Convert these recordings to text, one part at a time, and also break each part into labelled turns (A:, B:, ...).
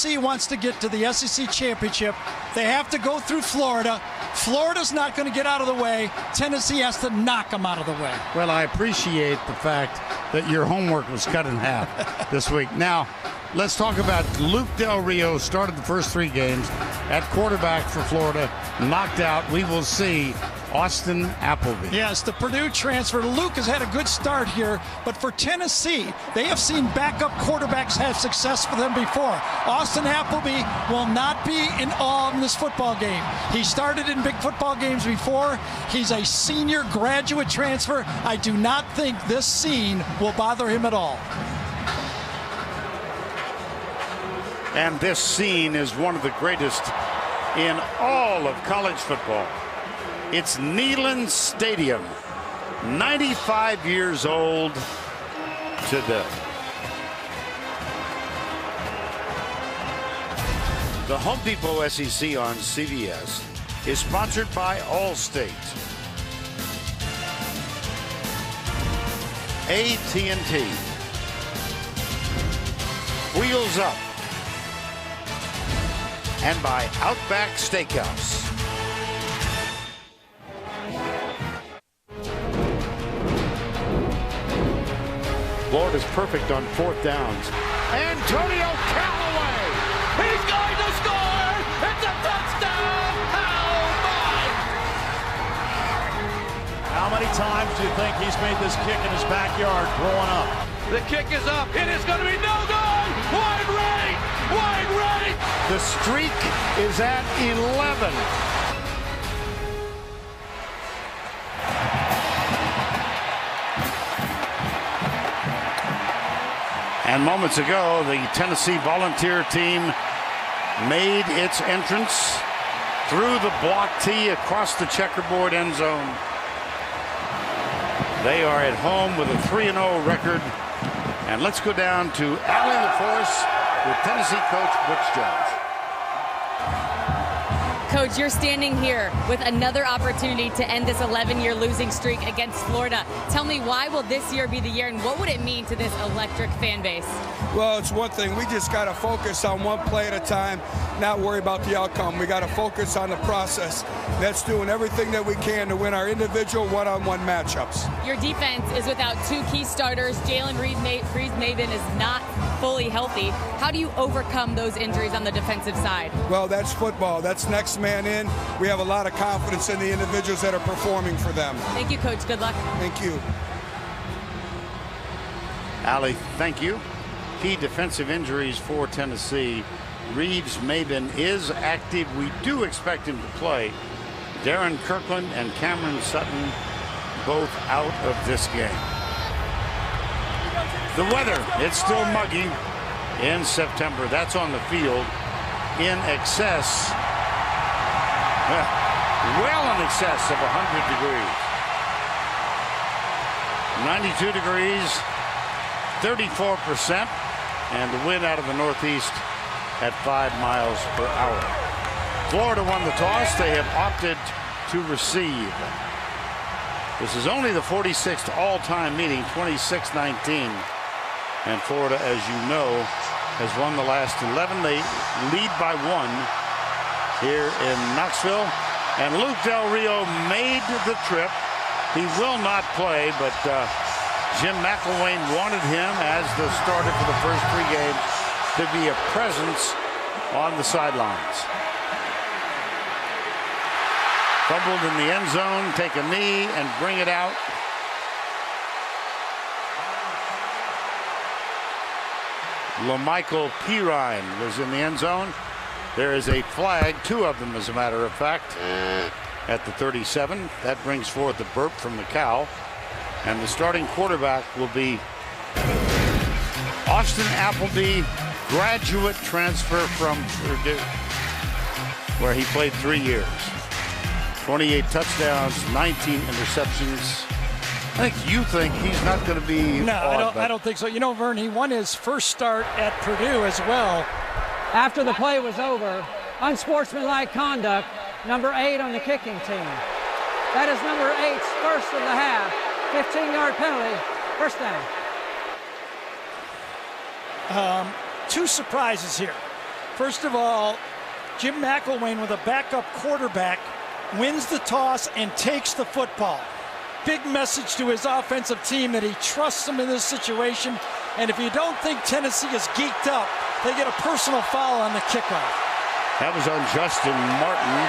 A: Tennessee wants to get to the SEC championship, they have to go through Florida. Florida's not going to get out of the way. Tennessee has to knock them out of the way.
B: Well, I appreciate the fact that your homework was cut in half this week. Now, let's talk about Luke Del Rio. Started the first 3 games at quarterback for Florida, knocked out. We will see Austin Appleby.
A: Yes, the Purdue transfer. Luke has had a good start here, but for Tennessee, they have seen backup quarterbacks have success for them before. Austin Appleby will not be in awe in this football game. He started in big football games before. He's a senior graduate transfer. I do not think this scene will bother him at all.
C: And this scene is one of the greatest in all of college football. It's Neyland Stadium, 95 years old today. The Home Depot SEC on CBS is sponsored by Allstate, AT&T, Wheels Up, and by Outback Steakhouse. Florida's perfect on 4th downs. Antonio Callaway! He's going to score! It's a touchdown! Oh my!
D: How many times do you think he's made this kick in his backyard growing up?
E: The kick is up. It is going to be no good! Wide right! Wide right!
C: The streak is at 11. And moments ago, the Tennessee Volunteer team made its entrance through the block tee across the checkerboard end zone. They are at home with a 3-0 record. And let's go down to Allen LaForce with Tennessee coach Butch Jones.
F: Coach, you're standing here with another opportunity to end this 11-year losing streak against Florida. Tell me, why will this year be the year, and what would it mean to this electric fan base?
G: Well, it's one thing. We just got to focus on one play at a time, not worry about the outcome. We got to focus on the process. That's doing everything that we can to win our individual one-on-one matchups.
F: Your defense is without 2 key starters. Jalen Reed-Maven is not fully healthy. How do you overcome those injuries on the defensive side?
G: Well, that's football. That's next man in. We have a lot of confidence in the individuals that are performing for them.
F: Thank you, Coach. Good luck.
G: Thank you.
C: Allie, thank you. Key defensive injuries for Tennessee. Reeves-Maben is active. We do expect him to play. Darren Kirkland and Cameron Sutton both out of this game. The weather, it's still muggy in September. That's on the field in excess, well in excess of 100 degrees. 92 degrees, 34%, and the wind out of the northeast at 5 miles per hour. Florida won the toss. They have opted to receive. This is only the 46th all-time meeting, 26-19. And Florida, as you know, has won the last 11. They lead by 1 here in Knoxville. And Luke Del Rio made the trip. He will not play, but Jim McElwain wanted him as the starter for the first 3 games to be a presence on the sidelines. Fumbled in the end zone, take a knee and bring it out. LaMichael Pirine was in the end zone. There is a flag, 2 of them as a matter of fact, at the 37. That brings forth the burp from the cow. And the starting quarterback will be Austin Appleby, graduate transfer from Purdue, where he played 3 years. 28 touchdowns, 19 interceptions. I think you think he's not going to be.
A: No, I don't think so. You know, Vern, he won his first start at Purdue as well.
H: After the play was over, unsportsmanlike conduct, number 8 on the kicking team. That is number 8's first of the half. 15-yard penalty, first down.
A: 2 surprises here. First of all, Jim McElwain with a backup quarterback wins the toss and takes the football. Big message to his offensive team that he trusts them in this situation. And if you don't think Tennessee is geeked up, they get a personal foul on the kickoff.
C: That was on Justin Martin,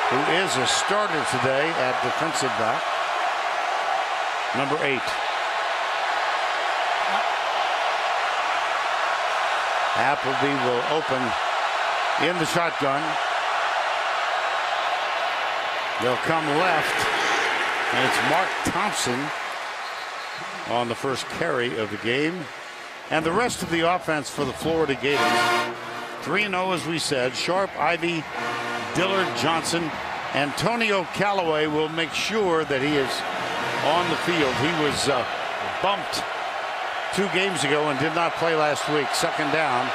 C: who is a starter today at defensive back. Number 8. Appleby will open in the shotgun. They'll come left, and it's Mark Thompson on the first carry of the game. And the rest of the offense for the Florida Gators, 3-0 as we said. Sharp, Ivy, Dillard, Johnson. Antonio Callaway will make sure that he is on the field. He was bumped 2 games ago and did not play last week. Second down.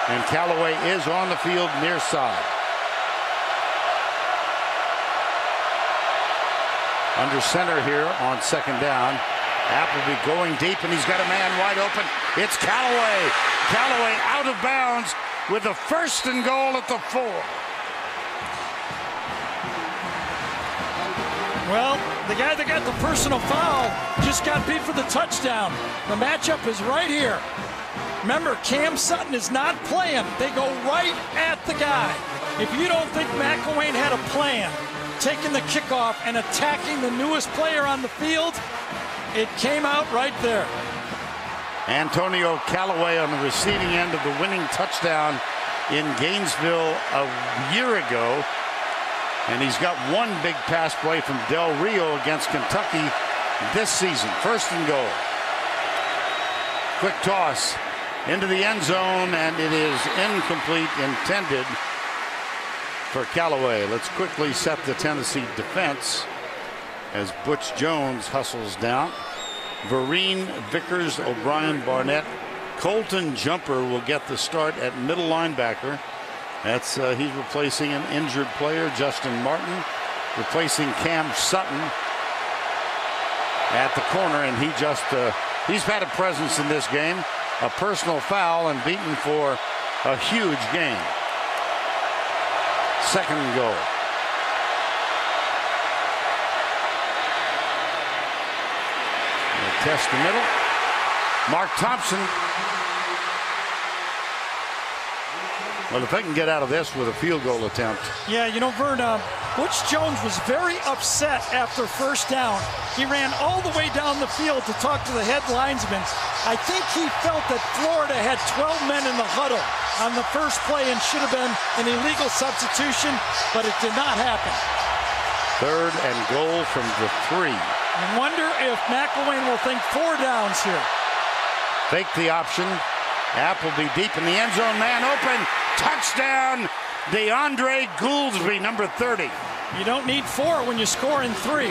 C: And Callaway is on the field near side. Under center here on second down. Appleby going deep, and he's got a man wide open. It's Callaway. Callaway out of bounds with a 1st and goal at the 4.
A: Well, the guy that got the personal foul just got beat for the touchdown. The matchup is right here. Remember, Cam Sutton is not playing. They go right at the guy. If you don't think McElwain had a plan, taking the kickoff and attacking the newest player on the field, it came out right there.
C: Antonio Callaway on the receiving end of the winning touchdown in Gainesville a year ago. And he's got one big pass play from Del Rio against Kentucky this season. 1st and goal. Quick toss into the end zone, and it is incomplete, intended for Callaway. Let's quickly set the Tennessee defense as Butch Jones hustles down. Vereen, Vickers, O'Brien, Barnett. Colton Jumper will get the start at middle linebacker. That's he's replacing an injured player, Justin Martin, replacing Cam Sutton at the corner, and he's had a presence in this game. A personal foul and beaten for a huge gain. 2nd and goal. They'll test the middle. Mark Thompson. Well, if they can get out of this with a field goal attempt.
A: Yeah, you know, Vern, Butch Jones was very upset after 1st down. He ran all the way down the field to talk to the head linesman. I think he felt that Florida had 12 men in the huddle on the first play and should have been an illegal substitution, but it did not happen.
C: 3rd and goal from the 3.
A: I wonder if McElwain will think 4 downs here.
C: Fake the option. Appleby deep in the end zone, man open. Touchdown, DeAndre Gouldsby, number 30.
A: You don't need 4 when you score in 3.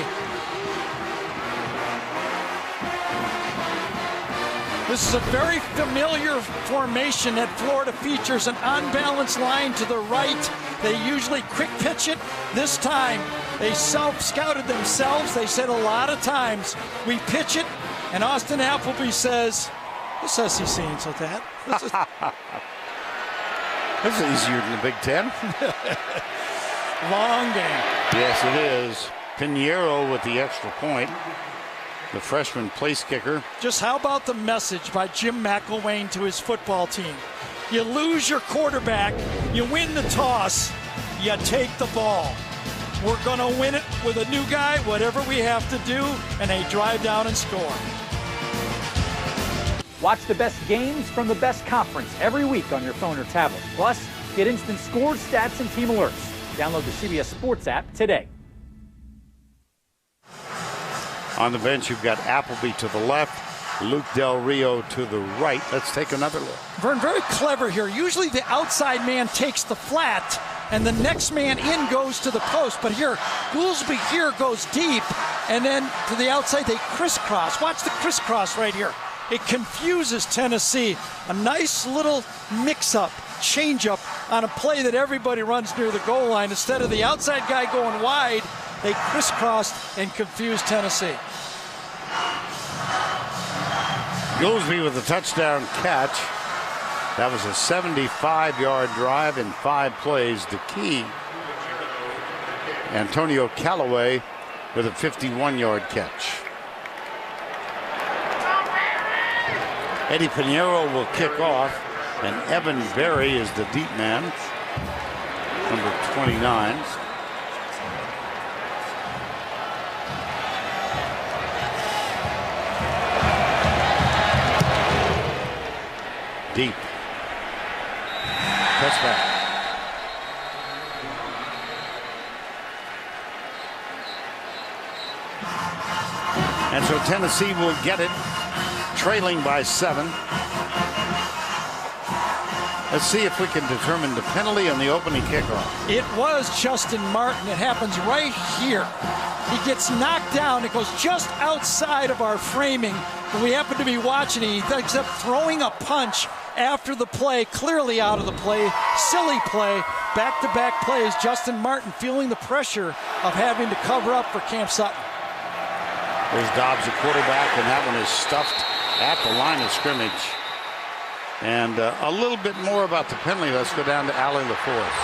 A: This is a very familiar formation that Florida features, an unbalanced line to the right. They usually quick pitch it. This time, they self-scouted themselves. They said a lot of times, we pitch it, and Austin Appleby says, this SEC ain't so bad.
C: This is easier than the Big Ten.
A: Long game.
C: Yes, it is. Pinheiro with the extra point. The freshman place kicker.
A: Just how about the message by Jim McElwain to his football team? You lose your quarterback, you win the toss, you take the ball. We're going to win it with a new guy, whatever we have to do, and they drive down and score.
I: Watch the best games from the best conference every week on your phone or tablet. Plus, get instant scores, stats, and team alerts. Download the CBS Sports app today.
C: On the bench, you've got Appleby to the left, Luke Del Rio to the right. Let's take another look.
A: Vern, very clever here. Usually the outside man takes the flat, and the next man in goes to the post. But here, Gouldsby here goes deep, and then to the outside they crisscross. Watch the crisscross right here. It confuses Tennessee. A nice little mix-up, change-up on a play that everybody runs near the goal line. Instead of the outside guy going wide, they crisscrossed and confused Tennessee.
C: Gouldsby with a touchdown catch. That was a 75-yard drive in 5 plays. The key, Antonio Callaway with a 51-yard catch. Eddie Pinheiro will kick off, and Evan Berry is the deep man, number 29. Deep. Touchback. And so Tennessee will get it, trailing by 7. Let's see if we can determine the penalty on the opening kickoff.
A: It was Justin Martin. It happens right here. He gets knocked down. It goes just outside of our framing. And we happen to be watching it. He ends up throwing a punch after the play, clearly out of the play. Silly play. Back-to-back plays. Justin Martin feeling the pressure of having to cover up for Cam Sutton.
C: There's Dobbs, the quarterback, and that one is stuffed at the line of scrimmage. And a little bit more about the penalty. Let's go down to Allie LaForce.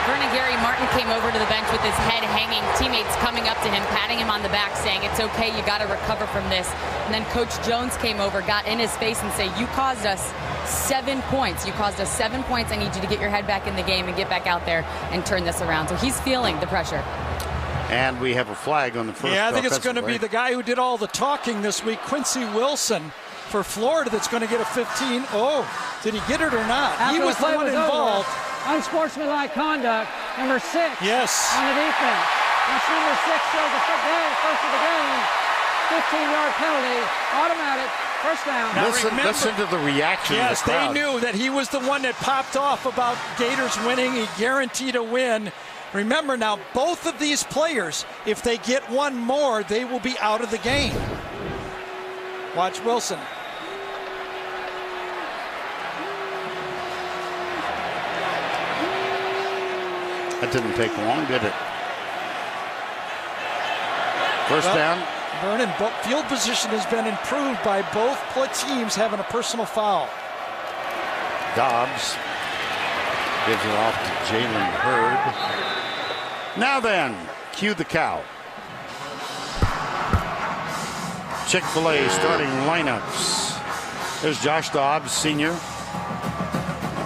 F: Vernon Gary Martin came over to the bench with his head hanging. Teammates coming up to him, patting him on the back, saying, "It's okay, you got to recover from this." And then Coach Jones came over, got in his face and said, "You caused us 7 points. You caused us 7 points. I need you to get your head back in the game and get back out there and turn this around." So he's feeling the pressure.
C: And we have a flag on the first.
A: Yeah, I think it's going to be the guy who did all the talking this week, Quincy Wilson, for Florida, that's going to get a 15. Oh, did he get it or not?
H: After
A: he was the one involved.
H: Unsportsmanlike conduct, number 6.
A: Yes.
H: On the defense. That's number 6 shows the first of the game. 15-yard penalty, automatic, first down.
A: Now
C: listen to the reaction
A: yes,
C: of the crowd.
A: They knew that he was the one that popped off about Gators winning. He guaranteed a win. Remember now, both of these players, if they get one more, they will be out of the game. Watch Wilson.
C: That didn't take long, did it? First down.
A: Vernon, field position has been improved by both teams having a personal foul.
C: Dobbs gives it off to Jalen Hurd. Now then, cue the cow. Chick-fil-A starting lineups. There's Josh Dobbs, senior.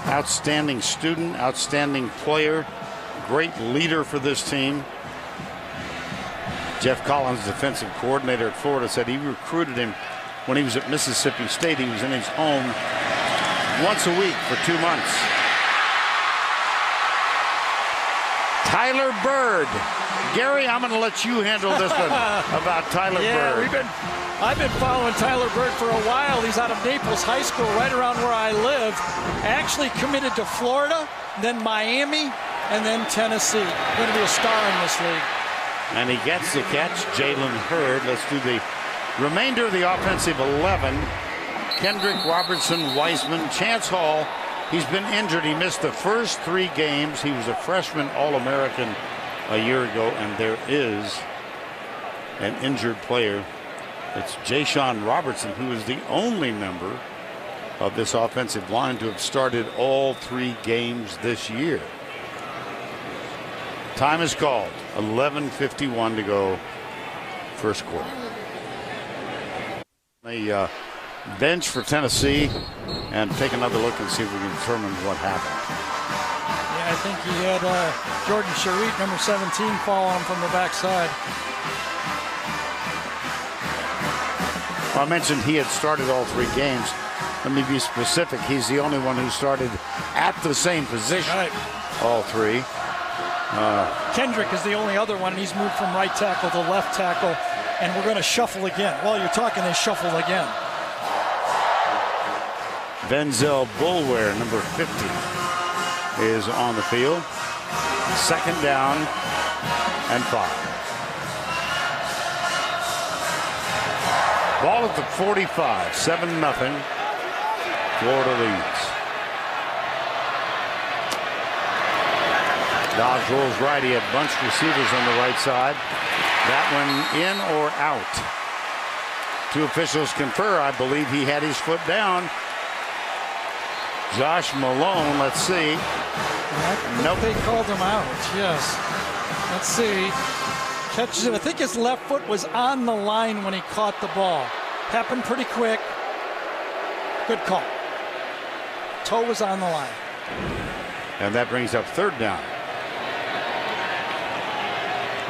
C: Outstanding student, outstanding player, great leader for this team. Jeff Collins, defensive coordinator at Florida, said he recruited him when he was at Mississippi State. He was in his home once a week for 2 months. Tyler Bird. Gary, I'm going to let you handle this one about Tyler Bird.
A: I've been following Tyler Bird for a while. He's out of Naples High School, right around where I live. Actually committed to Florida, then Miami, and then Tennessee. Going to be a star in this league.
C: And he gets the catch, Jalen Hurd. Let's do the remainder of the offensive 11. Kendrick, Robertson, Wiseman, Chance Hall. He's been injured. He missed the first 3 games. He was a freshman All-American a year ago, and there is an injured player. It's Jashawn Robertson, who is the only member of this offensive line to have started all 3 games this year. Time is called. 11:51 to go, first quarter. A bench for Tennessee, and take another look and see if we can determine what happened.
A: Yeah, I think he had Jordan Sharif, number 17, fall on him from the backside.
C: Well, I mentioned he had started all 3 games. Let me be specific. He's the only one who started at the same position.
A: Right.
C: All 3.
A: Kendrick is the only other one, and he's moved from right tackle to left tackle, and we're going to shuffle again. While you're talking, they shuffle again.
C: Denzel Bulware, number 50, is on the field. Second down and 5. Ball at the 45, 7-0. Florida leads. Dobbs rolls right. He had bunched receivers on the right side. That one in or out. 2 officials confer. I believe he had his foot down. Josh Malone, let's see.
A: Nope. They called him out, yes. Let's see. Catches it. I think his left foot was on the line when he caught the ball. Happened pretty quick. Good call. Toe was on the line.
C: And that brings up third down.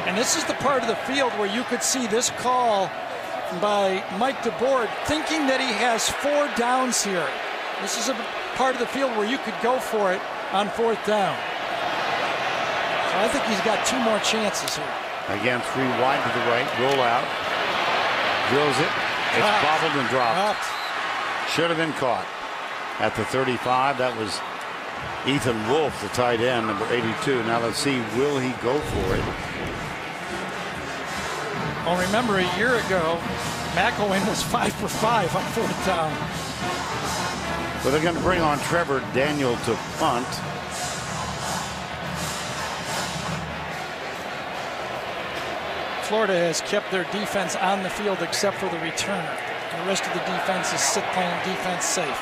A: And this is the part of the field where you could see this call by Mike DeBoer thinking that he has 4 downs here. This is a part of the field where you could go for it on 4th down. So I think he's got 2 more chances here.
C: Again, 3 wide to the right, roll out, drills it. It's bobbled and dropped. Should have been caught at the 35. That was Ethan Wolf, the tight end, number 82. Now let's see, will he go for it?
A: Well, remember a year ago, McElwain was 5 for 5 on 4th down.
C: But they're going to bring on Trevor Daniel to punt.
A: Florida has kept their defense on the field except for the returner. The rest of the defense is playing defense safe.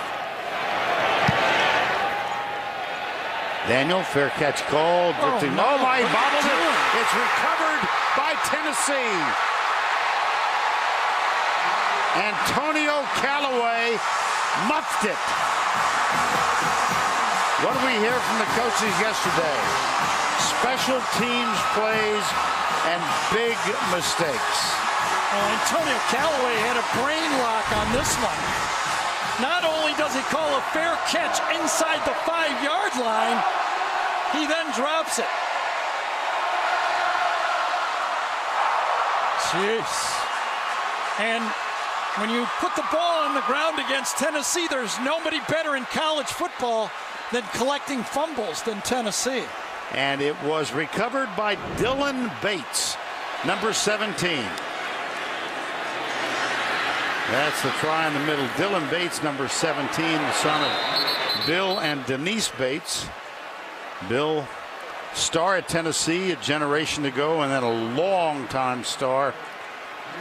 C: Daniel, fair catch called. Drifting. Oh my, bobbled it. It's recovered by Tennessee. Antonio Callaway muffed it. What did we hear from the coaches yesterday? Special teams plays and big mistakes.
A: Well, Antonio Callaway had a brain lock on this one. Not only does he call a fair catch inside the 5-yard line, he then drops it. Jeez. And when you put the ball on the ground against Tennessee, there's nobody better in college football than collecting fumbles than Tennessee.
C: And it was recovered by Dylan Bates, number 17. That's the try in the middle. Dylan Bates, number 17, the son of Bill and Denise Bates. Bill, star at Tennessee a generation ago, and then a long-time star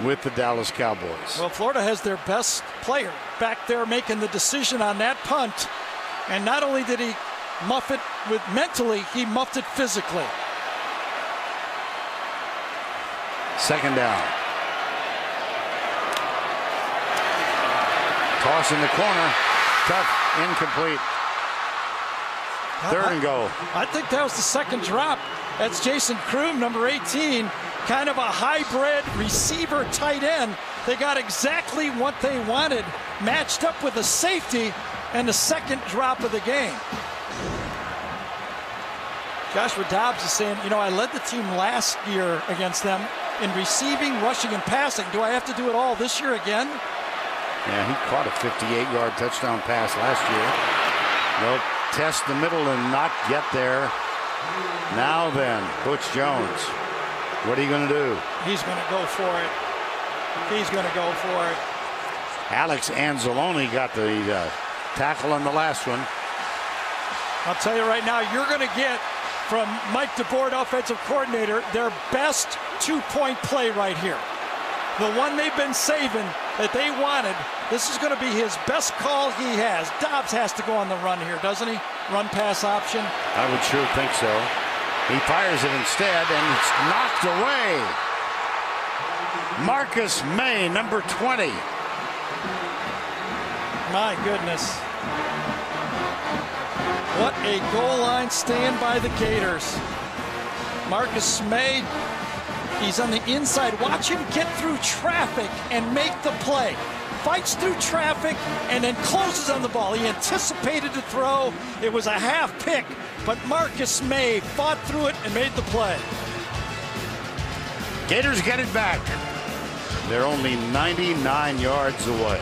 C: with the Dallas Cowboys.
A: Well, Florida has their best player back there making the decision on that punt. And not only did he muff it with mentally, he muffed it physically.
C: Second down. Toss in the corner. Tough. Incomplete. Third and goal.
A: I think that was the second drop. That's Jason Kroom, number 18. Kind of a hybrid receiver tight end. They got exactly what they wanted, matched up with a safety and the second drop of the game. Joshua Dobbs is saying, you know, I led the team last year against them in receiving, rushing, and passing. Do I have to do it all this year again?
C: Yeah, he caught a 58-yard touchdown pass last year. They'll test the middle and not get there. Now then, Butch Jones. What are you going to do?
A: He's going to go for it. He's going to go for it.
C: Alex Anzalone got the tackle on the last one.
A: I'll tell you right now, you're going to get from Mike DeBoer, offensive coordinator, their best 2-point play right here. The one they've been saving that they wanted. This is going to be his best call he has. Dobbs has to go on the run here, doesn't he? Run pass option.
C: I would sure think so. He fires it instead, and it's knocked away. Marcus May, number 20.
A: My goodness. What a goal line stand by the Gators. Marcus May, he's on the inside. Watch him get through traffic and make the play. Fights through traffic and then closes on the ball. He anticipated the throw. It was a half pick, but Marcus May fought through it and made the play.
C: Gators get it back. They're only 99 yards away.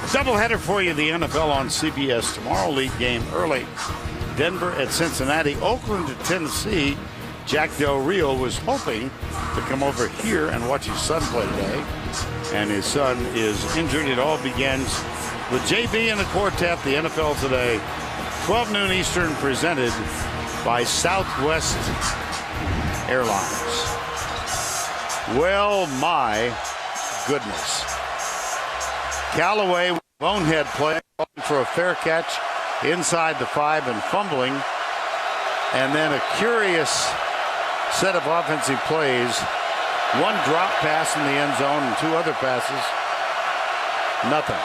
C: Doubleheader for you, the NFL on CBS tomorrow. League game early. Denver at Cincinnati, Oakland at Tennessee. Jack Del Rio was hoping to come over here and watch his son play today, and his son is injured. It all begins with JB and the quartet, the NFL today, 12 noon Eastern, presented by Southwest Airlines. Well, my goodness. Callaway Bonehead play for a fair catch inside the 5 and fumbling. And then a curious set of offensive plays. One drop pass in the end zone and 2 other passes. Nothing.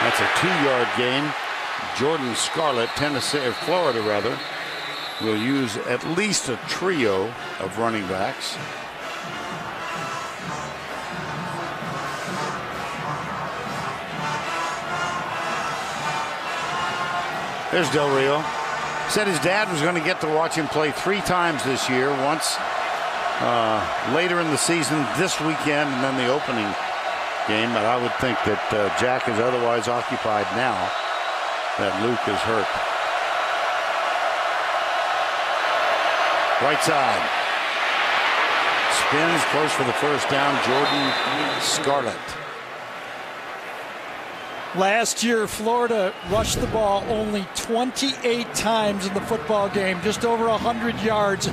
C: That's a 2-yard gain. Jordan Scarlett, Florida rather, will use at least a trio of running backs. There's Del Rio. Said his dad was going to get to watch him play 3 times this year. Once later in the season, this weekend, and then the opening game. But I would think that Jack is otherwise occupied now that Luke is hurt. Right side. Spins close for the first down. Jordan Scarlett.
A: Last year, Florida rushed the ball only 28 times in the football game, just over 100 yards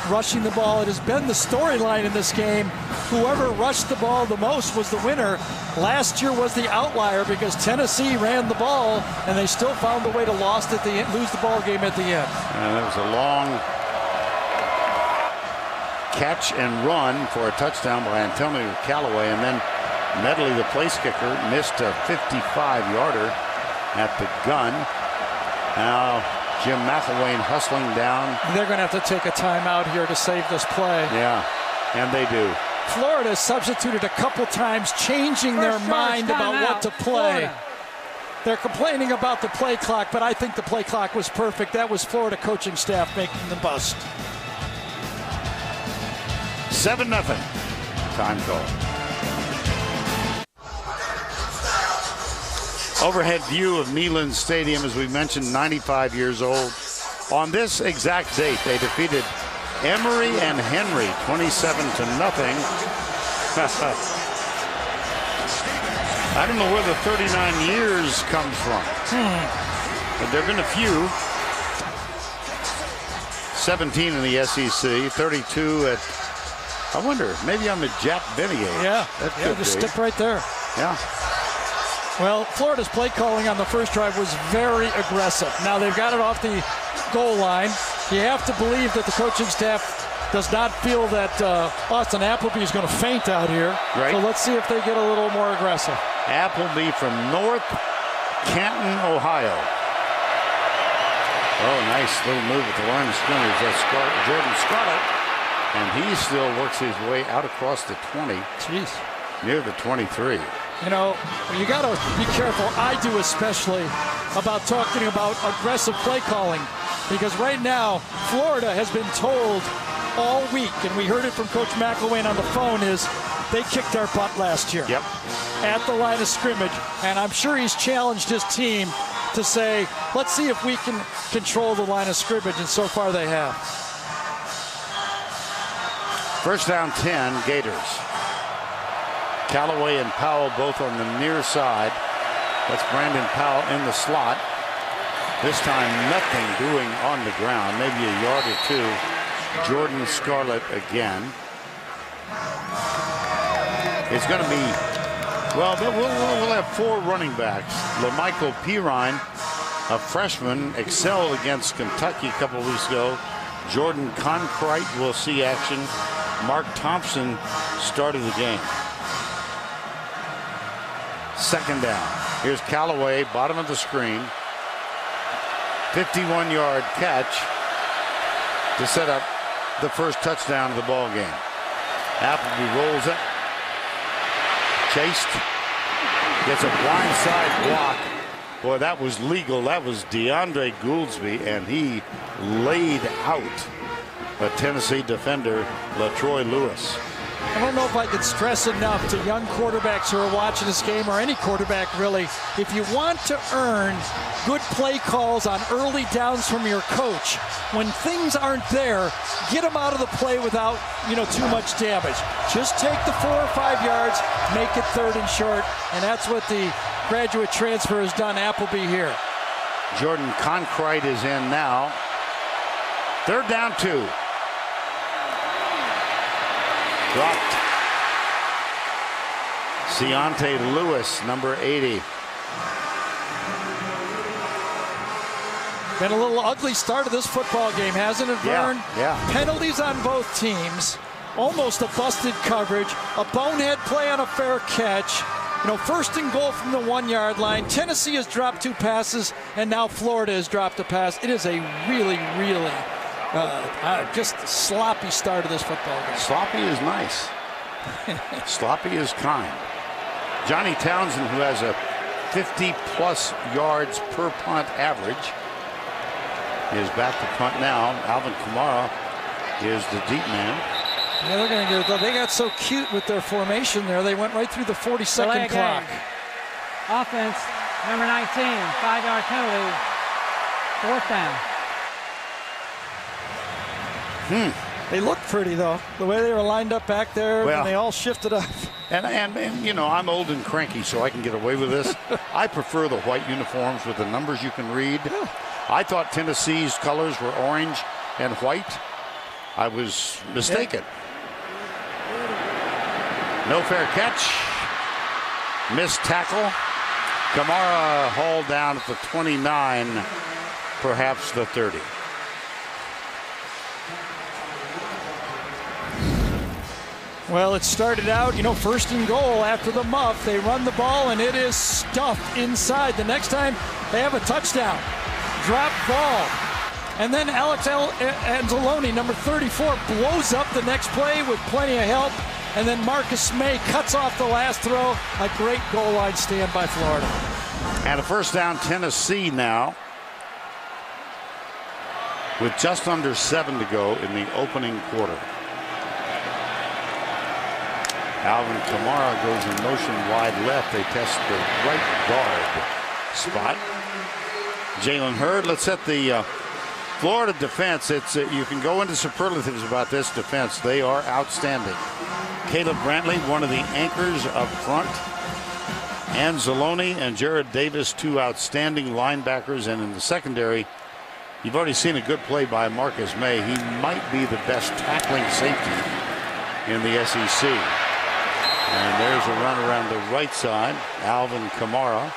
A: rushing the ball. It has been the storyline in this game. Whoever rushed the ball the most was the winner. Last year was the outlier because Tennessee ran the ball, and they still found a way to lose the ball game at the end.
C: And it was a long catch and run for a touchdown by Antonio Callaway, and then Medley, the place kicker, missed a 55-yarder at the gun. Now Jim McElwain hustling down.
A: They're going to have to take a timeout here to save this play.
C: Yeah, and they do.
A: Florida substituted a couple times, changing their mind about what to play. They're complaining about the play clock, but I think the play clock was perfect. That was Florida coaching staff making the bust.
C: 7-0. Time call. Overhead view of Neyland Stadium, as we mentioned, 95 years old. On this exact date, they defeated Emory and Henry 27-0. I don't know where the 39 years comes from. But there have been a few. 17 in the SEC, 32 at, I wonder, maybe I'm at Jack Benny age.
A: Yeah, just stick right there.
C: Yeah.
A: Well, Florida's play calling on the first drive was very aggressive. Now they've got it off the goal line. You have to believe that the coaching staff does not feel that Austin Appleby is going to faint out here.
C: Right.
A: So let's see if they get a little more aggressive.
C: Appleby from North Canton, Ohio. Oh, nice little move at the line of scrimmage. That's Jordan Scarlett. And he still works his way out across the 20.
A: Jeez.
C: Near the 23.
A: You know, you got to be careful. I do especially about talking about aggressive play calling, because right now Florida has been told all week, and we heard it from Coach McElwain on the phone, is they kicked our butt last year.
C: Yep.
A: At the line of scrimmage, and I'm sure he's challenged his team to say, let's see if we can control the line of scrimmage, and so far they have.
C: First down 10, Gators. Callaway and Powell both on the near side. That's Brandon Powell in the slot. This time nothing doing on the ground, maybe a yard or two. Jordan Scarlett again. It's going to be, well, we'll have 4 running backs. LaMichael Pirine, a freshman, excelled against Kentucky a couple of weeks ago. Jordan Concrite will see action. Mark Thompson started the game. Second down. Here's Callaway, bottom of the screen. 51-yard catch to set up the first touchdown of the ball game. Appleby rolls it. Chased. Gets a blindside block. Boy, that was legal. That was DeAndre Gouldsby, and he laid out a Tennessee defender, LaTroy Lewis.
A: I don't know if I could stress enough to young quarterbacks who are watching this game, or any quarterback really, if you want to earn good play calls on early downs from your coach, when things aren't there, get them out of the play without, too much damage. Just take the 4 or 5 yards, make it 3rd and short, and that's what the graduate transfer has done. Appleby here.
C: Jordan Concrite is in now. 3rd down 2. Dropped. Deontay Lewis, number 80.
A: Been a little ugly start of this football game, hasn't it, Vern?
C: Yeah.
A: Penalties on both teams. Almost a busted coverage. A bonehead play on a fair catch. You know, 1st and goal from the 1-yard line. Tennessee has dropped 2 passes, and now Florida has dropped a pass. It is a really, really just sloppy start of this football game.
C: Sloppy is nice. Sloppy is kind. Johnny Townsend, who has a 50-plus yards per punt average, is back to punt now. Alvin Kamara is the deep man.
A: Yeah, they're going to go. They got so cute with their formation there. They went right through the 40-second clock.
H: Offense, number 19, 5-yard penalty, 4th down.
A: They looked pretty, though, the way they were lined up back there, and they all shifted up.
C: And you know, I'm old and cranky, so I can get away with this. I prefer the white uniforms with the numbers you can read.
A: Yeah.
C: I thought Tennessee's colors were orange and white. I was mistaken. No fair catch. Missed tackle. Kamara hauled down at the 29, perhaps the 30.
A: Well, it started out, you know, 1st and goal after the muff. They run the ball, and it is stuffed inside. The next time, they have a touchdown. Drop ball. And then Alex Anzalone, number 34, blows up the next play with plenty of help. And then Marcus May cuts off the last throw. A great goal line stand by Florida.
C: And a 1st down, Tennessee now, with just under 7 to go in the opening quarter. Alvin Kamara goes in motion wide left. They test the right guard spot. Jalen Hurd. Let's set the Florida defense. It's you can go into superlatives about this defense. They are outstanding. Caleb Brantley, one of the anchors up front. Anzalone and Jared Davis, 2 outstanding linebackers. And in the secondary, you've already seen a good play by Marcus May. He might be the best tackling safety in the SEC. And there's a run around the right side. Alvin Kamara.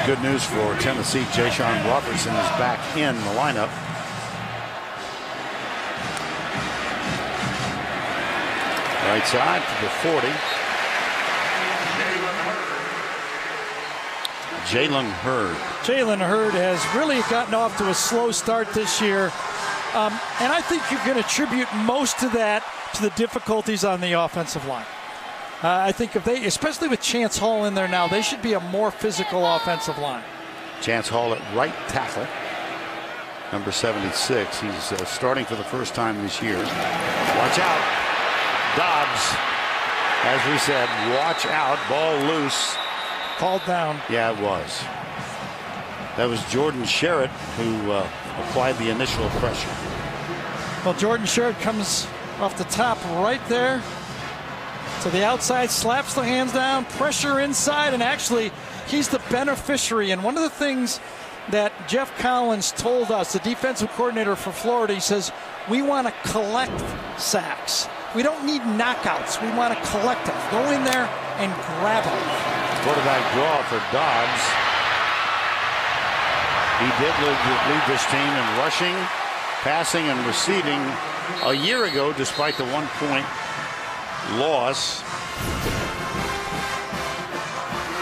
C: Good news for Tennessee. Jashawn Robertson is back in the lineup. Right side to the 40. Jalen Hurd.
A: Jalen Hurd has really gotten off to a slow start this year. And I think you can attribute most of that to the difficulties on the offensive line. I think if they, especially with Chance Hall in there now, they should be a more physical offensive line.
C: Chance Hall at right tackle, number 76. He's starting for the first time this year. Watch out. Dobbs, as we said, watch out. Ball loose.
A: Called down.
C: Yeah, it was. That was Jordan Sherritt who applied the initial pressure.
A: Well, Jordan Sherritt comes off the top right there to the outside, slaps the hands down, pressure inside, and actually he's the beneficiary. And one of the things that Jeff Collins told us, the defensive coordinator for Florida, he says, we want to collect sacks. We don't need knockouts. We want to collect them. Go in there and grab them.
C: Quarterback draw for Dobbs. He did lead this team in rushing, passing, and receiving a year ago, despite the 1-point loss.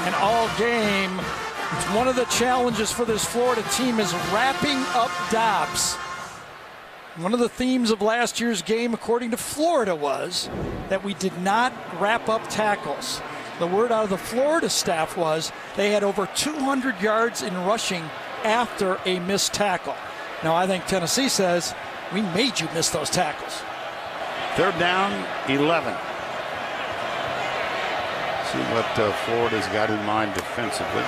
A: And all game, it's one of the challenges for this Florida team is wrapping up Dobbs. One of the themes of last year's game, according to Florida, was that we did not wrap up tackles. The word out of the Florida staff was they had over 200 yards in rushing after a missed tackle. Now, I think Tennessee says, we made you miss those tackles.
C: 3rd down, 11. See what Florida's got in mind defensively.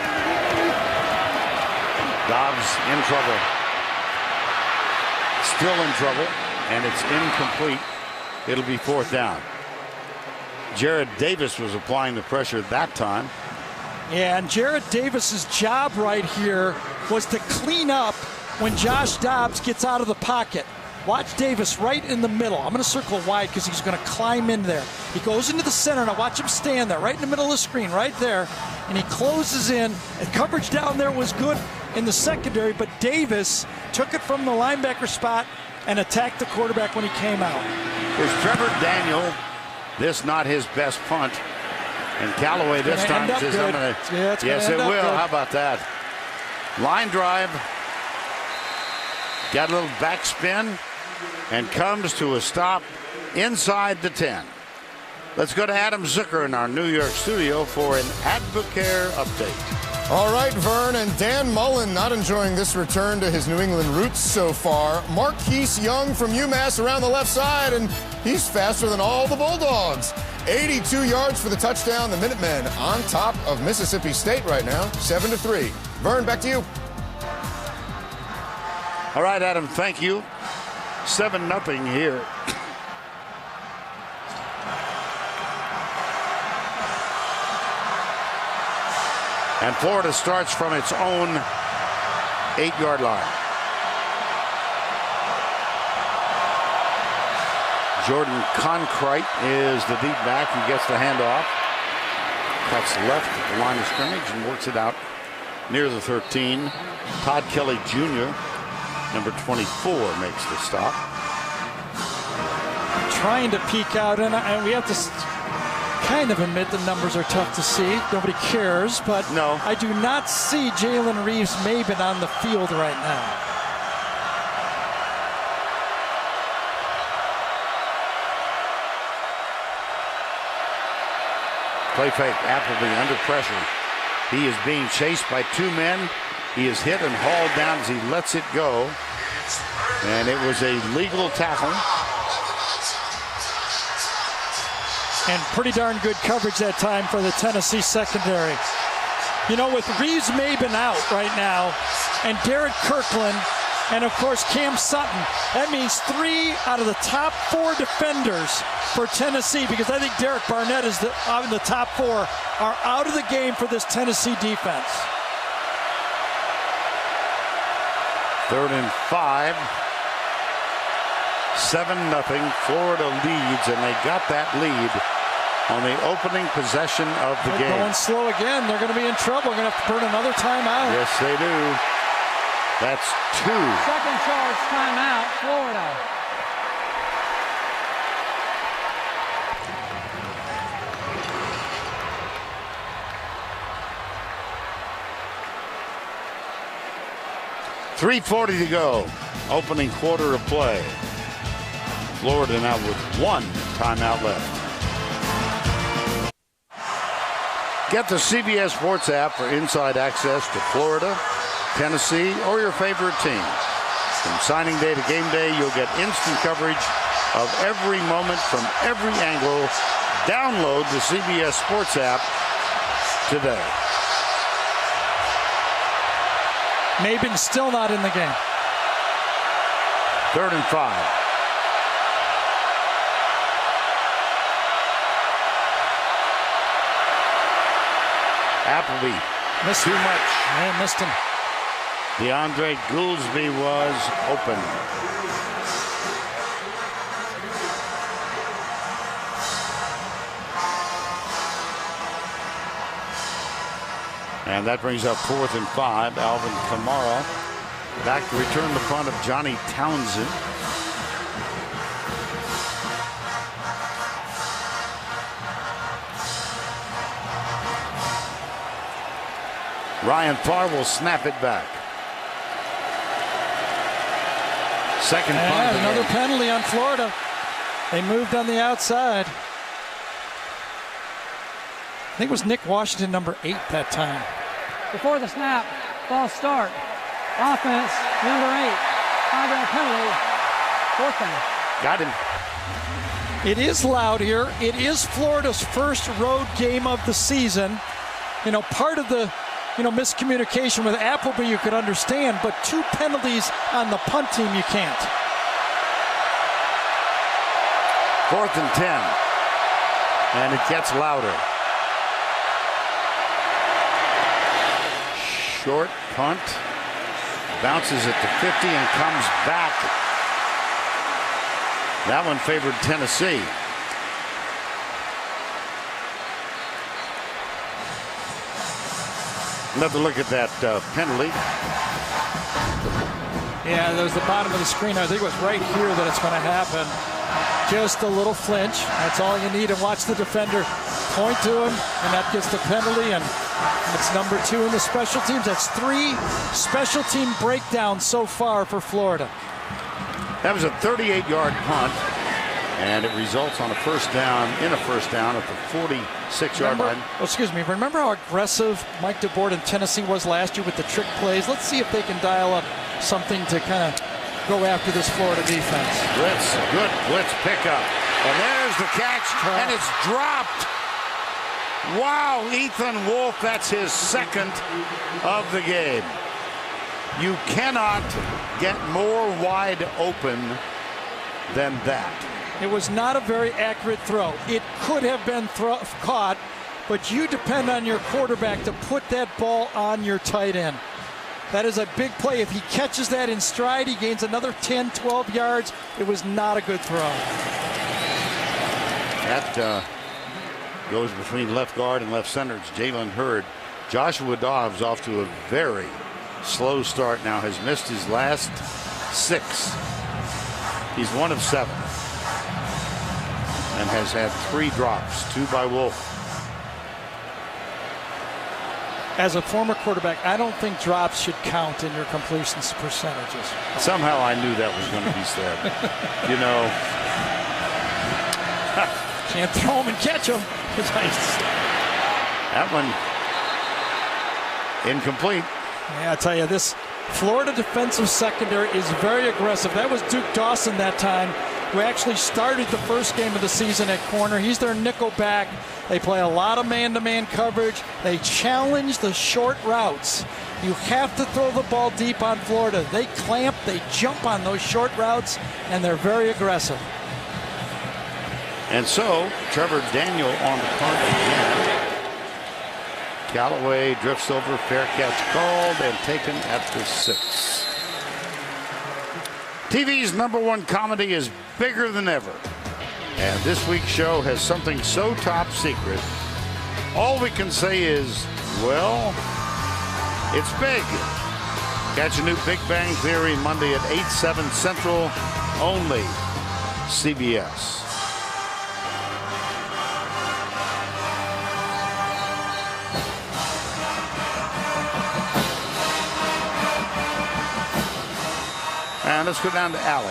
C: Dobbs in trouble. Still in trouble, and it's incomplete. It'll be 4th down. Jared Davis was applying the pressure that time.
A: Yeah, and Jarrett Davis's job right here was to clean up when Josh Dobbs gets out of the pocket. Watch Davis right in the middle. I'm going to circle wide because he's going to climb in there. He goes into the center, and I watch him stand there right in the middle of the screen, right there, and he closes in. And coverage down there was good in the secondary, but Davis took it from the linebacker spot and attacked the quarterback when he came out.
C: Here's Trevor Daniel. This not his best punt. And Callaway this time says, I'm going to. Yes, it will. Good. How about that? Line drive. Got a little backspin and comes to a stop inside the 10. Let's go to Adam Zucker in our New York studio for an Advocare update.
J: All right, Vern, and Dan Mullen not enjoying this return to his New England roots so far. Marquise Young from UMass around the left side, and he's faster than all the Bulldogs. 82 yards for the touchdown. The Minutemen on top of Mississippi State right now, 7-3. Vern, back to you.
C: All right, Adam, thank you. 7-0 here. And Florida starts from its own 8-yard line. Jordan Conkrite is the deep back who gets the handoff. Cuts left at the line of scrimmage and works it out near the 13. Todd Kelly Jr., number 24, makes the stop.
A: Trying to peek out, and we have to kind of admit the numbers are tough to see. Nobody cares, but
C: no.
A: I do not see Jalen Reeves-Maben on the field right now.
C: Play fake, Appleby under pressure. He is being chased by two men. He is hit and hauled down as he lets it go. And it was a legal tackle.
A: And pretty darn good coverage that time for the Tennessee secondary. You know, with Reeves-Maben out right now, and Derek Kirkland, and of course Cam Sutton, that means 3 out of the top 4 defenders for Tennessee, because I think Derek Barnett is out in the top 4, are out of the game for this Tennessee defense.
C: 3rd and 5. 7-0. Florida leads, and they got that lead on the opening possession of the game.
A: Going slow again. They're going to be in trouble. They're going to have to burn another timeout.
C: Yes, they do. That's 2.
H: Second charge timeout, Florida.
C: .340 to go. Opening quarter of play. Florida now with 1 timeout left. Get the CBS Sports app for inside access to Florida, Tennessee, or your favorite team. From signing day to game day, you'll get instant coverage of every moment from every angle. Download the CBS Sports app today.
A: Maben still not in the game.
C: 3rd and 5. Appleby
A: missed
C: too much.
A: I missed him.
C: DeAndre Goolsby was open. And that brings up 4th and 5. Alvin Kamara back to return the punt of Johnny Townsend. Ryan Farr will snap it back. Second punt.
A: Another penalty on Florida. They moved on the outside. I think it was Nick Washington, number 8 that time.
H: Before the snap, false start. Offense, number 8. 5-yard penalty. 4th down.
C: Got him.
A: It is loud here. It is Florida's first road game of the season. You know, part of the miscommunication with Appleby you could understand, but 2 penalties on the punt team you can't.
C: 4th and 10. And it gets louder. short punt. Bounces it to 50 and comes back. That one favored Tennessee. Another look at that penalty.
A: Yeah, there's the bottom of the screen. I think it was right here that it's going to happen. Just a little flinch. That's all you need. And watch the defender point to him, and that gets the penalty. And it's number 2 in the special teams. That's 3 special team breakdowns so far for Florida.
C: That was a 38-yard punt, and it results on a first down at the 46-yard line.
A: Oh, excuse me. Remember how aggressive Mike DeBoer in Tennessee was last year with the trick plays? Let's see if they can dial up something to kind of go after this Florida defense.
C: Blitz, good blitz pickup. And there's the catch, and it's dropped. Wow, Ethan Wolf, that's his second of the game. You cannot get more wide open than that.
A: It was not a very accurate throw. It could have been caught, but you depend on your quarterback to put that ball on your tight end. That is a big play. If he catches that in stride, he gains another 10, 12 yards. It was not a good throw.
C: That goes between left guard and left center. It's Jalen Hurd. Joshua Dobbs off to a very slow start now. Has missed his last 6. He's 1 of 7. And has had 3 drops, 2 by Wolf.
A: As a former quarterback, I don't think drops should count in your completions percentages.
C: Somehow I knew that was going to be said. You know.
A: Can't throw him and catch him.
C: That one incomplete.
A: Yeah, I tell you, this Florida defensive secondary is very aggressive. That was Duke Dawson that time, who actually started the first game of the season at corner. He's their nickel back. They play a lot of man-to-man coverage. They challenge the short routes. You have to throw the ball deep on Florida. They clamp, they jump on those short routes, and they're very aggressive.
C: And so, Trevor Daniel on the punt again. Callaway drifts over, fair catch called, and taken at the 6. TV's #1 comedy is bigger than ever. And this week's show has something so top secret, all we can say is, well, it's big. Catch a new Big Bang Theory Monday at 8, 7 Central, only CBS. And let's go down to Allie.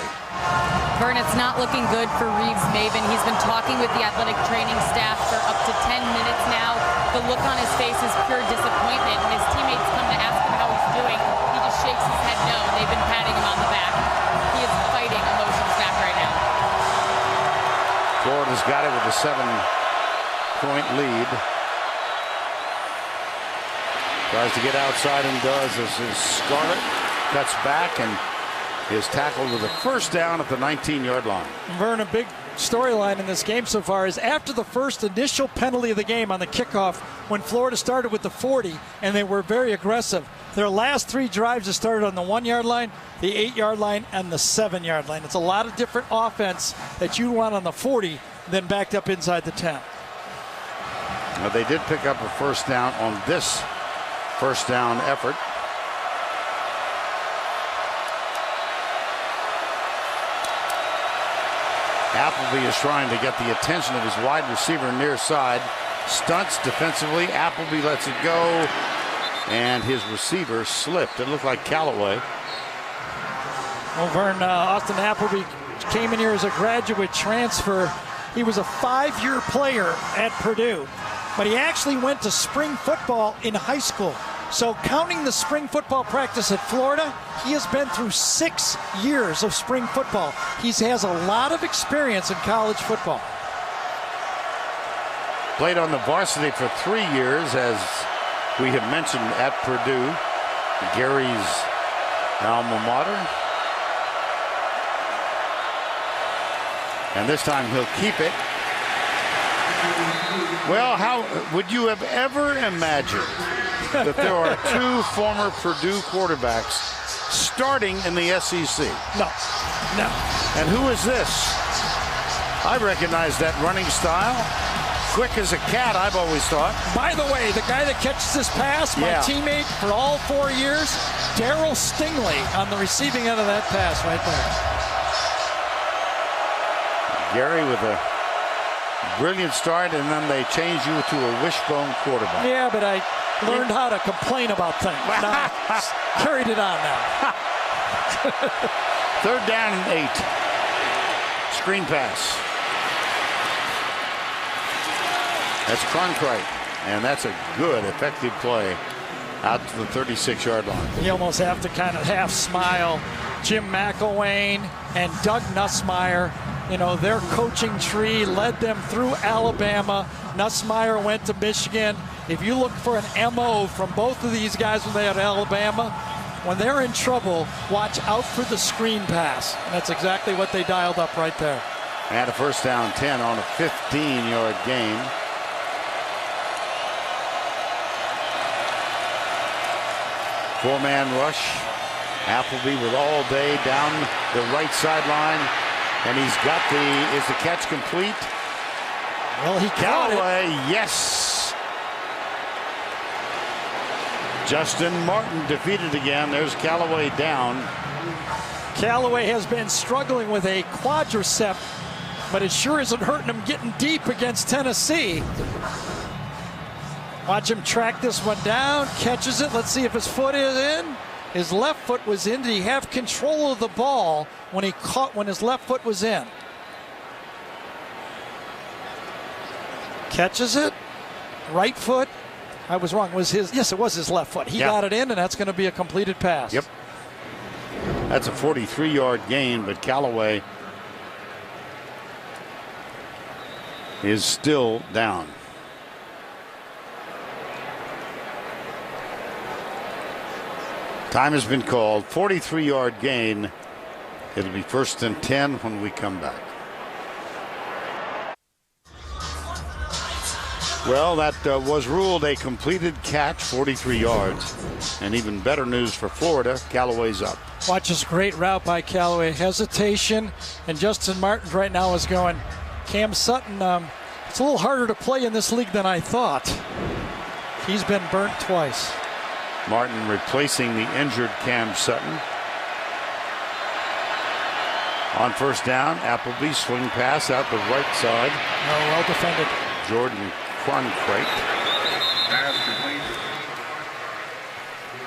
F: Vern, it's not looking good for Reeves Maven. He's been talking with the athletic training staff for up to 10 minutes now. The look on his face is pure disappointment. When his teammates come to ask him how he's doing, he just shakes his head no, and they've been patting him on the back. He is fighting emotions back right now.
C: Florida's got it with a 7-point lead. Tries to get outside and does as his Scarlett cuts back and is tackled with a first down at the 19-yard line.
A: Vern, a big storyline in this game so far is after the first initial penalty of the game on the kickoff, when Florida started with the 40 and they were very aggressive. Their last 3 drives have started on the 1-yard line, the 8-yard line, and the 7-yard line. It's a lot of different offense that you want on the 40, then backed up inside the 10.
C: Now, they did pick up a first down on this first down effort. Appleby is trying to get the attention of his wide receiver near side. Stunts defensively. Appleby lets it go. And his receiver slipped. It looked like Callaway.
A: Well, Vern, Austin Appleby came in here as a graduate transfer. He was a 5-year player at Purdue, but he actually went to spring football in high school. So counting the spring football practice at Florida, he has been through 6 years of spring football. He has a lot of experience in college football.
C: Played on the varsity for 3 years, as we have mentioned, at Purdue, Gary's alma mater. And this time he'll keep it. Well, how would you have ever imagined that there are 2 former Purdue quarterbacks starting in the SEC?
A: No.
C: And who is this? I recognize that running style. Quick as a cat, I've always thought.
A: By the way, the guy that catches this pass, my teammate for all 4 years, Darryl Stingley on the receiving end of that pass right there.
C: Gary with a brilliant start, and then they change you to a wishbone quarterback.
A: Yeah, but I learned how to complain about things. Now, carried it on now.
C: 3rd down and 8. Screen pass. That's Cronkite, and that's a good, effective play out to the 36-yard line.
A: You almost have to kind of half smile. Jim McElwain and Doug Nussmeier, you know, their coaching tree led them through Alabama. Nussmeier went to Michigan. If you look for an MO from both of these guys when they had Alabama, when they're in trouble, watch out for the screen pass. And that's exactly what they dialed up right there.
C: And a 1st down 10 on a 15-yard gain. Four-man rush. Appleby with all day down the right sideline. And he's got is the catch complete?
A: Well, he caught
C: Callaway, yes. Justin Martin defeated again. There's Callaway down.
A: Callaway has been struggling with a quadricep, but it sure isn't hurting him getting deep against Tennessee. Watch him track this one down, catches it. Let's see if his foot is in. His left foot was in. Did he have control of the ball when his left foot was in? Catches it. Right foot. I was wrong. Yes, it was his left foot. He got it in, and that's going to be a completed pass.
C: Yep. That's a 43-yard gain, but Callaway is still down. Time has been called. 43-yard gain. It'll be 1st and 10 when we come back. Well, that was ruled a completed catch, 43 yards. And even better news for Florida, Callaway's up.
A: Watch this great route by Callaway. Hesitation, and Justin Martin right now is going, Cam Sutton, it's a little harder to play in this league than I thought. He's been burnt twice.
C: Martin replacing the injured Cam Sutton. On 1st down, Appleby swing pass out the right side.
A: Oh, well defended.
C: Jordan Cronkite.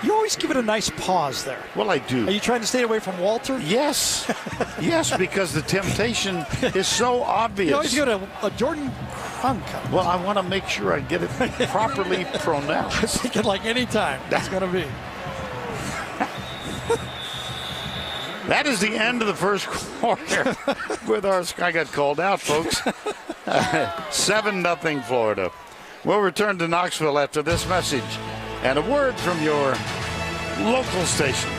A: You always give it a nice pause there.
C: Well, I do.
A: Are you trying to stay away from Walter?
C: Yes. Yes, because the temptation is so obvious.
A: You always give it a Jordan Cronkite.
C: Well, I want to make sure I get it properly pronounced.
A: I think it like any time that's going to be.
C: That is the end of the first quarter. I got called out, folks. 7-0 Florida. We'll return to Knoxville after this message and a word from your local station.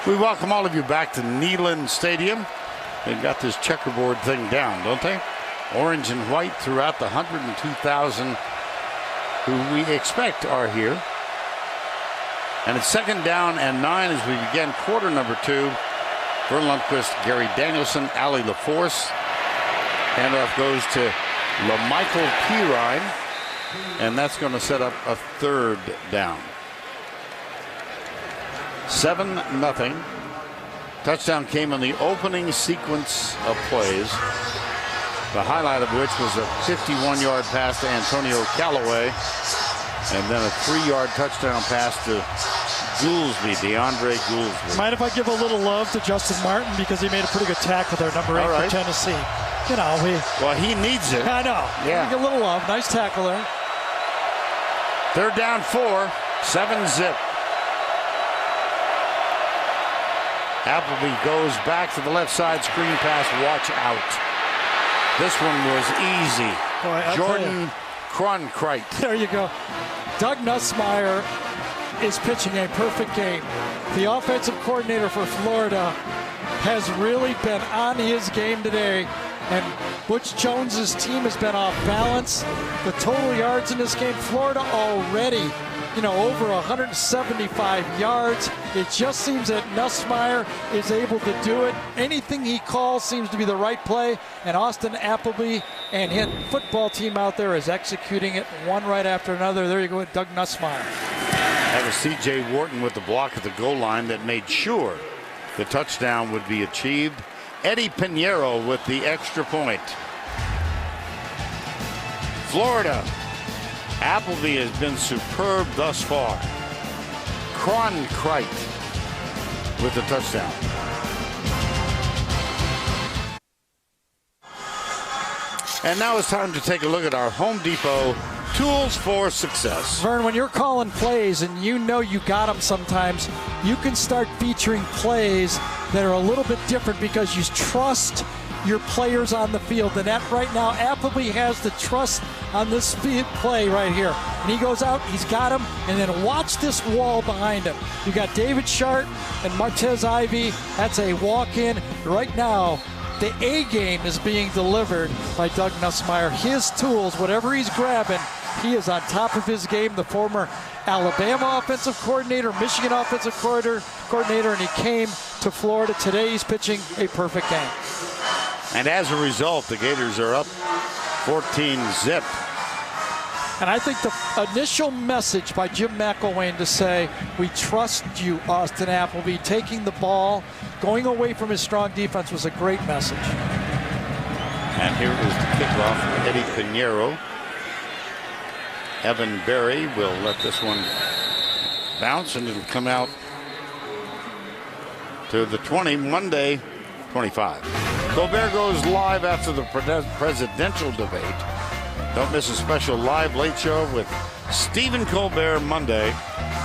C: We welcome all of you back to Neyland Stadium. They've got this checkerboard thing down, don't they? Orange and white throughout the 102,000 who we expect are here. And it's 2nd down and 9 as we begin quarter number 2. Vern Lundquist, Gary Danielson, Allie LaForce. Handoff goes to LaMichael Pirine, and that's going to set up a 3rd down. 7-0. Touchdown came in the opening sequence of plays, the highlight of which was a 51-yard pass to Antonio Callaway, and then a 3-yard touchdown pass to DeAndre Goolsby.
A: Mind if I give a little love to Justin Martin because he made a pretty good tackle there, number 8 for Tennessee. You know,
C: well, he needs it.
A: I know.
C: Yeah.
A: Give a little love. Nice tackle there.
C: 3rd down 4, 7-zip. Appleby goes back to the left side, screen pass, watch out. This one was easy.
A: Boy,
C: Jordan Cronkite.
A: There you go. Doug Nussmeier is pitching a perfect game. The offensive coordinator for Florida has really been on his game today. And Butch Jones's team has been off balance. The total yards in this game, Florida already, over 175 yards. It just seems that Nussmeier is able to do it. Anything he calls seems to be the right play, and Austin Appleby and his football team out there is executing it one right after another. There you go with Doug Nussmeier.
C: That was C.J. Wharton with the block at the goal line that made sure the touchdown would be achieved. Eddie Pinheiro with the extra point. Florida. Appleby has been superb thus far. Cronkrite with the touchdown. And now it's time to take a look at our Home Depot tools for success.
A: Vern, when you're calling plays and you got them sometimes, you can start featuring plays that are a little bit different because you trust your players on the field. And that right now, Appleby has the trust on this play right here. And he goes out, he's got him, and then watch this wall behind him. You got David Sharp and Martez Ivy. That's a walk-in. Right now, the A game is being delivered by Doug Nussmeier. His tools, whatever he's grabbing, he is on top of his game. The former Alabama offensive coordinator, Michigan offensive coordinator, and he came to Florida. Today he's pitching a perfect game.
C: And as a result, the Gators are up 14-zip.
A: And I think the initial message by Jim McElwain to say, we trust you, Austin Appleby, taking the ball, going away from his strong defense was a great message.
C: And here is the kickoff for Eddie Pinheiro. Evan Berry will let this one bounce, and it'll come out to the 20, Monday 25. Colbert goes live after the presidential debate. Don't miss a special live late show with Stephen Colbert Monday,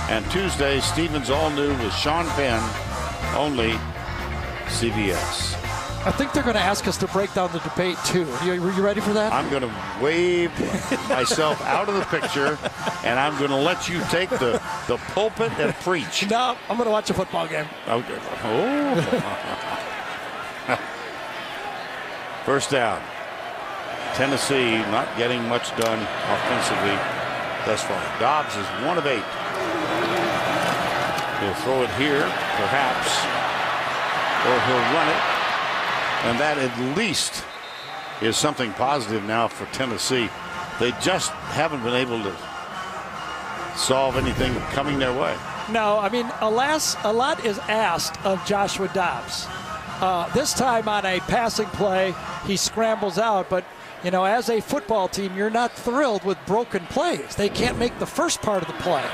C: and Tuesday, Stephen's All New with Sean Penn, only CBS.
A: I think they're going to ask us to break down the debate, too. Are you ready for that?
C: I'm going to wave myself out of the picture, and I'm going to let you take the pulpit and preach.
A: No, I'm going to watch a football game.
C: Okay. Oh. First down. Tennessee not getting much done offensively thus far. Dobbs is 1 of 8. He'll throw it here, perhaps, or he'll run it. And that at least is something positive now for Tennessee. They just haven't been able to solve anything coming their way.
A: No, I mean, a lot is asked of Joshua Dobbs. This time on a passing play, he scrambles out. But, as a football team, you're not thrilled with broken plays. They can't make the first part of the play.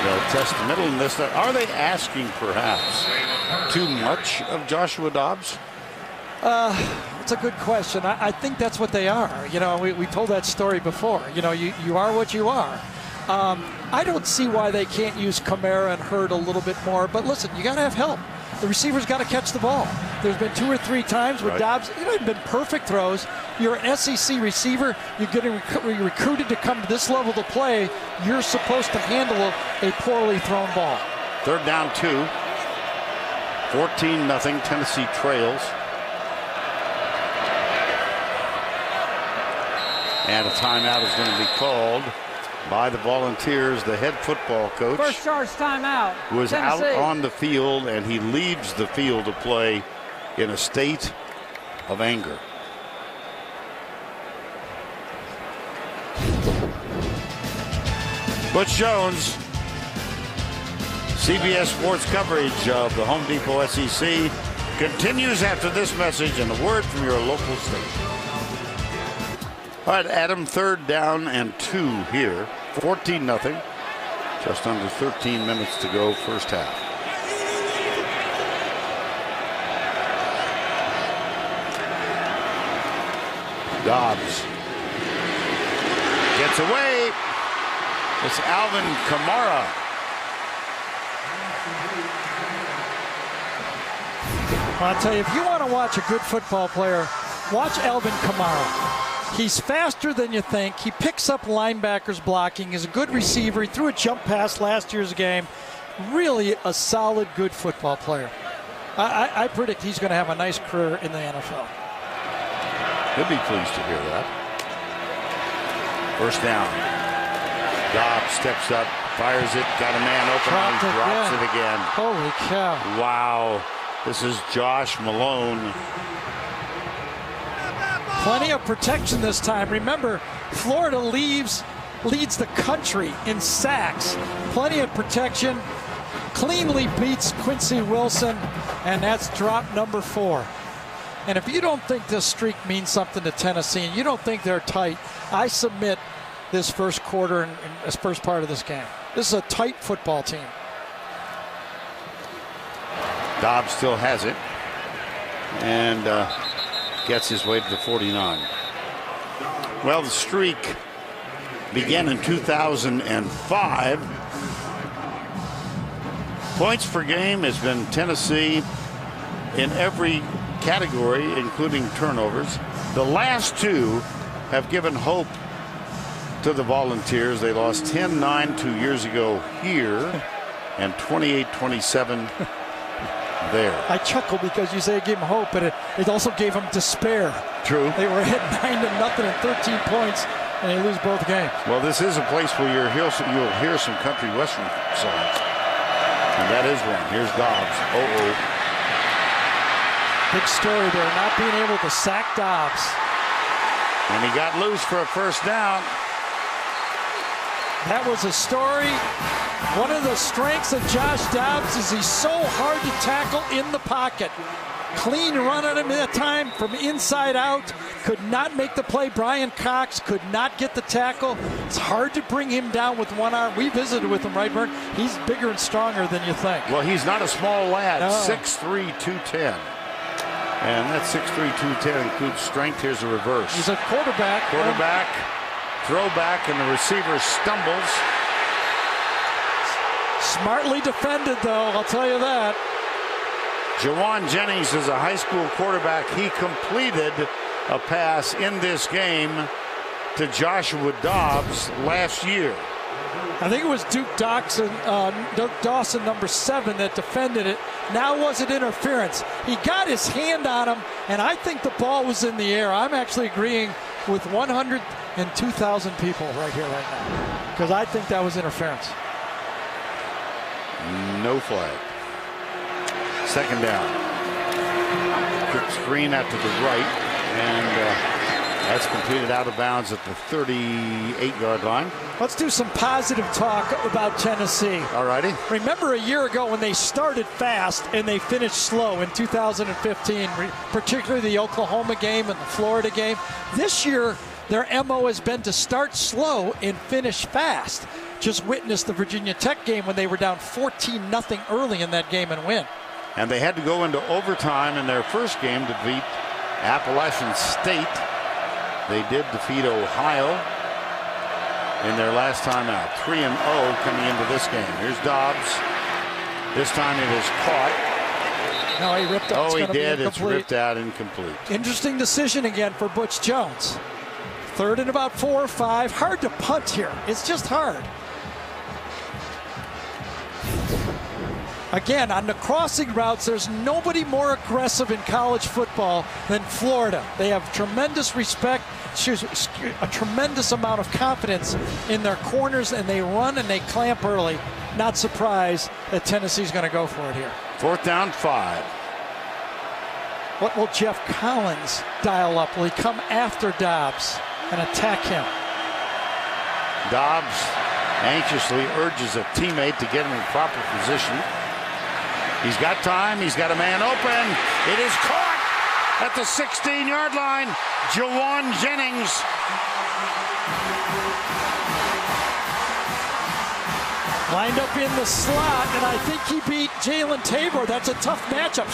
C: They'll test the middle in this. Are they asking, perhaps, too much of Joshua Dobbs?
A: It's a good question. I think that's what they are. We told that story before. You are what you are. I don't see why they can't use Kamara and Hurd a little bit more. But listen, you got to have help. The receiver's got to catch the ball. There's been 2 or 3 times where Dobbs, it hasn't been perfect throws. You're an SEC receiver. You're getting recruited to come to this level to play. You're supposed to handle a poorly thrown ball.
C: Third down 2. 14-0. Tennessee trails. And a timeout is going to be called by the Volunteers. The head football coach,
H: first charge timeout,
C: was
H: Tennessee.
C: out on the field, and he leaves the field to play in a state of anger. Butch Jones, CBS Sports coverage of the Home Depot SEC continues after this message and a word from your local station. All right, Adam, 3rd down and 2 here. 14-0. Just under 13 minutes to go, first half. Dobbs gets away. It's Alvin Kamara.
A: I'll tell you, if you want to watch a good football player, watch Alvin Kamara. He's faster than you think. He picks up linebackers blocking. He's a good receiver. He threw a jump pass last year's game. Really a solid, good football player. I predict he's going to have a nice career in the NFL.
C: He'll be pleased to hear that. First down. Dobbs steps up, fires it, got a man open, and he drops it again.
A: Holy cow.
C: Wow. This is Josh Malone.
A: Plenty of protection this time. Remember, Florida leads the country in sacks. Plenty of protection. Cleanly beats Quincy Wilson, and that's drop number 4. And if you don't think this streak means something to Tennessee and you don't think they're tight, I submit this first quarter and this first part of this game. This is a tight football team.
C: Dobbs still has it and gets his way to the 49. Well, the streak began in 2005. Points per game has been Tennessee in every category, including turnovers. The last two have given hope to the Volunteers. They lost 10-9 2 years ago here and 28-27 there.
A: I chuckle because you say it gave them hope, but it also gave them despair.
C: True.
A: They were hit 9-0 and 13 points, and they lose both games.
C: Well, this is a place where you'll hear some country western songs, and that is one. Here's Dobbs.
A: Big story there, not being able to sack Dobbs.
C: And he got loose for a first down.
A: That was a story. One of the strengths of Josh Dobbs is he's so hard to tackle in the pocket. Clean run at him that time from inside out. Could not make the play. Brian Cox could not get the tackle. It's hard to bring him down with one arm. We visited with him, right, Vern? He's bigger and stronger than you think.
C: Well, he's not a small lad.
A: No.
C: 6'3", 210. And that 6'3", 210 includes strength. Here's a reverse.
A: He's a quarterback.
C: Throwback, and the receiver stumbles.
A: Smartly defended, though, I'll tell you that.
C: Jawan Jennings is a high school quarterback. He completed a pass in this game to Joshua Dobbs last year.
A: I think it was Duke Dawson, number 7, that defended it. Now was it interference? He got his hand on him, and I think the ball was in the air. I'm actually agreeing with 102,000 people right here, right now, because I think that was interference.
C: No flag. Second down. Quick screen out to the right, and that's completed out of bounds at the 38-yard line.
A: Let's do some positive talk about Tennessee.
C: All righty.
A: Remember a year ago when they started fast and they finished slow in 2015, particularly the Oklahoma game and the Florida game. This year, their MO has been to start slow and finish fast. Just witnessed the Virginia Tech game when they were down 14-0 early in that game and win.
C: And they had to go into overtime in their first game to beat Appalachian State. They did defeat Ohio in their last time out. 3-0 coming into this game. Here's Dobbs. This time it is caught.
A: No, he ripped out.
C: Oh, he did. It's ripped out, incomplete.
A: Interesting decision again for Butch Jones. 3rd and about 4 or 5. Hard to punt here. It's just hard. Again, on the crossing routes, there's nobody more aggressive in college football than Florida. They have tremendous respect, a tremendous amount of confidence in their corners, and they run and they clamp early. Not surprised that Tennessee's going to go for it here.
C: 4th down, 5.
A: What will Jeff Collins dial up? Will he come after Dobbs and attack him?
C: Dobbs anxiously urges a teammate to get him in proper position. He's got time. He's got a man open. It is caught at the 16-yard line. Jawan Jennings.
A: Lined up in the slot, and I think he beat Jalen Tabor. That's a tough matchup.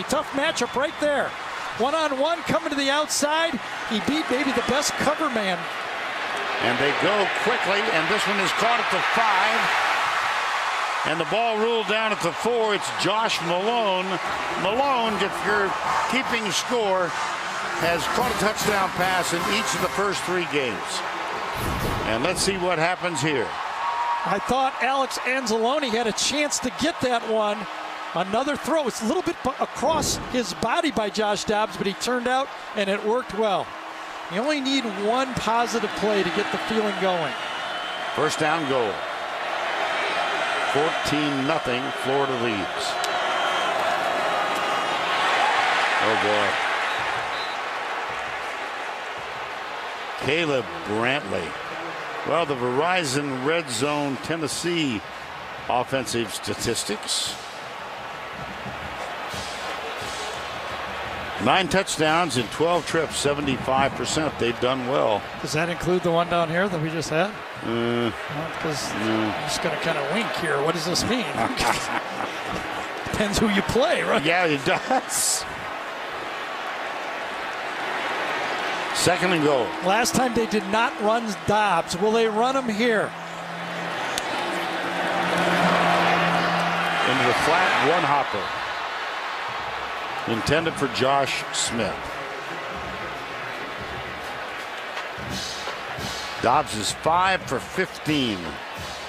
A: Tough matchup right there. One-on-one coming to the outside. He beat maybe the best cover man.
C: And they go quickly, and this one is caught at the 5. And the ball ruled down at the 4. It's Josh Malone. Malone, if you're keeping score, has caught a touchdown pass in each of the first 3 games. And let's see what happens here.
A: I thought Alex Anzalone had a chance to get that one. Another throw. It's a little bit across his body by Josh Dobbs, but he turned out and it worked well. You only need one positive play to get the feeling going.
C: First down goal. 14-0, Florida leads. Oh boy. Caleb Brantley. Well, the Verizon Red Zone Tennessee offensive statistics. 9 touchdowns in 12 trips, 75%. They've done well.
A: Does that include the one down here that we just had? Because I'm just going to kind of wink here. What does this mean? Depends who you play, right?
C: Yeah, it does. Second and goal.
A: Last time they did not run Dobbs. Will they run him here?
C: Into the flat, one hopper. Intended for Josh Smith. Dobbs is 5 for 15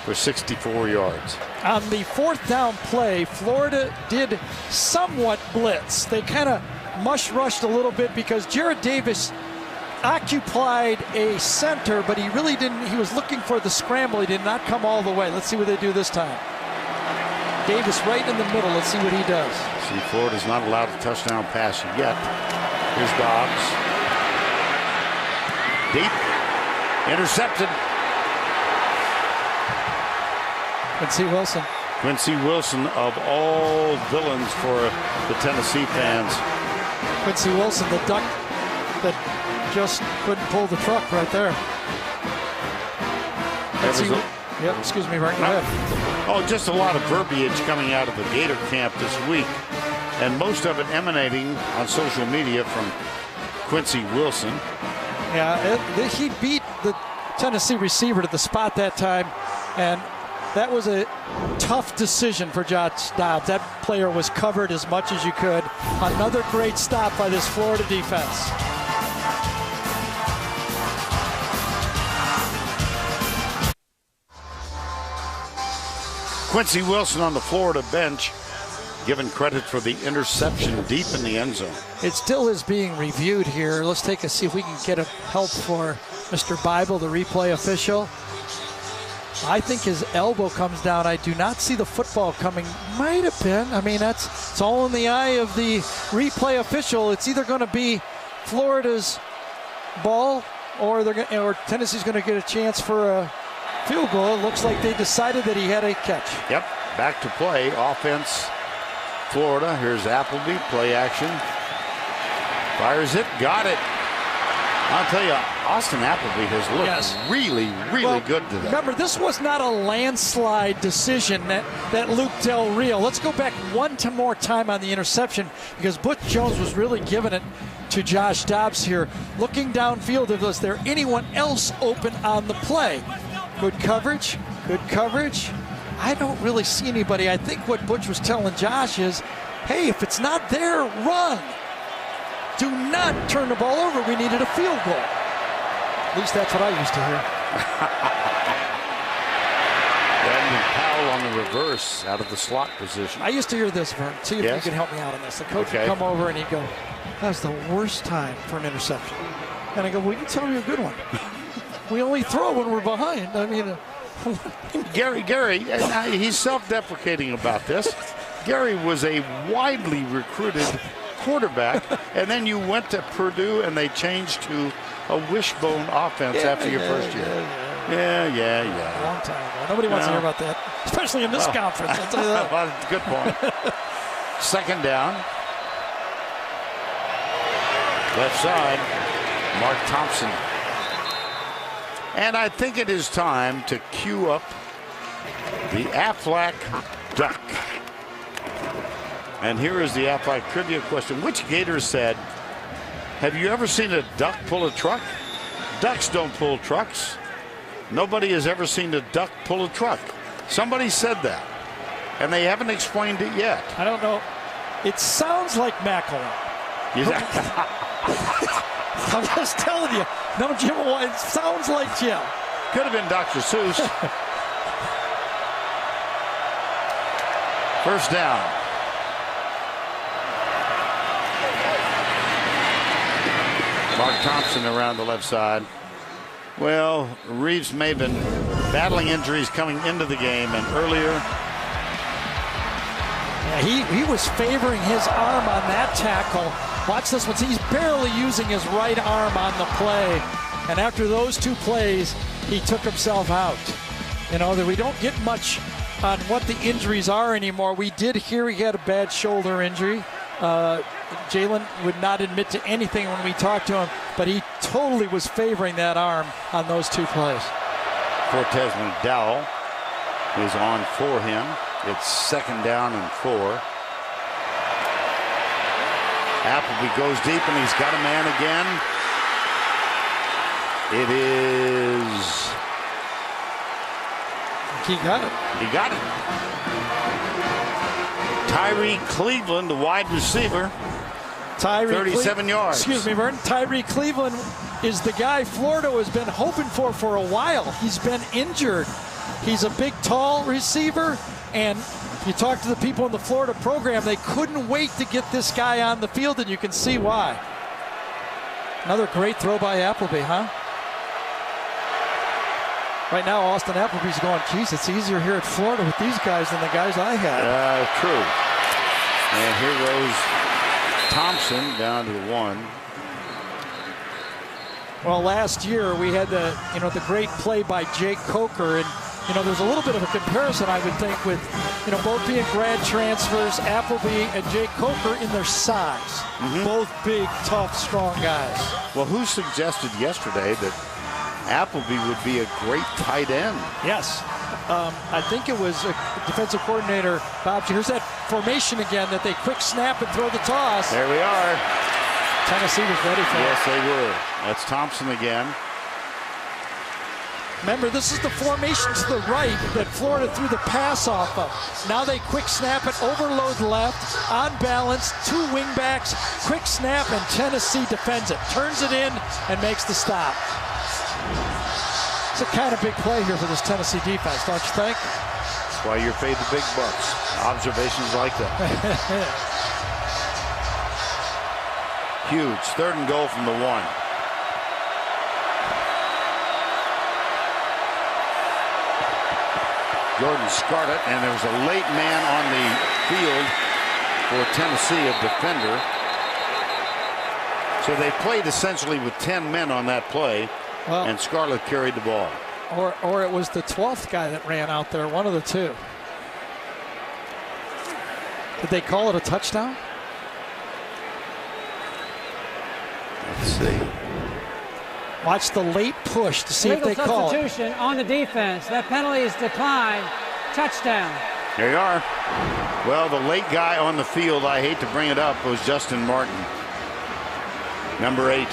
C: for 64 yards.
A: On the fourth down play, Florida did somewhat blitz. They kind of mush rushed a little bit because Jared Davis occupied a center, but he really didn't. He was looking for the scramble. He did not come all the way. Let's see what they do this time. Davis right in the middle. Let's see what he does.
C: See, Florida's not allowed a touchdown pass yet. Here's Dobbs. Deep. Intercepted. Quincy Wilson of all villains for the Tennessee fans.
A: Quincy Wilson, the duck that just couldn't pull the truck right there. Excuse me, right ahead.
C: Oh, just a lot of verbiage coming out of the Gator camp this week, and most of it emanating on social media from Quincy Wilson.
A: Yeah, he beat the Tennessee receiver to the spot that time, and that was a tough decision for Josh Dobbs. That player was covered as much as you could. Another great stop by this Florida defense.
C: Quincy Wilson on the Florida bench, given credit for the interception deep in the end zone.
A: It still is being reviewed here. Let's see if we can get a help for Mr. Bible, the replay official. I think his elbow comes down. I do not see the football coming. Might have been. I mean, it's all in the eye of the replay official. It's either going to be Florida's ball or Tennessee's going to get a chance for a field goal. It looks like they decided that he had a catch.
C: Yep, back to play. Offense, Florida. Here's Appleby, play action. Fires it, got it. I'll tell you, Austin Appleby has looked really good today.
A: Remember, this was not a landslide decision that Luke Del Rio. Let's go back one more time on the interception because Butch Jones was really giving it to Josh Dobbs here. Looking downfield, was there anyone else open on the play? Good coverage. I don't really see anybody. I think what Butch was telling Josh is, hey, if it's not there, run. Do not turn the ball over. We needed a field goal. At least that's what I used to hear.
C: Brandon Powell on the reverse out of the slot position.
A: I used to hear this, Vern. See if you can help me out on this. The coach would come over and he'd go, that's the worst time for an interception. And I go, well, you tell me a good one. We only throw when we're behind. I mean,
C: Gary, he's self-deprecating about this. Gary was a widely recruited quarterback, and then you went to Purdue and they changed to a wishbone offense after your first year. Yeah.
A: Long time ago. Nobody wants to hear about that, especially in this conference. I'll tell you that.
C: Well, good point. Second down. Left side, Mark Thompson. And I think it is time to cue up the Aflac Duck. And here is the Aflac trivia question. Which Gator said, have you ever seen a duck pull a truck? Ducks don't pull trucks. Nobody has ever seen a duck pull a truck. Somebody said that, and they haven't explained it yet.
A: I don't know. It sounds like Macklin. I'm just telling you. No, Jim, it sounds like Jim.
C: Could have been Dr. Seuss. First down. Mark Thompson around the left side. Well, Reeves may have been battling injuries coming into the game, and earlier.
A: Yeah, he was favoring his arm on that tackle. Watch this one. He's barely using his right arm on the play. And after those two plays, he took himself out. You know, that we don't get much on what the injuries are anymore. We did hear he had a bad shoulder injury. Jalen would not admit to anything when we talked to him, but he totally was favoring that arm on those two plays.
C: Cortez McDowell is on for him. It's 2nd down and 4. Appleby goes deep, and he's got a man again. It is...
A: He got it.
C: He got it. Tyree Cleveland, the wide receiver. 37 yards.
A: Excuse me, Vernon. Tyree Cleveland is the guy Florida has been hoping for a while. He's been injured. He's a big, tall receiver, and if you talk to the people in the Florida program, they couldn't wait to get this guy on the field, and you can see why. Another great throw by Appleby, huh? Right now, Austin Appleby's going, geez, it's easier here at Florida with these guys than the guys I had.
C: True. And here goes Thompson down to the 1.
A: Well, last year we had the great play by Jake Coker, and there's a little bit of a comparison, I would think, with both being grad transfers, Appleby and Jake Coker in their size. Both big, tough, strong guys.
C: Well, who suggested yesterday that Appleby would be a great tight end?
A: Yes. I think it was defensive coordinator Bob. Here's that formation again, that they quick snap and throw the toss.
C: There we are.
A: Tennessee was ready for it.
C: Yes, they were. That's Thompson again.
A: Remember, this is the formation to the right that Florida threw the pass off of. Now they quick snap it, overload left, on balance, 2 wingbacks, quick snap, and Tennessee defends it. Turns it in and makes the stop. It's a kind of big play here for this Tennessee defense, don't you think?
C: That's why you're paid the big bucks. Observations like that. Huge. 3rd and goal from the 1. Jordan Scarlett, and there was a late man on the field for Tennessee, a defender. So they played essentially with 10 men on that play, and Scarlett carried the ball.
A: Or it was the 12th guy that ran out there, one of the two. Did they call it a touchdown?
C: Let's see.
A: Watch the late push to see if they call it.
H: Substitution on the defense. That penalty is declined. Touchdown.
C: There you are. Well, the late guy on the field, I hate to bring it up, was Justin Martin, number 8.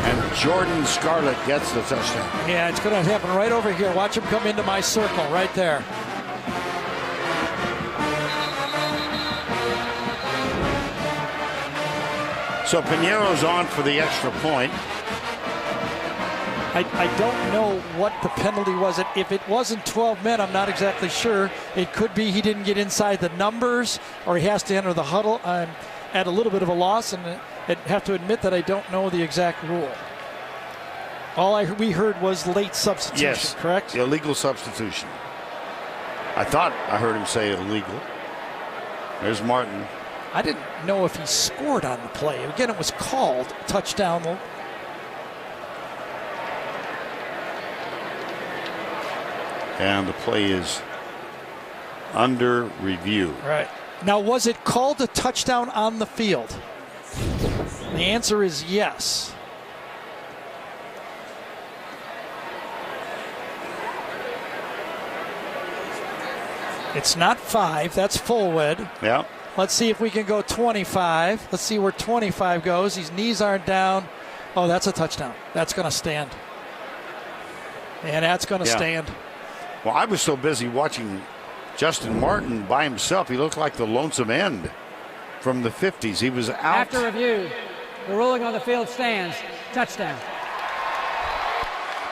C: And Jordan Scarlett gets the touchdown.
A: Yeah, it's going to happen right over here. Watch him come into my circle right there.
C: So Piñeiro's on for the extra point.
A: I don't know what the penalty was. If it wasn't 12 men, I'm not exactly sure. It could be he didn't get inside the numbers, or he has to enter the huddle. I'm at a little bit of a loss, and I have to admit that I don't know the exact rule. All we heard was late substitution,
C: yes,
A: correct?
C: Illegal substitution. I thought I heard him say illegal. There's Martin.
A: I didn't know if he scored on the play. Again, it was called a touchdown.
C: And the play is under review.
A: Right. Now, was it called a touchdown on the field? The answer is yes. It's not 5. That's Fullwood.
C: Yeah.
A: Let's see if we can go 25. Let's see where 25 goes. His knees aren't down. Oh, that's a touchdown. That's going to stand. And that's going to stand.
C: Well, I was so busy watching Justin Martin by himself. He looked like the lonesome end from the 50s. He was out.
H: After review, the ruling on the field stands. Touchdown.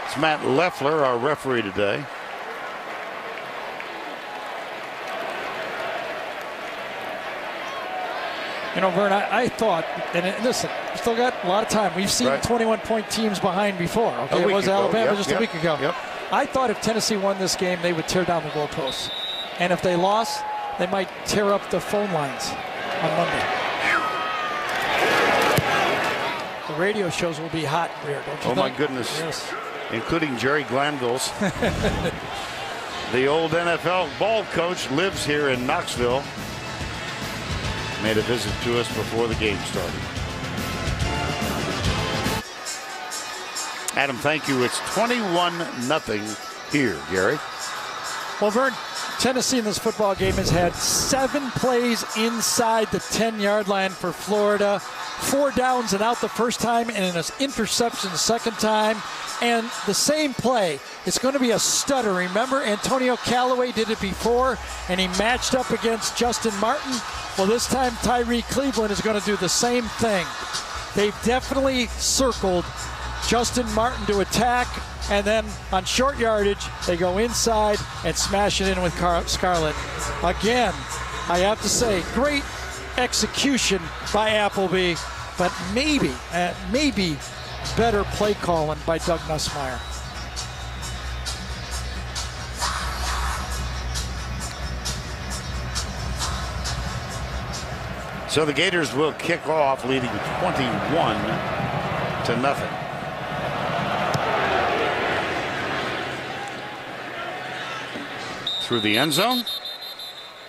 C: It's Matt Leffler, our referee today.
A: You know, Vern, I thought, and listen, we still got a lot of time. We've seen 21-point teams behind before. Okay, it was Alabama just a week ago.
C: Yep.
A: I thought if Tennessee won this game, they would tear down the goalposts. And if they lost, they might tear up the phone lines on Monday. The radio shows will be hot there, don't you think?
C: My goodness.
A: Yes.
C: Including Jerry Glanville's. The old NFL ball coach lives here in Knoxville. Made a visit to us before the game started. Adam, thank you. It's 21-0 here, Gary.
A: Well, Vern, Tennessee in this football game has had 7 plays inside the 10-yard line for Florida. 4 downs and out the first time and an interception the second time. And the same play, it's going to be a stutter. Remember, Antonio Callaway did it before, and he matched up against Justin Martin. Well, this time Tyree Cleveland is going to do the same thing. They've definitely circled Justin Martin to attack, and then on short yardage, they go inside and smash it in with Scarlett. Again, I have to say, great execution by Appleby, but maybe better play calling by Doug Nussmeier.
C: So the Gators will kick off, leading 21-0. Through the end zone.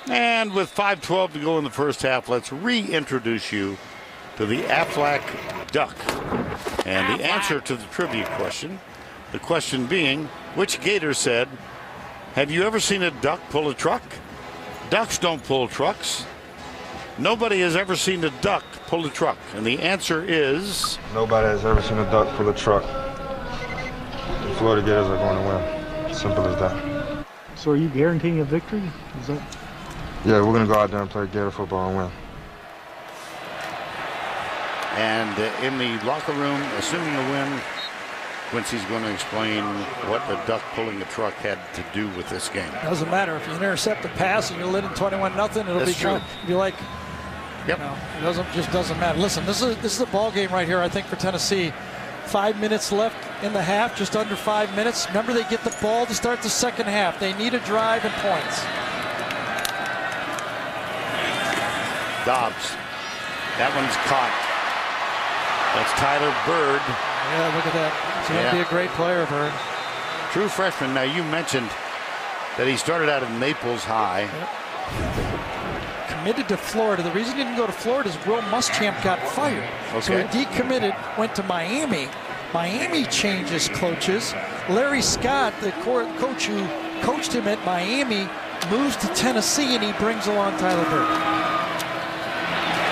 C: And with 5:12 to go in the first half, let's reintroduce you to the Aflac Duck. And the answer to the trivia question, the question being, which Gator said, have you ever seen a duck pull a truck? Ducks don't pull trucks. Nobody has ever seen a duck pull a truck. And the answer is...
K: Nobody has ever seen a duck pull a truck. The Florida Gators are going to win. Simple as that.
L: So are you guaranteeing a victory? Is that...
K: Yeah, we're going to go out there and play Gator football and win.
C: And in the locker room, assuming a win, Quincy's going to explain what the duck pulling a truck had to do with this game.
A: Doesn't matter. If you intercept the pass and you're leading 21-0, it'll be like,
C: yep.
A: You know, it doesn't matter. Listen, this is a ball game right here, I think, for Tennessee. 5 minutes left in the half, just under 5 minutes. Remember, they get the ball to start the second half. They need a drive and points.
C: Dobbs. That one's caught. That's Tyler Bird.
A: Yeah, look at that. He's going to be a great player, Bird.
C: True freshman. Now, you mentioned that he started out at Naples High.
A: Yep. Committed to Florida. The reason he didn't go to Florida is Will Muschamp got fired.
C: Okay.
A: So he decommitted, went to Miami. Miami changes coaches. Larry Scott, the coach who coached him at Miami, moves to Tennessee, and he brings along Tyler Bird.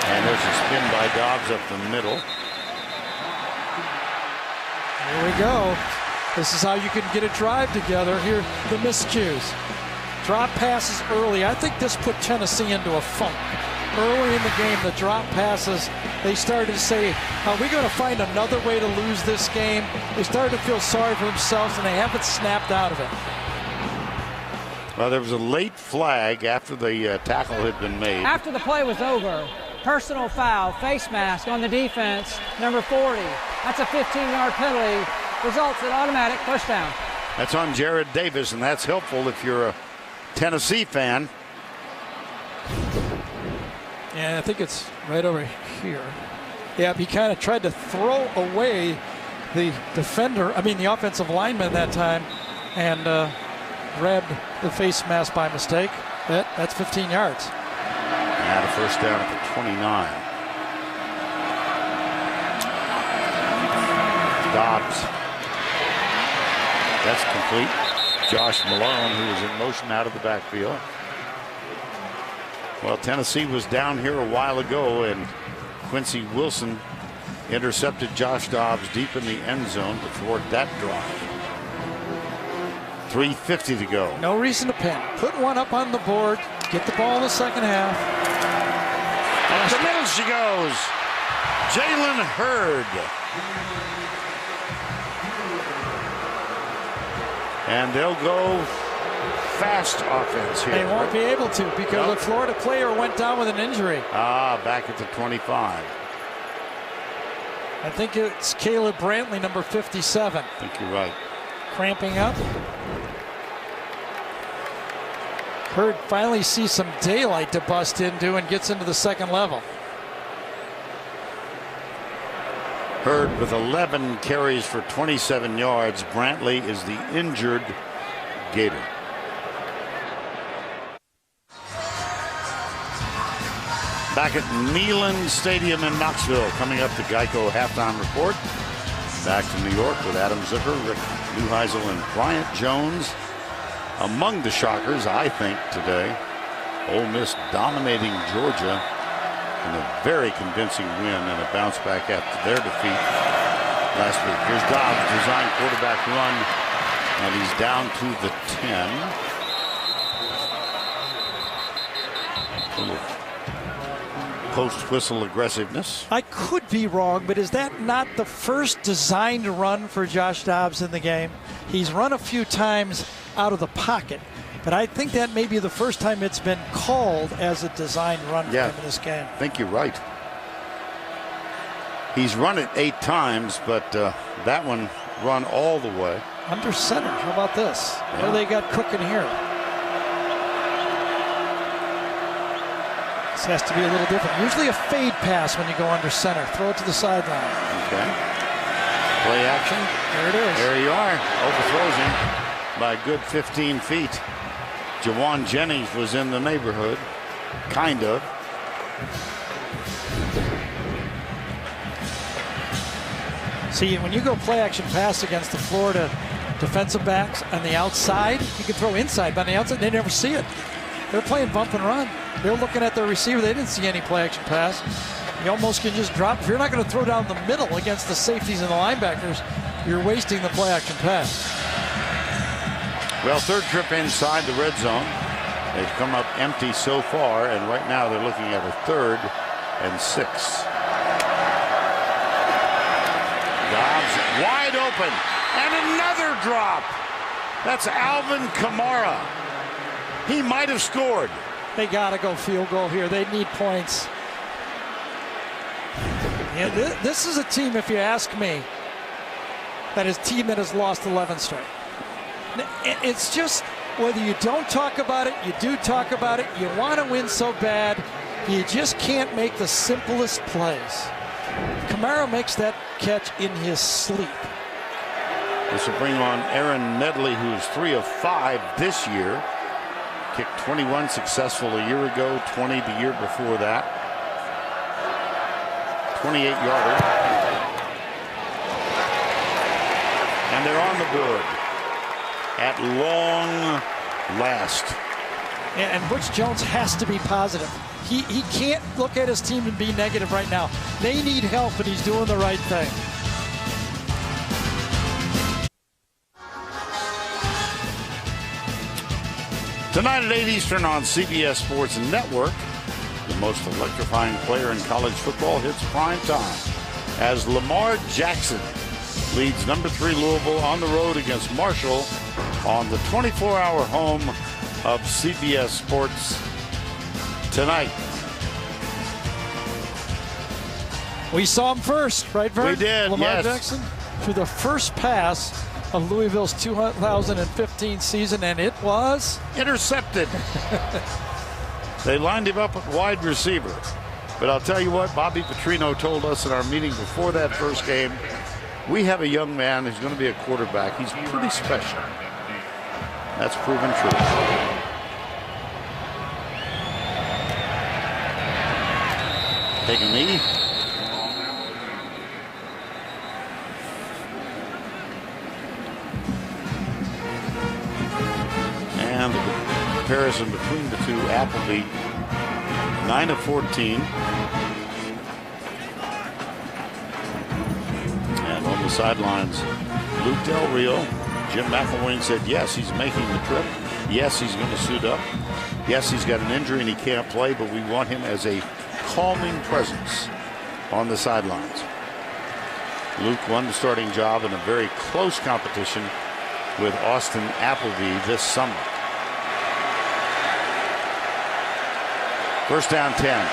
C: And there's a spin by Dobbs up the middle.
A: Here we go. This is how you can get a drive together. Here, the miscues. Drop passes early. I think this put Tennessee into a funk. Early in the game, the drop passes, they started to say, are we going to find another way to lose this game? They started to feel sorry for themselves, and they haven't snapped out of it.
C: Well, there was a late flag after the tackle had been made.
H: After the play was over, personal foul, face mask on the defense, number 40. That's a 15-yard penalty. Results in automatic first down.
C: That's on Jared Davis, and that's helpful if you're a Tennessee fan.
A: Yeah, I think it's right over here. Yeah, he kind of tried to throw away the defender, the offensive lineman that time, and grabbed the face mask by mistake. That's 15 yards.
C: And a first down at the 29. Dobbs. That's complete. Josh Malone, who was in motion out of the backfield. Well, Tennessee was down here a while ago, and Quincy Wilson intercepted Josh Dobbs deep in the end zone to thwart that drive. 3:50 to go.
A: No reason to panic. Put one up on the board. Get the ball in the second half.
C: Up the middle she goes. Jalen Hurd. And they'll go fast offense here.
A: They won't be able to because a Florida player went down with an injury.
C: Back at the 25.
A: I think it's Caleb Brantley, number 57.
C: I think you're right.
A: Cramping up. Hurd finally sees some daylight to bust into and gets into the second level.
C: Hurd with 11 carries for 27 yards. Brantley is the injured Gator. Back at Neyland Stadium in Knoxville, coming up the Geico halftime report. Back to New York with Adam Zucker, Rick Neuheisel, and Bryant Jones. Among the shockers, I think, today, Ole Miss dominating Georgia in a very convincing win and a bounce back after their defeat last week. Here's Dobbs, design quarterback run, and he's down to the 10. Post-whistle aggressiveness.
A: I could be wrong, but is that not the first designed run for Josh Dobbs in the game? He's run a few times out of the pocket, but I think that may be the first time it's been called as a designed run for him in this game.
C: I think you're right. He's run it 8 times, but that one run all the way.
A: Under center. How about this? Yeah. What do they got cooking here? This has to be a little different. Usually a fade pass when you go under center. Throw it to the sideline.
C: Okay. Play action.
A: There it is.
C: There you are. Overthrows him by a good 15 feet. Jawan Jennings was in the neighborhood. Kind of.
A: See, when you go play action pass against the Florida defensive backs on the outside, you can throw inside, but on the outside, they never see it. They're playing bump and run. They're looking at their receiver. They didn't see any play action pass. You almost can just drop. If you're not going to throw down the middle against the safeties and the linebackers, you're wasting the play action pass.
C: Well, third trip inside the red zone. They've come up empty so far, and right now they're looking at a 3rd and 6. Dobbs wide open, and another drop. That's Alvin Kamara. He might have scored.
A: They got to go field goal here. They need points. Yeah, this is a team, if you ask me, that is a team that has lost 11 straight. It's just whether you don't talk about it, you do talk about it, you want to win so bad, you just can't make the simplest plays. Kamara makes that catch in his sleep.
C: This will bring on Aaron Medley, who's 3 of 5 this year. Kicked 21 successful a year ago, 20 the year before that. 28-yarder. And they're on the board at long last.
A: And Butch Jones has to be positive. He can't look at his team and be negative right now. They need help, and he's doing the right thing.
C: Tonight at 8 Eastern on CBS Sports Network, the most electrifying player in college football hits prime time as Lamar Jackson leads number 3 Louisville on the road against Marshall on the 24-hour home of CBS Sports tonight.
A: We saw him first, right, Vern?
C: We did,
A: Lamar
C: yes.
A: Jackson threw the first pass of Louisville's 2015 season, and it was
C: intercepted. They lined him up at wide receiver. But I'll tell you what, Bobby Petrino told us in our meeting before that first game, we have a young man who's going to be a quarterback. He's pretty special. That's proven true. Take a knee. And the comparison between the two, Appleby 9 of 14. And on the sidelines, Luke Del Rio. Jim McElwain said yes, he's making the trip. Yes, he's going to suit up. Yes, he's got an injury and he can't play, but we want him as a calming presence on the sidelines. Luke won the starting job in a very close competition with Austin Appleby this summer. First down 10.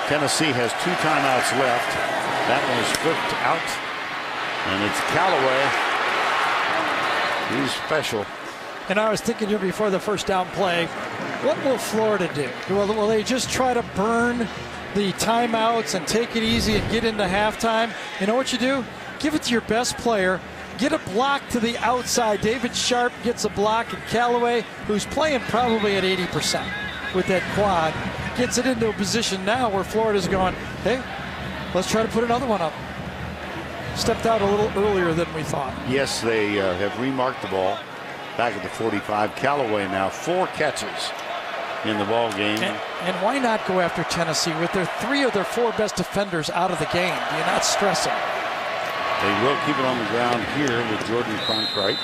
C: Tennessee has 2 timeouts left. That one is flipped out. And it's Callaway. He's special.
A: And I was thinking here before the first down play, what will Florida do? Will they just try to burn the timeouts and take it easy and get into halftime? You know what you do? Give it to your best player. Get a block to the outside. David Sharp gets a block, and Callaway, who's playing probably at 80% with that quad, gets it into a position now where Florida's going, hey, let's try to put another one up. Stepped out a little earlier than we thought.
C: Yes, they have remarked the ball back at the 45. Callaway now 4 catches in the ball game.
A: And why not go after Tennessee with their 3 of their 4 best defenders out of the game? Do you not stress them?
C: They will keep it on the ground here with Jordan Cronkrite.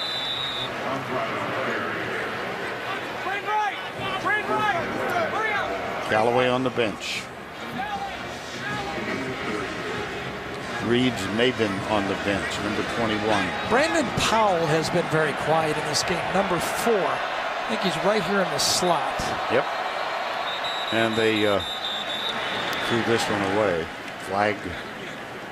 C: Callaway on the bench. Reed's Maben on the bench, number 21.
A: Brandon Powell has been very quiet in this game, number 4. I think he's right here in the slot.
C: Yep. And they threw this one away. Flag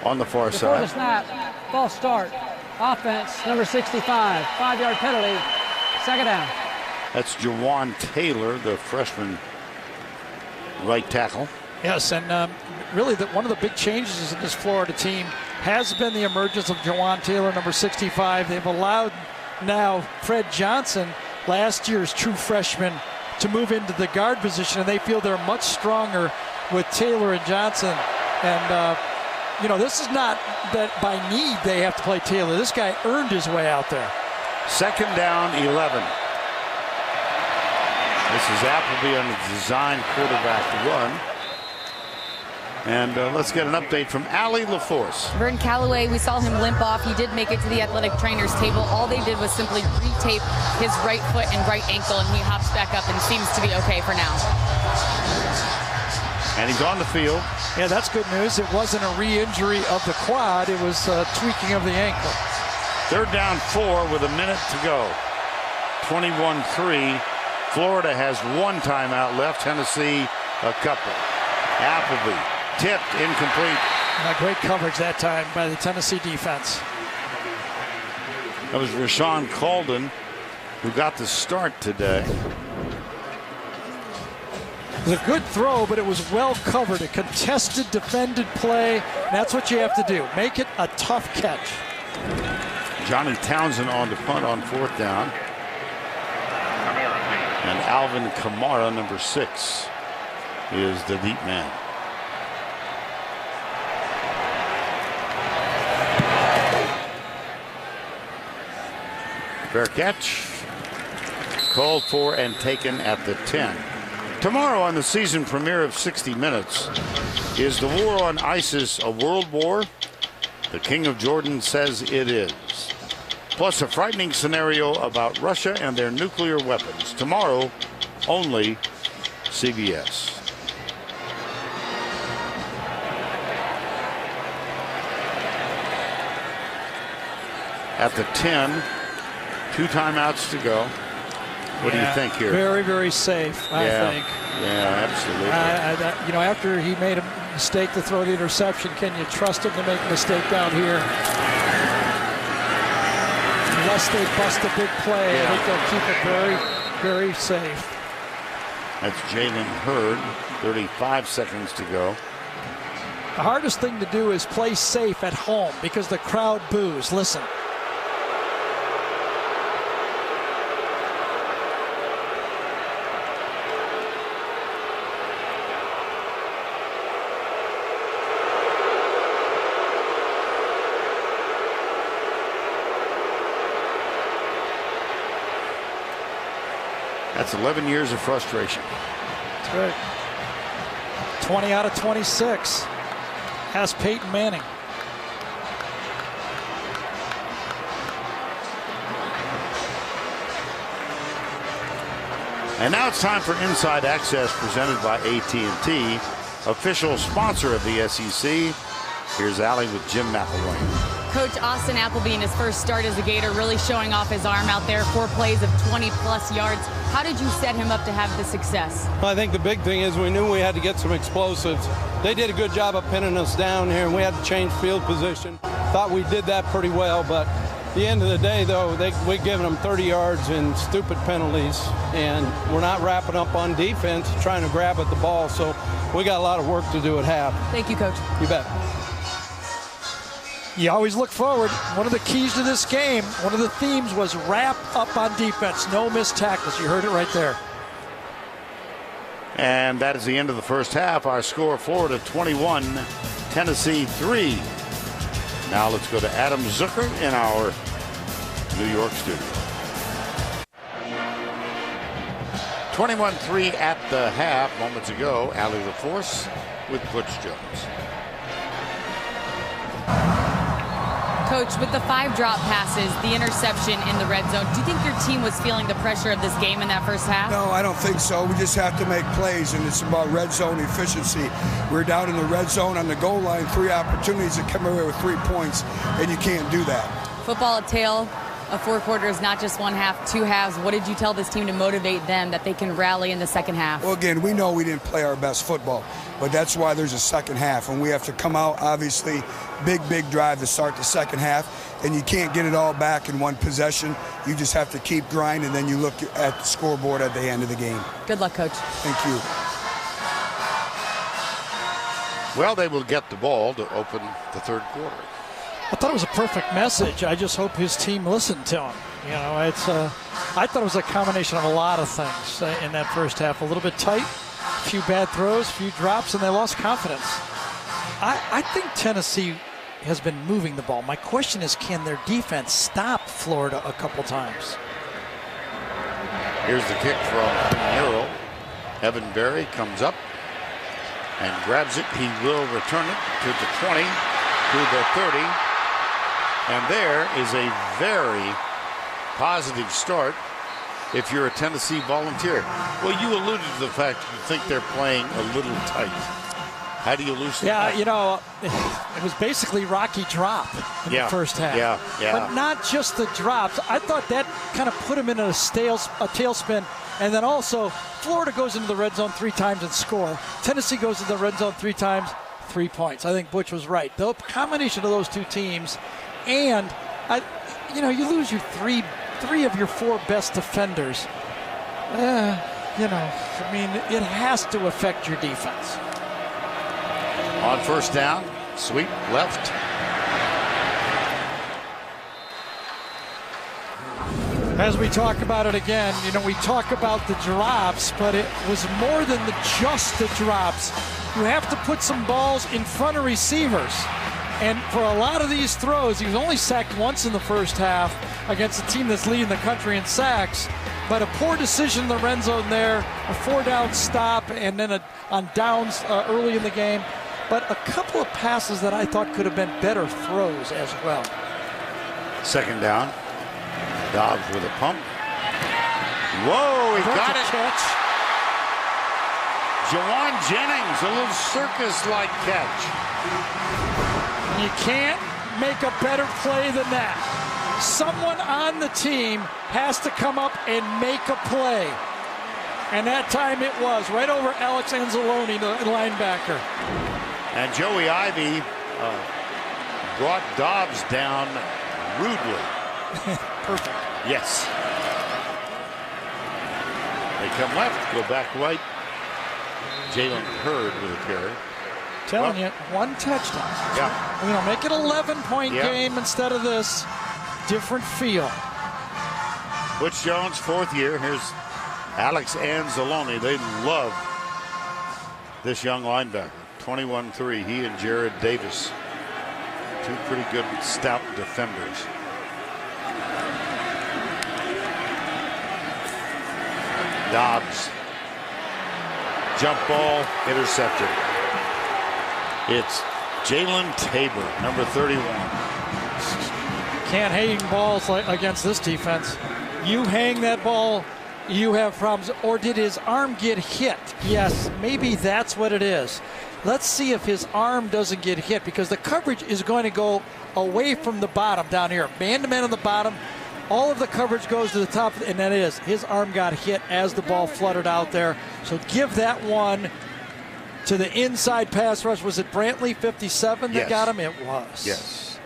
C: on the far
H: Before
C: side.
H: the snap, false start. Offense, number 65, 5-yard penalty, second down.
C: That's Jawan Taylor, the freshman right tackle.
A: Yes, and really one of the big changes in this Florida team has been the emergence of Jawan Taylor, number 65. They've allowed now Fred Johnson, last year's true freshman, to move into the guard position, and they feel they're much stronger with Taylor and Johnson. And, you know, this is not that by need they have to play Taylor. This guy earned his way out there.
C: Second down, 11. This is Appleby on the design quarterback run. And let's get an update from Allie LaForce.
F: Vern Callaway, we saw him limp off. He did make it to the athletic trainer's table. All they did was simply re-tape his right foot and right ankle, and he hops back up and seems to be okay for now.
C: And he's on the field.
A: Yeah, that's good news. It wasn't a re-injury of the quad. It was tweaking of the ankle.
C: Third down 4 with a minute to go. 21-3. Florida has 1 timeout left. Tennessee a couple. Appleby tipped, incomplete.
A: Great coverage that time by the Tennessee defense.
C: That was Rashawn Calden who got the start today.
A: It was a good throw, but it was well covered. A contested, defended play. That's what you have to do. Make it a tough catch.
C: Johnny Townsend on the punt on 4th down. And Alvin Kamara, number 6, is the deep man. Fair catch. Called for and taken at the 10. Tomorrow on the season premiere of 60 Minutes, is the war on ISIS a world war? The King of Jordan says it is. Plus a frightening scenario about Russia and their nuclear weapons. Tomorrow, only CBS. At the 10, 2 timeouts to go. What do you think here?
A: Very, very safe, I think.
C: Yeah, absolutely.
A: You know, after he made a mistake to throw the interception, can you trust him to make a mistake down here? Unless they bust a big play, I think they'll keep it very, very safe.
C: That's Jalen Hurd, 35 seconds to go.
A: The hardest thing to do is play safe at home because the crowd boos. Listen.
C: That's 11 years of frustration.
A: That's right. 20 out of 26. Ask Peyton Manning.
C: And now it's time for Inside Access presented by AT&T, official sponsor of the SEC. Here's Allie with Jim McElwain.
F: Coach, Austin Appleby in his first start as a Gator really showing off his arm out there, 4 plays of 20-plus yards. How did you set him up to have the success?
M: Well, I think the big thing is we knew we had to get some explosives. They did a good job of pinning us down here, and we had to change field position. Thought we did that pretty well, but at the end of the day, though, we're giving them 30 yards in stupid penalties, and we're not wrapping up on defense trying to grab at the ball, so we got a lot of work to do at half.
F: Thank you, Coach.
M: You bet.
A: You always look forward. One of the keys to this game, one of the themes was wrap up on defense. No missed tackles. You heard it right there.
C: And that is the end of the first half. Our score, Florida 21, Tennessee 3. Now let's go to Adam Zucker in our New York studio. 21-3 at the half. Moments ago, Allie LaForce with Butch Jones.
F: Coach, with the 5 drop passes, the interception in the red zone, do you think your team was feeling the pressure of this game in that first half?
G: No, I don't think so. We just have to make plays, and it's about red zone efficiency. We're down in the red zone on the goal line, 3 opportunities to come away with 3 points, and you can't do that.
F: Football, a tale of 4 quarters, not just 1 half, 2 halves. What did you tell this team to motivate them that they can rally in the second half?
G: Well, again, we know we didn't play our best football, but that's why there's a second half, and we have to come out, obviously, big drive to start the second half, and you can't get it all back in one possession. You just have to keep grinding, and then you look at the scoreboard at the end of the game.
F: Good luck, Coach.
G: Thank you.
C: Well, they will get the ball to open the third quarter.
A: I thought it was a perfect message. I just hope his team listened to him. You know, I thought it was a combination of a lot of things in that first half. A little bit tight, a few bad throws, a few drops, and they lost confidence. I think Tennessee has been moving the ball. My question is, can their defense stop Florida a couple times?
C: Here's the kick from Nero. Evan Berry comes up and grabs it. He will return it to the 20, to the 30. And there is a very positive start if you're a Tennessee Volunteer. Well, you alluded to the fact you think they're playing a little tight. How do you loosen
A: Yeah,
C: that?
A: you know, it was basically Rocky drop in the first half.
C: Yeah.
A: But not just the drops. I thought that kind of put him in a tailspin. And then also, Florida goes into the red zone 3 times and score. Tennessee goes into the red zone 3 times, 3 points. I think Butch was right. The combination of those 2 teams, and you lose your three of your 4 best defenders. I mean, it has to affect your defense.
C: On first down, sweep left.
A: As we talk about it again, we talk about the drops, but it was more than just the drops. You have to put some balls in front of receivers. And for a lot of these throws, he was only sacked once in the first half against a team that's leading the country in sacks. But a poor decision in the red zone there, a 4-down stop, and then on downs early in the game. But a couple of passes that I thought could have been better throws as well.
C: Second down. Dobbs with a pump. Whoa, he got it.
A: Catch.
C: Jawan Jennings, a little circus-like catch.
A: You can't make a better play than that. Someone on the team has to come up and make a play. And that time it was right over Alex Anzalone, the linebacker.
C: And Joey Ivey brought Dobbs down rudely.
A: Perfect.
C: Yes. They come left, go back right. Jalen Hurd with a carry.
A: Telling you, 1 touchdown.
C: Yeah.
A: Make it an 11-point game instead of this. Different feel.
C: Butch Jones, 4th year. Here's Alex Anzalone. They love this young linebacker. 21-3. He and Jared Davis. 2 pretty good stout defenders. Dobbs. Jump ball intercepted. It's Jalen Tabor, number 31.
A: Can't hang balls against this defense. You hang that ball, you have problems. Or did his arm get hit? Yes, maybe that's what it is. let's see if his arm doesn't get hit, because the coverage is going to go away from the bottom down here. Man-to-man on the bottom. All of the coverage goes to the top, and that is his arm got hit as the ball fluttered out there. So give that one to the inside pass rush. Was it Brantley, 57, that got him? It was.
C: Yes.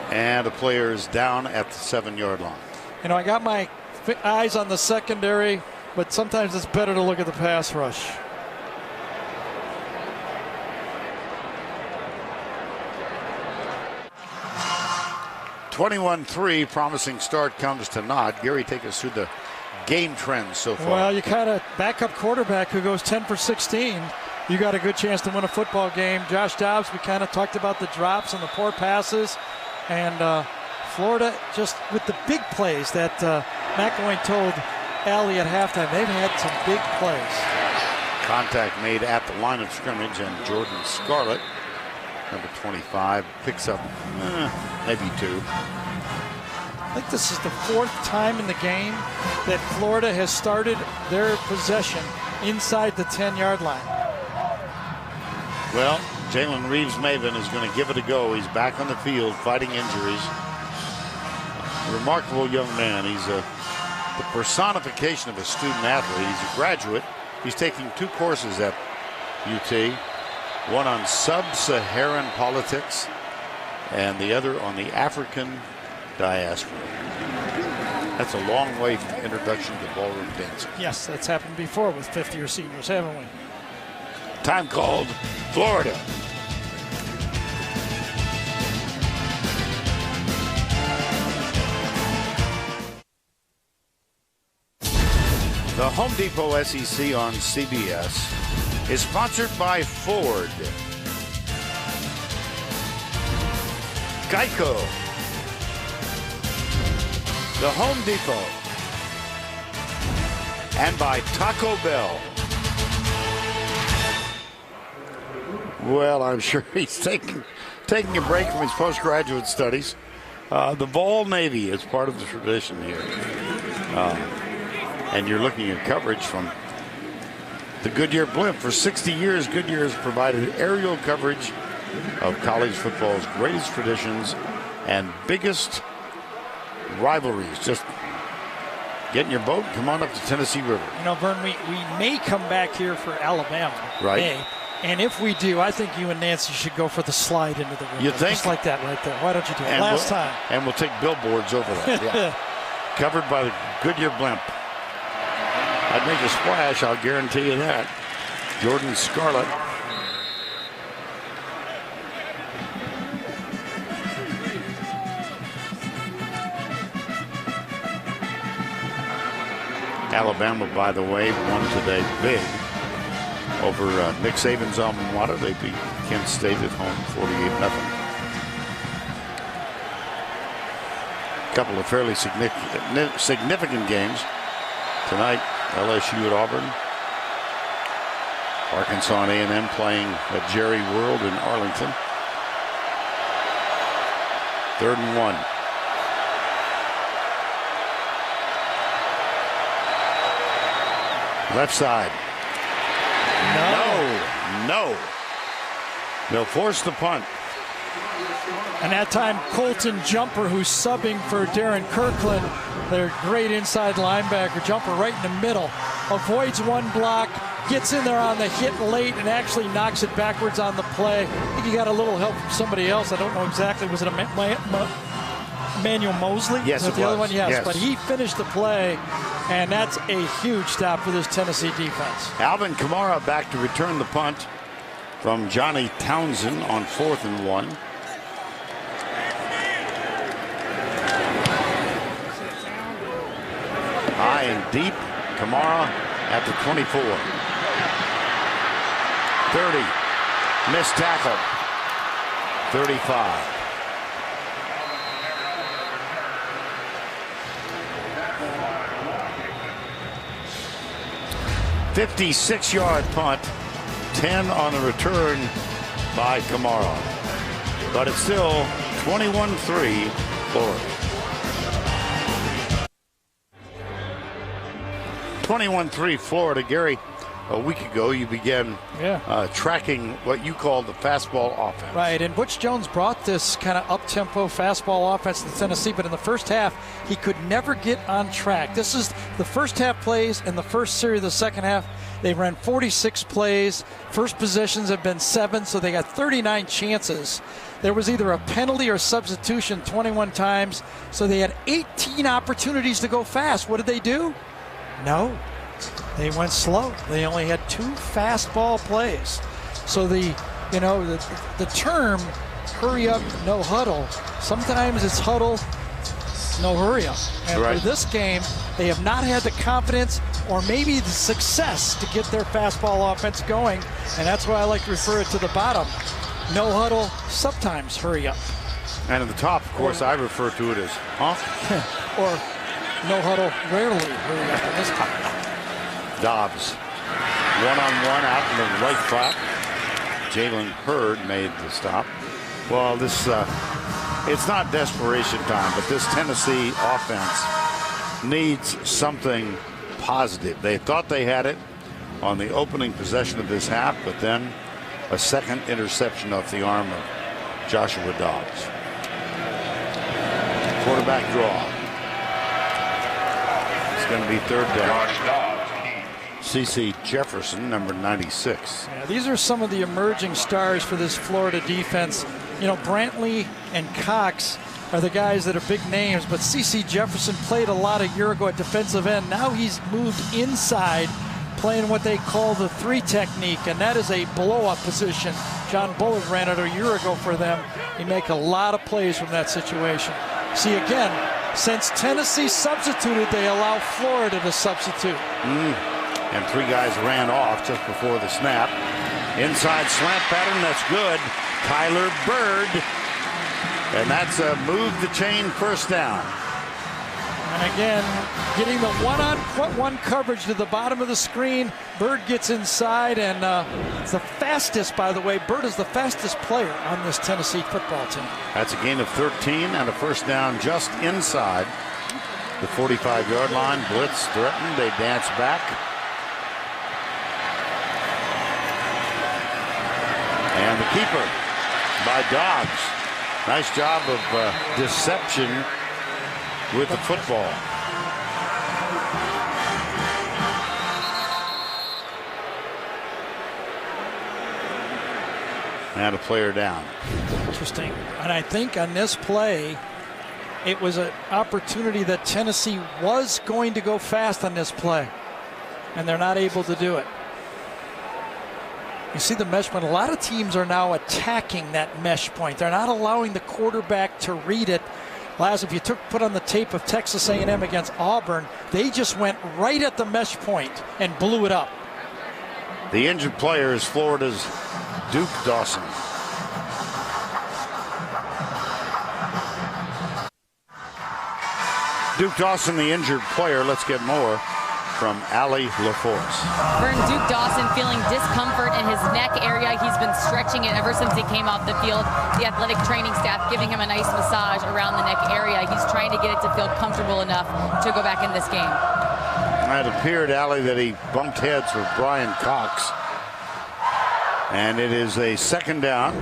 C: And the player is down at the 7-yard line.
A: You know, I got my eyes on the secondary, but sometimes it's better to look at the pass rush.
C: (21-3), promising start comes to naught. Gary, take us through the game trends so far.
A: Well, you kind of backup quarterback who goes 10 for 16. You got a good chance to win a football game. Josh Dobbs, we kind of talked about the drops and the poor passes. And Florida, just with the big plays that McElwain told Allie at halftime, they've had some big plays.
C: Contact made at the line of scrimmage, and Jordan Scarlett, number 25, picks up maybe 2.
A: I think this is the 4th time in the game that Florida has started their possession inside the 10-yard line.
C: Well, Jalen Reeves-Maven is going to give it a go. He's back on the field fighting injuries. Remarkable young man. He's the personification of a student athlete. He's a graduate. He's taking 2 courses at UT, one on sub-Saharan politics and the other on the African diaspora. That's a long way from introduction to ballroom dancing.
A: Yes, that's happened before with 50-year seniors, haven't we?
C: Time called Florida. The Home Depot SEC on CBS is sponsored by Ford, Geico, the Home Depot, and by Taco Bell. Well, I'm sure he's taking a break from his postgraduate studies. The Vol Navy is part of the tradition here. And you're looking at coverage from the Goodyear blimp. For 60 years, Goodyear has provided aerial coverage of college football's greatest traditions and biggest rivalries. Just get in your boat and come on up to Tennessee River.
A: You know, Vern, we may come back here for Alabama.
C: Right.
A: May. And if we do, I think you and Nancy should go for the slide into the river.
C: You think?
A: Just like that right there. Why don't you do it?
C: And
A: Last time.
C: And we'll take billboards over that. Yeah. Covered by the Goodyear blimp. I'd make a splash, I'll guarantee you that. Jordan Scarlett. Alabama, by the way, won today big over Nick Saban's alma mater. They beat Kent State at home 48-0. A couple of fairly significant games tonight. LSU at Auburn. Arkansas and A&M playing at Jerry World in Arlington. 3rd and 1. Left side. No. They'll force the punt.
A: And that time, Colton Jumper, who's subbing for Darren Kirkland, their great inside linebacker, Jumper right in the middle, avoids one block, gets in there on the hit late, and actually knocks it backwards on the play. I think he got a little help from somebody else. I don't know exactly. Was it Emmanuel Mosley?
C: Yes,
A: was
C: it
A: the other
C: was.
A: one? Yes,
C: Yes.
A: but he finished the play, and that's a huge stop for this Tennessee defense.
C: Alvin Kamara back to return the punt from Johnny Townsend on 4th and 1. High and deep. Kamara at the 24. 30. Missed tackle. 35. "56-yard punt, 10 on the return by Kamara. But it's still 21-3 Florida. 21-3 Florida. Gary, a week ago, you began tracking what you call the fastball offense.
A: Right, and Butch Jones brought this kind of up-tempo fastball offense to Tennessee, but in the first half, he could never get on track. This is the first half plays and the first series of the second half. They ran 46 plays. First possessions have been 7, so they got 39 chances. There was either a penalty or substitution 21 times, so they had 18 opportunities to go fast. What did they do? No. They went slow. They only had 2 fastball plays. So the term hurry up, no huddle, sometimes it's huddle, no hurry up. And for this game, they have not had the confidence or maybe the success to get their fastball offense going. And that's why I like to refer it to the bottom. No huddle, sometimes hurry up.
C: And at the top, of course, I refer to it as
A: or no huddle, rarely hurry up in this time.
C: Dobbs, one-on-one out in the right flat. Jalen Hurd made the stop. Well, this it's not desperation time, but this Tennessee offense needs something positive. They thought they had it on the opening possession of this half, but then a second interception off the arm of Joshua Dobbs. Quarterback draw. It's going to be third down. C.C. Jefferson, number 96.
A: Yeah, these are some of the emerging stars for this Florida defense. You know, Brantley and Cox are the guys that are big names, but C.C. Jefferson played a lot a year ago at defensive end. Now he's moved inside, playing what they call the 3 technique, and that is a blow-up position. John Bullard ran it a year ago for them. He make a lot of plays from that situation. See, again, since Tennessee substituted, they allow Florida to substitute.
C: And 3 guys ran off just before the snap. Inside slant pattern, that's good. Tyler Bird. And that's a move the chain first down.
A: And again, getting the one-on-one coverage to the bottom of the screen. Bird gets inside, and it's the fastest, by the way. Bird is the fastest player on this Tennessee football team.
C: That's a gain of 13 and a first down just inside the 45-yard line. Blitz threatened. They dance back. And the keeper by Dobbs. Nice job of deception with the football. And a player down.
A: Interesting. And I think on this play, it was an opportunity that Tennessee was going to go fast on this play. And they're not able to do it. You see the mesh point. A lot of teams are now attacking that mesh point. They're not allowing the quarterback to read it. Laz, if you put on the tape of Texas A&M against Auburn, they just went right at the mesh point and blew it up.
C: The injured player is Florida's Duke Dawson. Duke Dawson, the injured player. Let's get more from Allie LaForce.
F: Duke Dawson feeling discomfort in his neck area. He's been stretching it ever since he came off the field. The athletic training staff giving him a nice massage around the neck area. He's trying to get it to feel comfortable enough to go back in this game.
C: It appeared, Allie, that he bumped heads with Brian Cox. And it is a second down.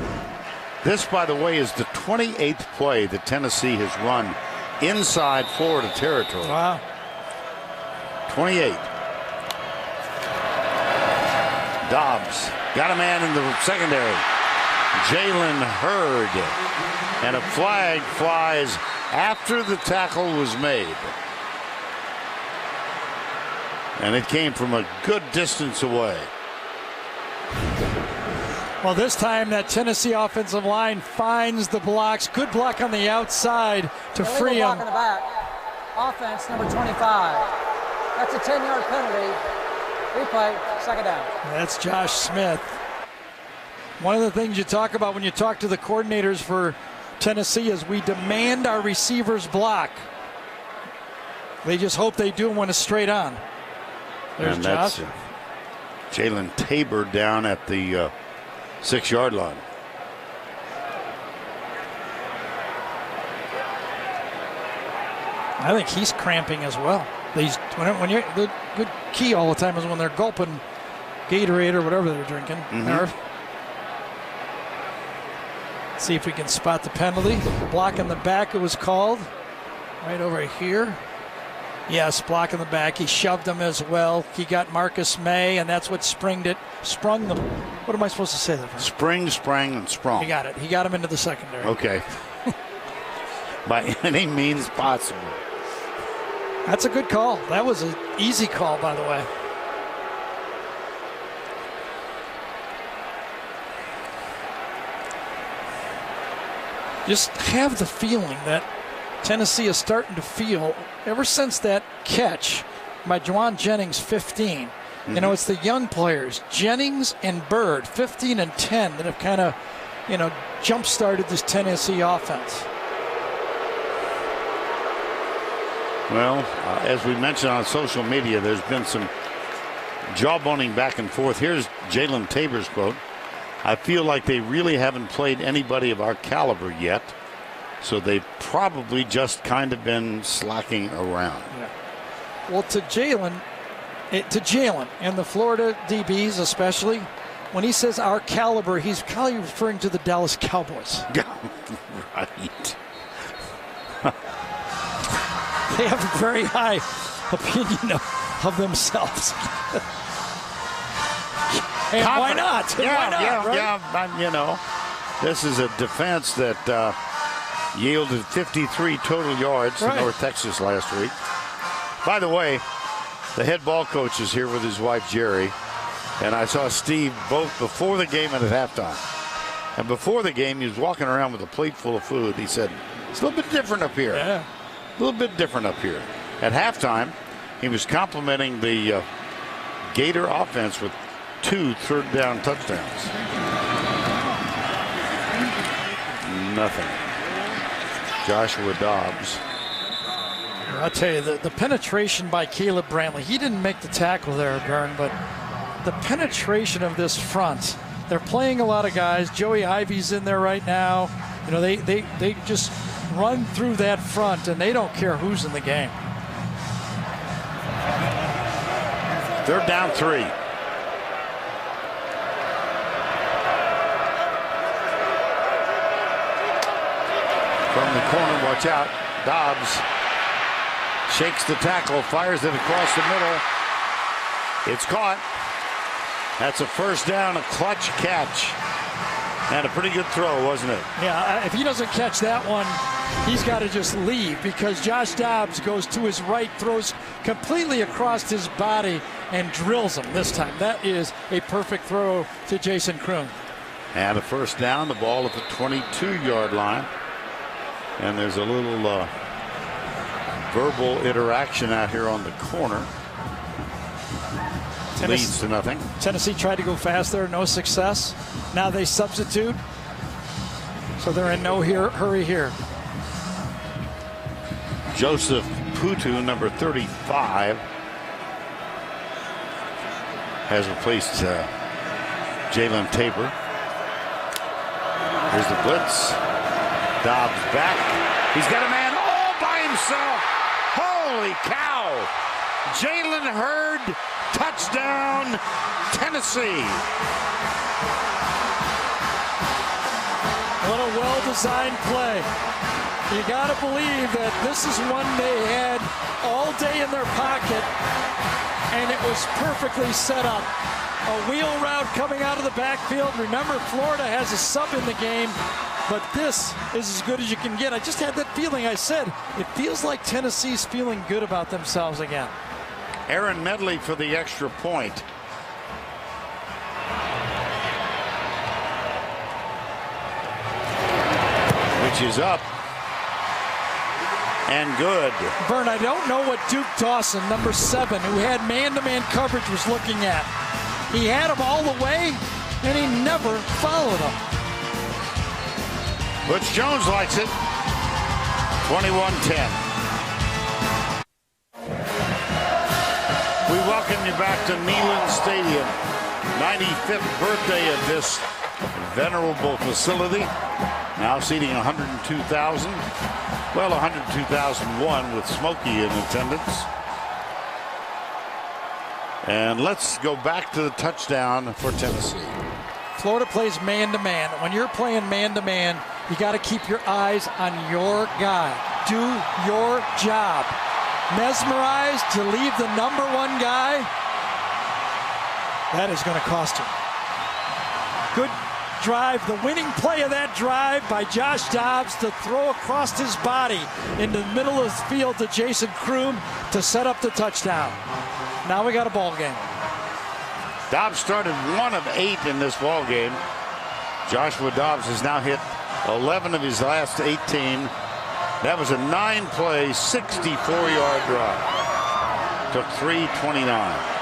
C: This, by the way, is the 28th play that Tennessee has run inside Florida territory.
A: Wow.
C: 28. Dobbs got a man in the secondary. Jalen Hurd. And a flag flies after the tackle was made. And it came from a good distance away.
A: Well, this time that Tennessee offensive line finds the blocks. Good block on the outside to free him.
H: In the back. Offense number 25. That's a 10-yard penalty. Replay, second down.
A: That's Josh Smith. One of the things you talk about when you talk to the coordinators for Tennessee is we demand our receivers block. They just hope they do when it's straight on. There's
C: and
A: Josh.
C: That's Jalen Tabor down at the 6-yard line.
A: I think he's cramping as well. When you're the good key all the time is when they're gulping Gatorade or whatever they're drinking. See if we can spot the penalty. Block in the back, it was called. Right over here. Yes, block in the back. He shoved him as well. He got Marcus May, and that's what sprung them. What am I supposed to say there?
C: Sprang, and sprung.
A: He got it. He got him into the secondary.
C: Okay. By any means possible.
A: That's a good call. That was an easy call, by the way. Just have the feeling that Tennessee is starting to feel, ever since that catch by Juwan Jennings, 15. You know, it's the young players, Jennings and Bird, 15 and 10, that have kind of, jump-started this Tennessee offense.
C: Well, as we mentioned on social media, there's been some jawboning back and forth. Here's Jalen Tabor's quote. I feel like they really haven't played anybody of our caliber yet, so they've probably just kind of been slacking around.
A: Yeah. Well, to Jalen and the Florida DBs especially, when he says our caliber, he's probably referring to the Dallas Cowboys.
C: Right.
A: They have a very high opinion of themselves. And why not?
C: Yeah. This is a defense that yielded 53 total yards to North Texas last week. By the way, the head ball coach is here with his wife, Jerry. And I saw Steve both before the game and at halftime. And before the game, he was walking around with a plate full of food. He said, it's a little bit different up here.
A: Yeah.
C: A little bit different up here. At halftime, he was complimenting the Gator offense with 2 third-down touchdowns. Nothing. Joshua Dobbs.
A: I'll tell you, the penetration by Caleb Brantley, he didn't make the tackle there, Bern, but the penetration of this front, they're playing a lot of guys. Joey Ivy's in there right now. They just run through that front, and they don't care who's in the game.
C: They're down 3. From the corner, watch out. Dobbs shakes the tackle, fires it across the middle. It's caught. That's a first down, a clutch catch. And a pretty good throw, wasn't it?
A: Yeah, if he doesn't catch that one, he's got to just leave, because Josh Dobbs goes to his right, throws completely across his body, and drills him this time. That is a perfect throw to Jason Kroon.
C: And a first down, the ball at the 22-yard line. And there's a little verbal interaction out here on the corner. Leads to nothing.
A: Tennessee tried to go fast there, no success. Now they substitute, so they're in no hurry here.
C: Joseph Putu, number 35, has replaced Jalen Tabor. Here's the blitz. Dobbs back. He's got a man all by himself. Holy cow. Jalen Hurd, touchdown, Tennessee.
A: What a well-designed play. You got to believe that this is one they had all day in their pocket, and it was perfectly set up. A wheel route coming out of the backfield. Remember, Florida has a sub in the game, but this is as good as you can get. I just had that feeling. I said, it feels like Tennessee's feeling good about themselves again.
C: Aaron Medley for the extra point. Which is up and good.
A: Vern, I don't know what Duke Dawson, number 7, who had man-to-man coverage, was looking at. He had him all the way, and he never followed him.
C: Butch Jones likes it. 21-10. We welcome you back to Neyland Stadium. 95th birthday of this venerable facility. Now seating 102,000. Well, 102,001 with Smokey in attendance. And let's go back to the touchdown for Tennessee.
A: Florida plays man-to-man. When you're playing man-to-man, you got to keep your eyes on your guy. Do your job. Mesmerized to leave the number one guy, that is going to cost you. Good drive. The winning play of that drive by Josh Dobbs to throw across his body into the middle of the field to Jason Kroom to set up the touchdown. Now we got a ball game.
C: Dobbs started 1 of 8 in this ball game. Joshua Dobbs has now hit 11 of his last 18. That was a 9-play, 64-yard drive. Took 3:29.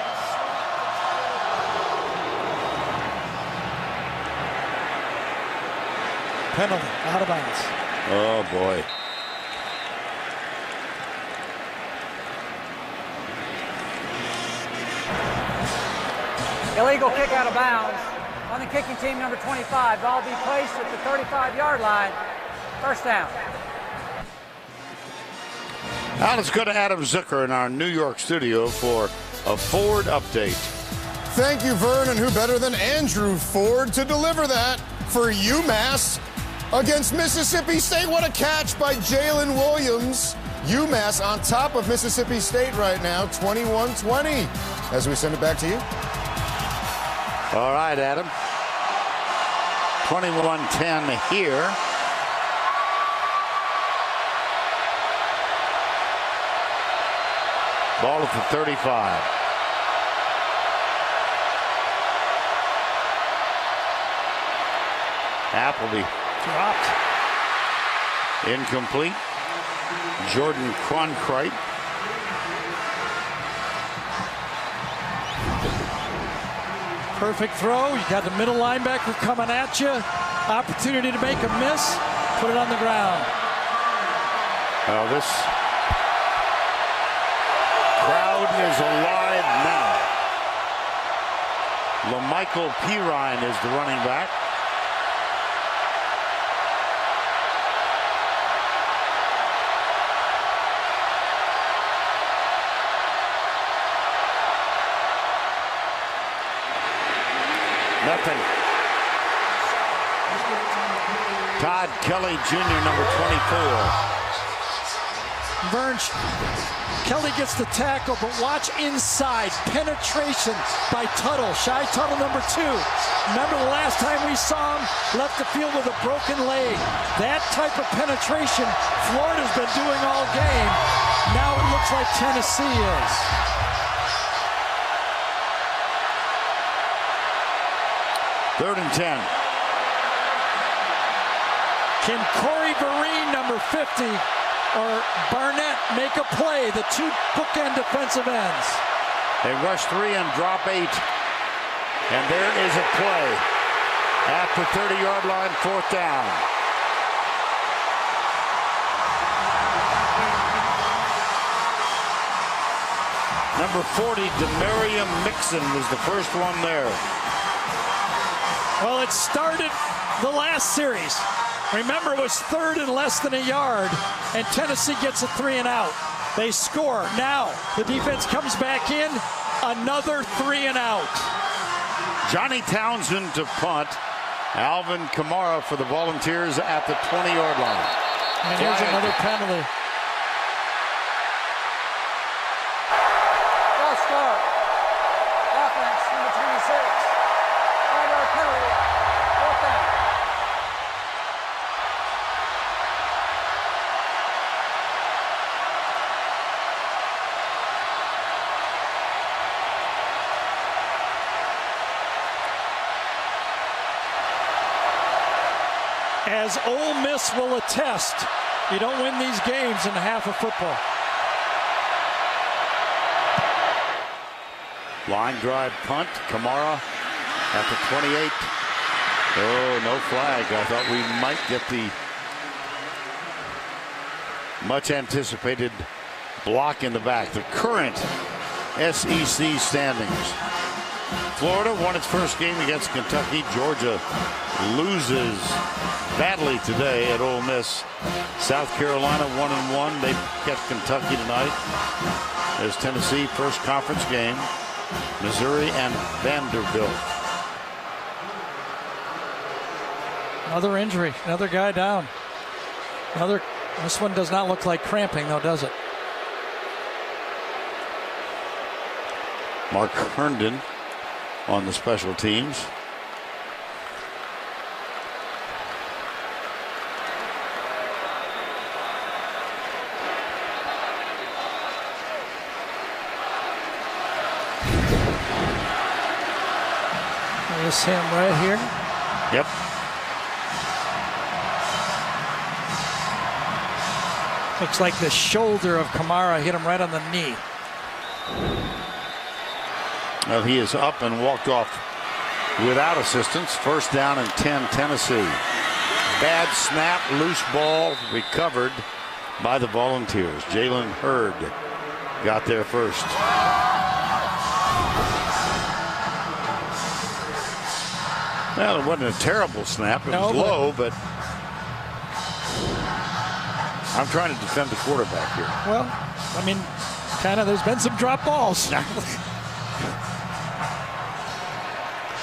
A: Penalty, out of bounds.
C: Oh, boy.
H: Illegal kick out of bounds on the kicking team, number 25. Ball be placed at the 35-yard line. First down.
C: Now let's go to Adam Zucker in our New York studio for a Ford update.
J: Thank you, Vern, and who better than Andrew Ford to deliver that for UMass against Mississippi State. What a catch by Jalen Williams. UMass on top of Mississippi State right now, 21-20. As we send it back to you.
C: All right, Adam. 21-10 here. Ball at the 35. Appleby.
A: Dropped.
C: Incomplete. Jordan Cronkrite.
A: Perfect throw. You got the middle linebacker coming at you. Opportunity to make a miss. Put it on the ground.
C: Well, this crowd is alive now. LaMichael Pirine is the running back. Nothing. Todd Kelly Jr., number 24.
A: Vern, Kelly gets the tackle, but watch inside. Penetration by Tuttle. Shy Tuttle, number 2. Remember the last time we saw him? Left the field with a broken leg. That type of penetration Florida's been doing all game. Now it looks like Tennessee is.
C: Third and 10.
A: Can Corey Vereen, number 50, or Barnett make a play? The 2 bookend defensive ends.
C: They rush 3 and drop 8. And there is a play at the 30-yard line, 4th down. Number 40, Demarium Mixon was the first one there.
A: Well, it started the last series. Remember, it was 3rd and less than a yard, and Tennessee gets a 3 and out. They score. Now, the defense comes back in, another 3 and out.
C: Johnny Townsend to punt. Alvin Kamara for the Volunteers at the 20-yard line.
A: And here's another penalty.
H: False start. Offense, number 26. 5-yard penalty. 4th down.
A: As Ole Miss will attest, you don't win these games in half of football.
C: Line drive punt. Kamara at the 28. Oh, no flag. I thought we might get the much anticipated block in the back. The current SEC standings. Florida won its first game against Kentucky. Georgia loses badly today at Ole Miss. South Carolina 1-1. They get Kentucky tonight. There's Tennessee, first conference game. Missouri and Vanderbilt.
A: Another injury, another guy down. This one does not look like cramping, though, does it?
C: Mark Herndon on the special teams.
A: There's him right here.
C: Yep.
A: Looks like the shoulder of Kamara hit him right on the knee.
C: Well, he is up and walked off without assistance. First down and 10, Tennessee. Bad snap, loose ball, recovered by the Volunteers. Jalen Hurd got there first. Well, it wasn't a terrible snap. It was low, but I'm trying to defend the quarterback here.
A: Well, I mean, there's been some drop balls.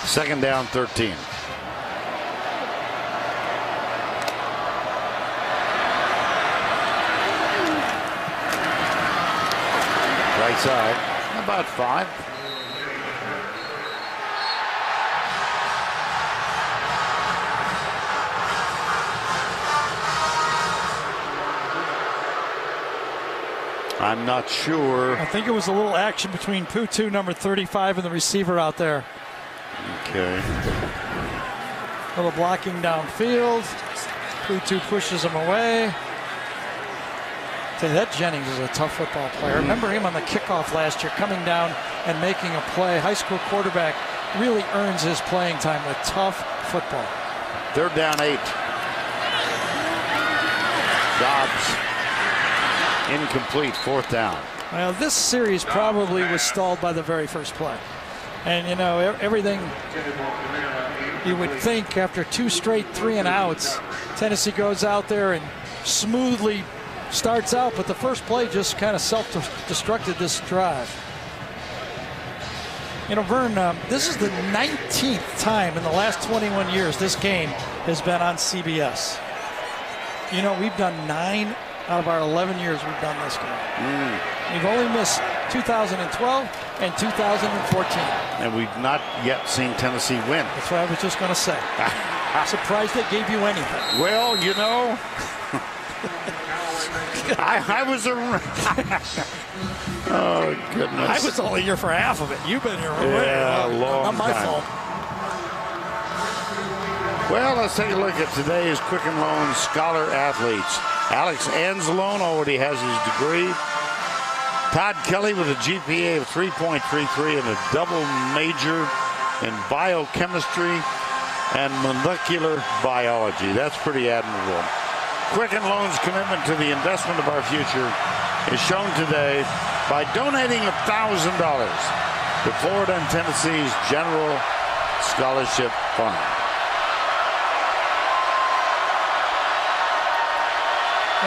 C: Second down, 13. Right side, about 5. I'm not sure.
A: I think it was a little action between Putu, number 35, and the receiver out there.
C: Okay.
A: A little blocking downfield. Putu pushes him away. That Jennings is a tough football player. Remember him on the kickoff last year, coming down and making a play. High school quarterback really earns his playing time with tough football.
C: Third down, 8. Dobbs. Incomplete, 4th down.
A: Well, this series probably was stalled by the very first play. And, you know, everything you would think after 2 straight 3-and-outs, Tennessee goes out there and smoothly starts out, but the first play just kind of self-destructed this drive. You know, Vern, this is the 19th time in the last 21 years this game has been on CBS. You know, we've done 9 out of our 11 years we've done this game. We've only missed 2012 and 2014.
C: And we've not yet seen Tennessee win.
A: That's what I was just going to say. I'm surprised they gave you anything.
C: Well, you know, I was around. Oh, goodness.
A: I was only here for half of it. You've been here for
C: a long
A: not my
C: time.
A: fault.
C: Well, let's take a look at today's Quicken Loans Scholar Athletes. Alex Anzalone already has his degree. Todd Kelly with a GPA of 3.33 and a double major in biochemistry and molecular biology. That's pretty admirable. Quicken Loans' commitment to the investment of our future is shown today by donating $1,000 to Florida and Tennessee's General Scholarship Fund.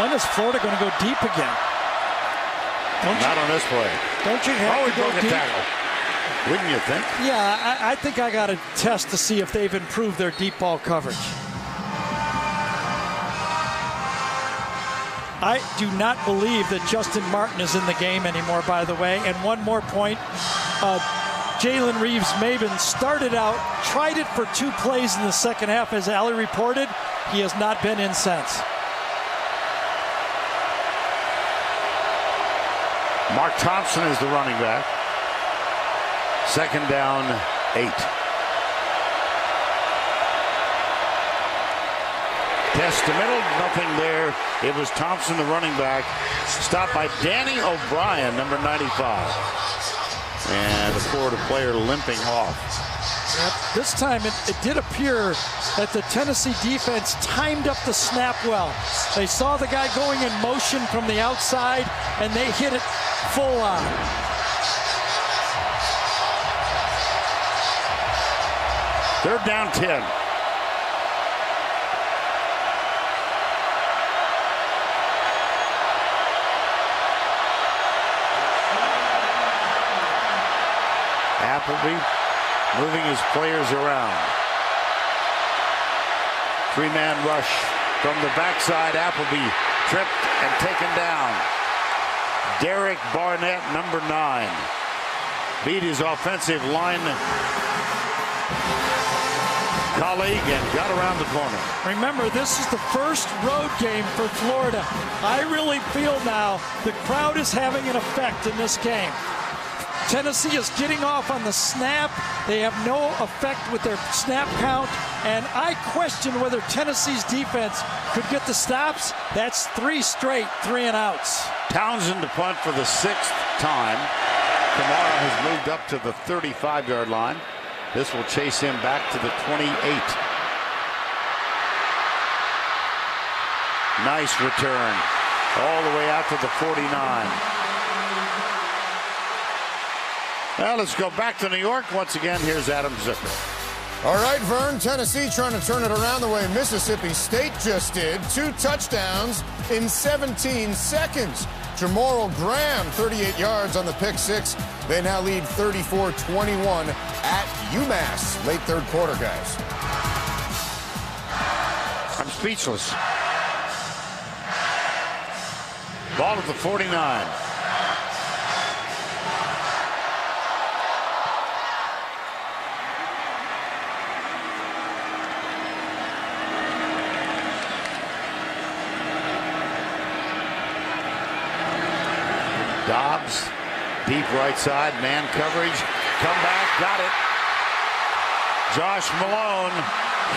A: When is Florida going to go deep again?
C: Not on this play.
A: Don't you have to go deep?
C: Tackle. Wouldn't you think?
A: Yeah, I think I got to test to see if they've improved their deep ball coverage. I do not believe that Justin Martin is in the game anymore, by the way. And one more point. Jalen Reeves-Maben started out, tried it for 2 plays in the second half, as Allie reported. He has not been in since.
C: Mark Thompson is the running back. Second down, 8. Test to middle, nothing there. It was Thompson, the running back, stopped by Danny O'Brien, number 95. And the Florida player limping off.
A: This time it did appear that the Tennessee defense timed up the snap well. They saw the guy going in motion from the outside, and they hit it full on.
C: Third down, 10. Appleby moving his players around. Three-man rush from the backside. Appleby tripped and taken down. Derek Barnett, number 9, beat his offensive line colleague and got around the corner.
A: Remember, this is the first road game for Florida. I really feel now the crowd is having an effect in this game. Tennessee is getting off on the snap. They have no effect with their snap count. And I question whether Tennessee's defense could get the stops. That's 3 straight 3-and-outs.
C: Townsend to punt for the 6th time. Kamara has moved up to the 35-yard line. This will chase him back to the 28. Nice return. All the way out to the 49. Well, let's go back to New York. Once again, here's Adam Zipper.
J: All right, Vern, Tennessee trying to turn it around the way Mississippi State just did. 2 touchdowns in 17 seconds. Jamoral Graham, 38 yards on the pick 6. They now lead 34-21 at UMass. Late third quarter, guys.
C: I'm speechless. Ball at the 49. Dobbs, deep right side, man coverage, come back, got it. Josh Malone,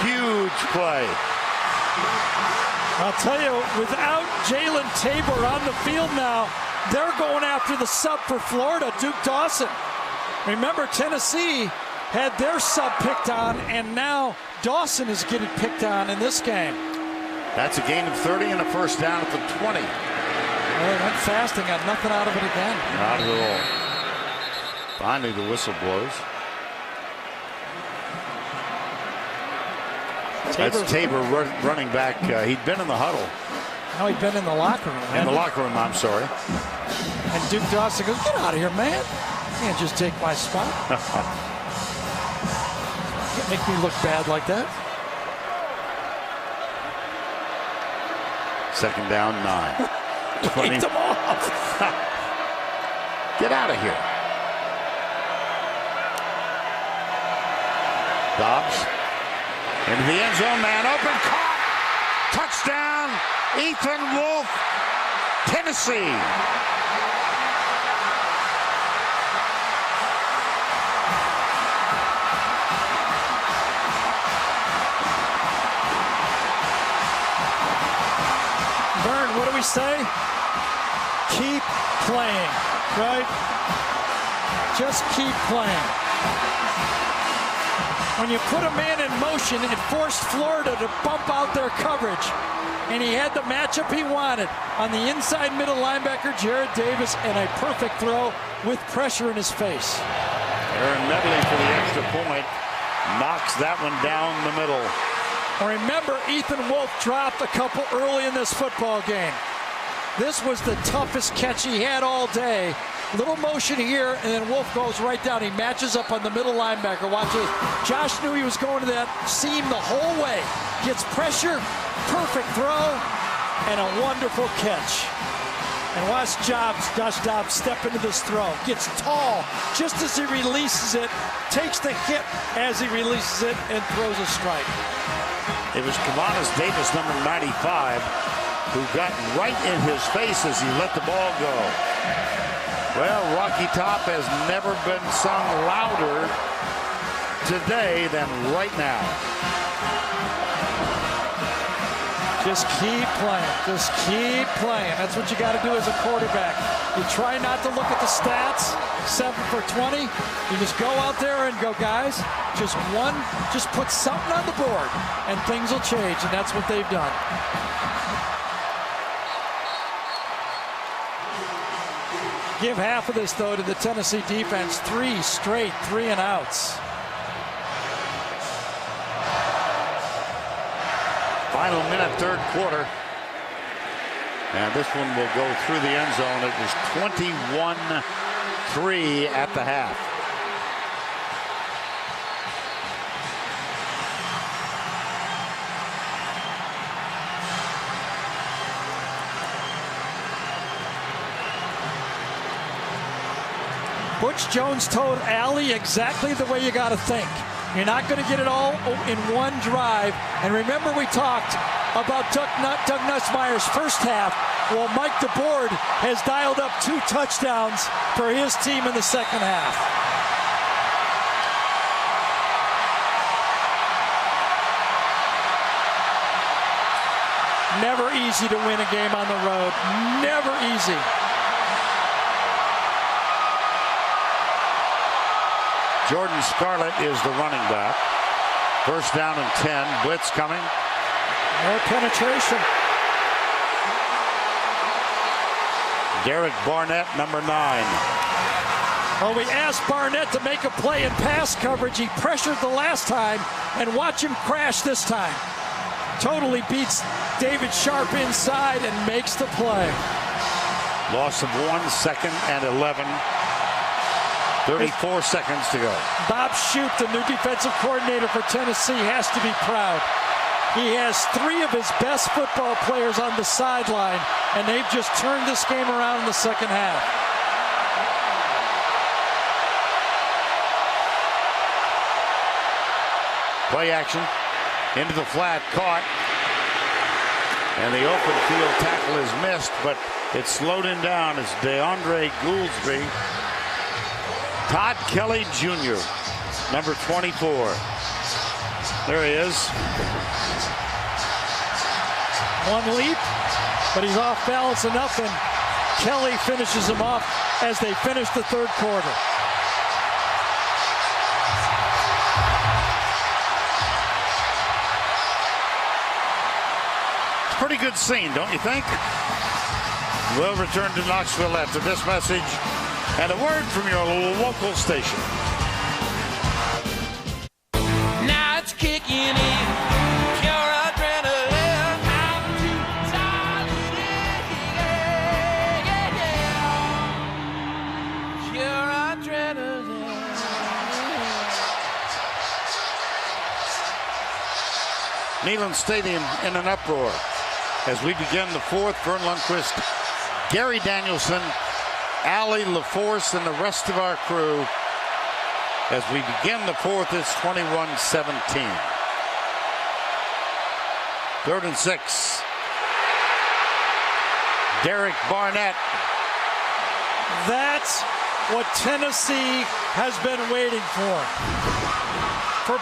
C: huge play.
A: I'll tell you, without Jalen Tabor on the field now, they're going after the sub for Florida, Duke Dawson. Remember, Tennessee had their sub picked on, and now Dawson is getting picked on in this game.
C: That's a gain of 30 and a first down at the 20.
A: Well, they went fast and got nothing out of it again.
C: Not at all. Finally, the whistle blows. That's Tabor running back. He'd been in the huddle.
A: No, he'd been in the locker room.
C: In the locker room, I'm sorry.
A: And Duke Dawson goes, "Get out of here, man. You can't just take my spot. Can't make me look bad like that."
C: Second down, 9. 20.
A: Take them off.
C: Get out of here. Dobbs into the end zone, man open, caught. Touchdown, Ethan Wolf, Tennessee.
A: Vern, what do we say? Keep playing, right? Just keep playing. When you put a man in motion, it forced Florida to bump out their coverage. And he had the matchup he wanted on the inside middle linebacker, Jared Davis, and a perfect throw with pressure in his face.
C: Aaron Medley for the extra point. Knocks that one down the middle.
A: Remember, Ethan Wolf dropped a couple early in this football game. This was the toughest catch he had all day. Little motion here, and then Wolf goes right down. He matches up on the middle linebacker. Watch this. Josh knew he was going to that seam the whole way. Gets pressure, perfect throw, and a wonderful catch. And watch Josh Dobbs step into this throw. Gets tall just as he releases it, takes the hit as he releases it, and throws a strike.
C: It was Kavanis Davis, number 95, who got right in his face as he let the ball go. Well, Rocky Top has never been sung louder today than right now.
A: Just keep playing. Just keep playing. That's what you got to do as a quarterback. You try not to look at the stats. 7 for 20. You just go out there and go, guys, just put something on the board, and things will change, and that's what they've done. Give half of this, though, to the Tennessee defense. 3 straight 3-and-outs.
C: Final minute, third quarter. And this one will go through the end zone. It was 21-3 at the half.
A: Butch Jones told Allie exactly the way you got to think. You're not going to get it all in one drive. And remember, we talked about Doug Nussmeier's first half. Well, Mike DeBoard has dialed up 2 touchdowns for his team in the second half. Never easy to win a game on the road. Never easy.
C: Jordan Scarlett is the running back. First down and 10. Blitz coming.
A: More penetration.
C: Derek Barnett, number 9.
A: Well, we asked Barnett to make a play in pass coverage. He pressured the last time, and watch him crash this time. Totally beats David Sharp inside and makes the play.
C: Loss of 1, second and 11. 34 seconds to go.
A: Bob Shoup, the new defensive coordinator for Tennessee, has to be proud. He has 3 of his best football players on the sideline, and they've just turned this game around in the second half.
C: Play action. Into the flat, caught. And the open field tackle is missed, but it slowed him down. It's DeAndre Gouldsby. Todd Kelly Jr., number 24. There he is.
A: One leap, but he's off balance enough, and Kelly finishes him off as they finish the third quarter.
C: Pretty good scene, don't you think? We'll return to Knoxville after this message and a word from your local station.
E: Now it's kicking in. Pure adrenaline. I'm too tired. Yeah. Pure adrenaline.
C: Neyland Stadium in an uproar as we begin the fourth. Vern Lundquist, Gary Danielson, Allie LaForce, and the rest of our crew as we begin the fourth. It's 21-17. 3rd and 6. Derek Barnett.
A: That's what Tennessee has been waiting for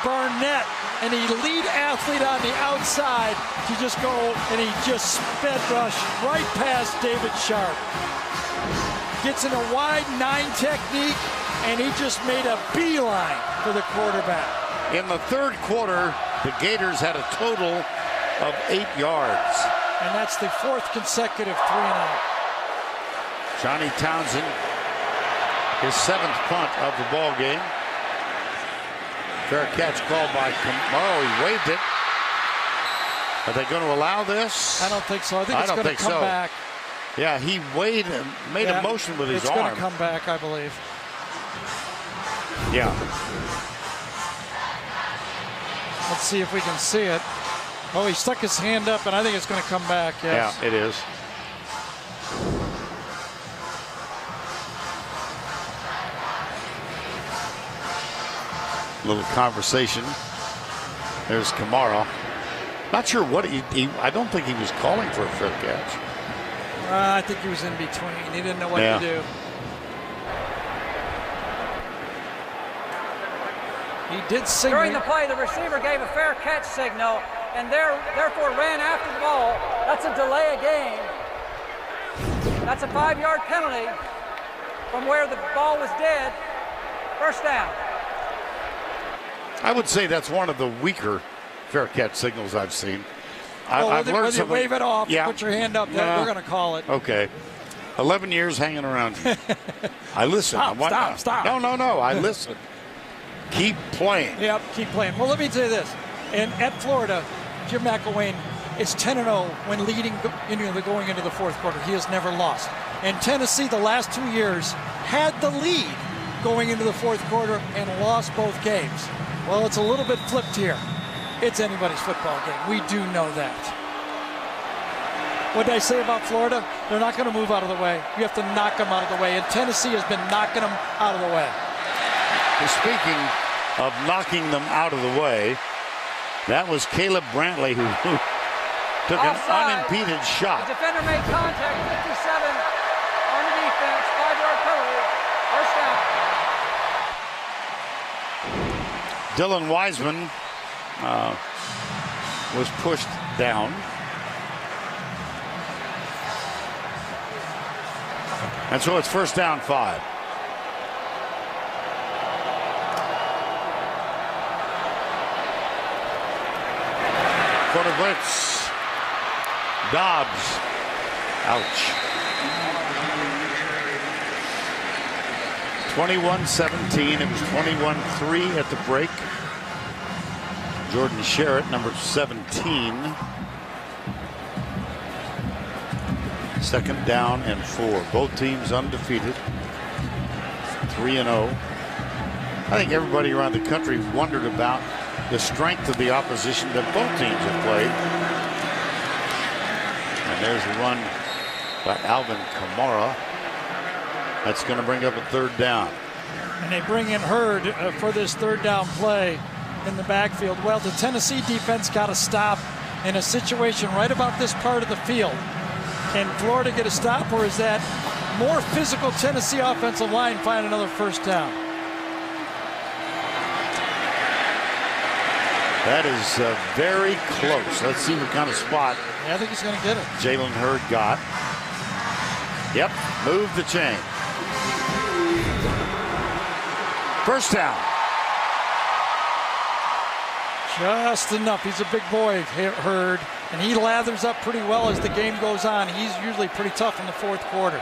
A: Barnett, an elite athlete on the outside, to just go and he just sped rush right past David Sharp. Gets in a wide 9 technique, and he just made a beeline for the quarterback.
C: In the third quarter, the Gators had a total of 8 yards.
A: And that's the 4th consecutive 3-and-out.
C: Johnny Townsend, his 7th punt of the ball game. Fair catch called by Camaro. He waved it. Are they going to allow this?
A: I don't think so. I think it's going to come back.
C: Yeah, he waved and made a motion with his arm.
A: It's going to come back, I believe.
C: Yeah.
A: Let's see if we can see it. Oh, he stuck his hand up, and I think it's going to come back. Yes.
C: Yeah, it is. Little conversation. There's Camaro. Not sure what I don't think he was calling for a fair catch.
A: I think he was in between. He didn't know what to do. He did sing.
H: During the play, the receiver gave a fair catch signal and therefore ran after the ball. That's a delay of game. That's a 5-yard penalty from where the ball was dead. First down.
C: I would say that's one of the weaker fair catch signals I've seen.
A: I've learned something. Wave it off, put your hand up, they're going to call it.
C: Okay. 11 years hanging around. I listen.
A: Stop.
C: No. I listen. Keep playing.
A: Yep, keep playing. Well, let me tell you this. At Florida, Jim McElwain is 10-0 when going into the fourth quarter. He has never lost. And Tennessee, the last 2 years, had the lead going into the fourth quarter and lost both games. Well, it's a little bit flipped here. It's anybody's football game. We do know that. what did I say about Florida? They're not going to move out of the way. You have to knock them out of the way, and Tennessee has been knocking them out of the way.
C: Speaking of knocking them out of the way, that was Caleb Brantley who took an unimpeded shot.
H: The defender made contact, 57 on the defense, 5-yard penalty, first down.
C: Dylan Wiseman was pushed down. And so it's first down 5. Quarter blitz. Dobbs. Ouch. 21-17. It was 21-3 at the break. Jordan Sherritt, number 17. Second down and 4. Both teams undefeated. 3-0. I think everybody around the country wondered about the strength of the opposition that both teams have played. And there's a run by Alvin Kamara. That's going to bring up a third down.
A: And they bring in Hurd for this third down play in the backfield. Well, the Tennessee defense got to stop in a situation right about this part of the field. Can Florida get a stop, or is that more physical Tennessee offensive line find another first down?
C: That is very close. Let's see what kind of spot.
A: Yeah, I think he's going to get it.
C: Jalen Hurd got. Yep, move the chain. First down.
A: Just enough. He's a big boy, Hurd, and he lathers up pretty well as the game goes on. He's usually pretty tough in the fourth quarter.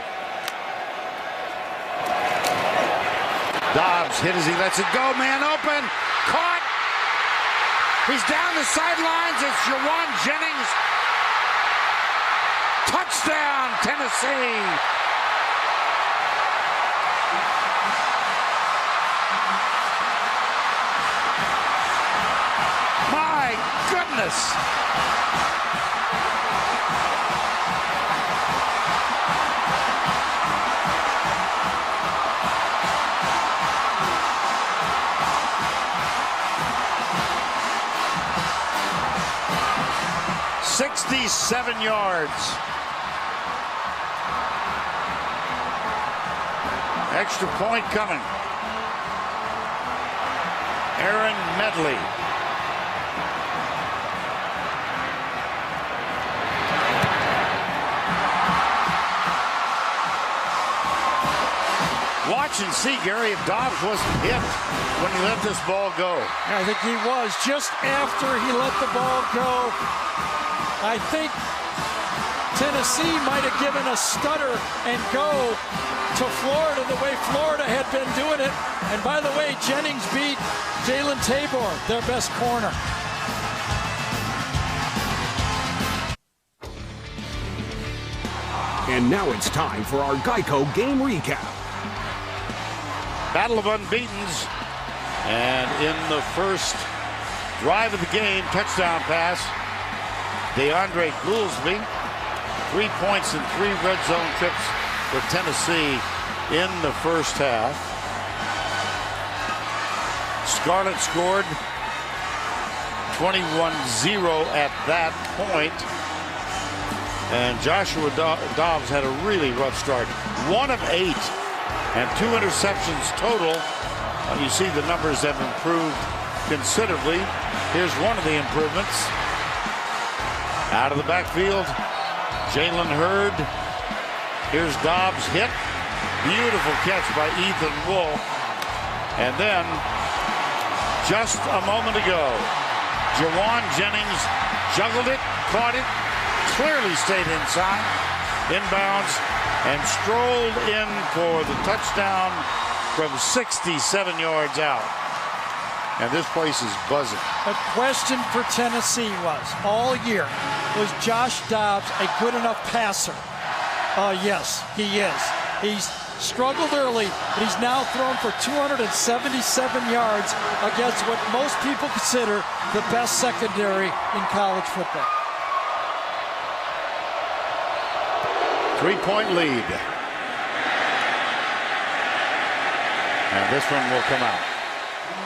C: Dobbs hit as he lets it go. Man open. Caught. He's down the sidelines. It's Jawan Jennings. Touchdown, Tennessee. My goodness. "67 yards. Extra point coming. Aaron Medley. Watch and see, Gary, if Dobbs wasn't hit when he let this ball go.
A: I think he was. Just after he let the ball go, I think Tennessee might have given a stutter and go to Florida the way Florida had been doing it. And by the way, Jennings beat Jalen Tabor, their best corner.
N: And now it's time for our Geico game recap.
C: Battle of unbeatens. And in the first drive of the game, touchdown pass, DeAndre Goolsby. 3 points and 3 red zone trips for Tennessee in the first half. Scarlett scored 21-0 at that point. And Joshua Dobbs had a really rough start. 1 of 8 and 2 interceptions total. You see the numbers have improved considerably. Here's one of the improvements. Out of the backfield, Jalen Hurd. Here's Dobbs hit. Beautiful catch by Ethan Wolf. And then, just a moment ago, Jawan Jennings juggled it, caught it, clearly stayed inside, inbounds, and strolled in for the touchdown from 67 yards out. And this place is buzzing.
A: The question for Tennessee was, all year, was Josh Dobbs a good enough passer? Yes, he is. He's struggled early, but he's now thrown for 277 yards against what most people consider the best secondary in college football.
C: 3-point lead. And this one will come out.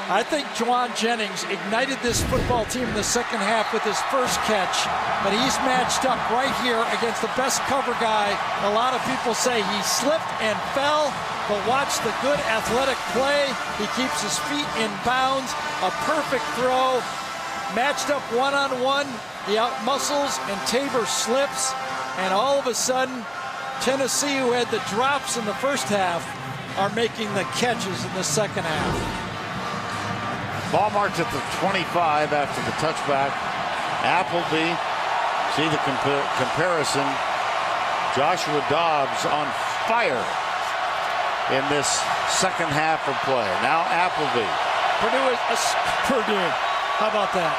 A: I think Juwan Jennings ignited this football team in the second half with his first catch, but he's matched up right here against the best cover guy. A lot of people say he slipped and fell, but watch the good athletic play. He keeps his feet in bounds, a perfect throw, matched up one-on-one. He out-muscles and Tabor slips, and all of a sudden, Tennessee, who had the drops in the first half, are making the catches in the second half.
C: Ball marked at the 25 after the touchback. Appleby, see the comparison. Joshua Dobbs on fire in this second half of play. Now Appleby.
A: Purdue, how about that?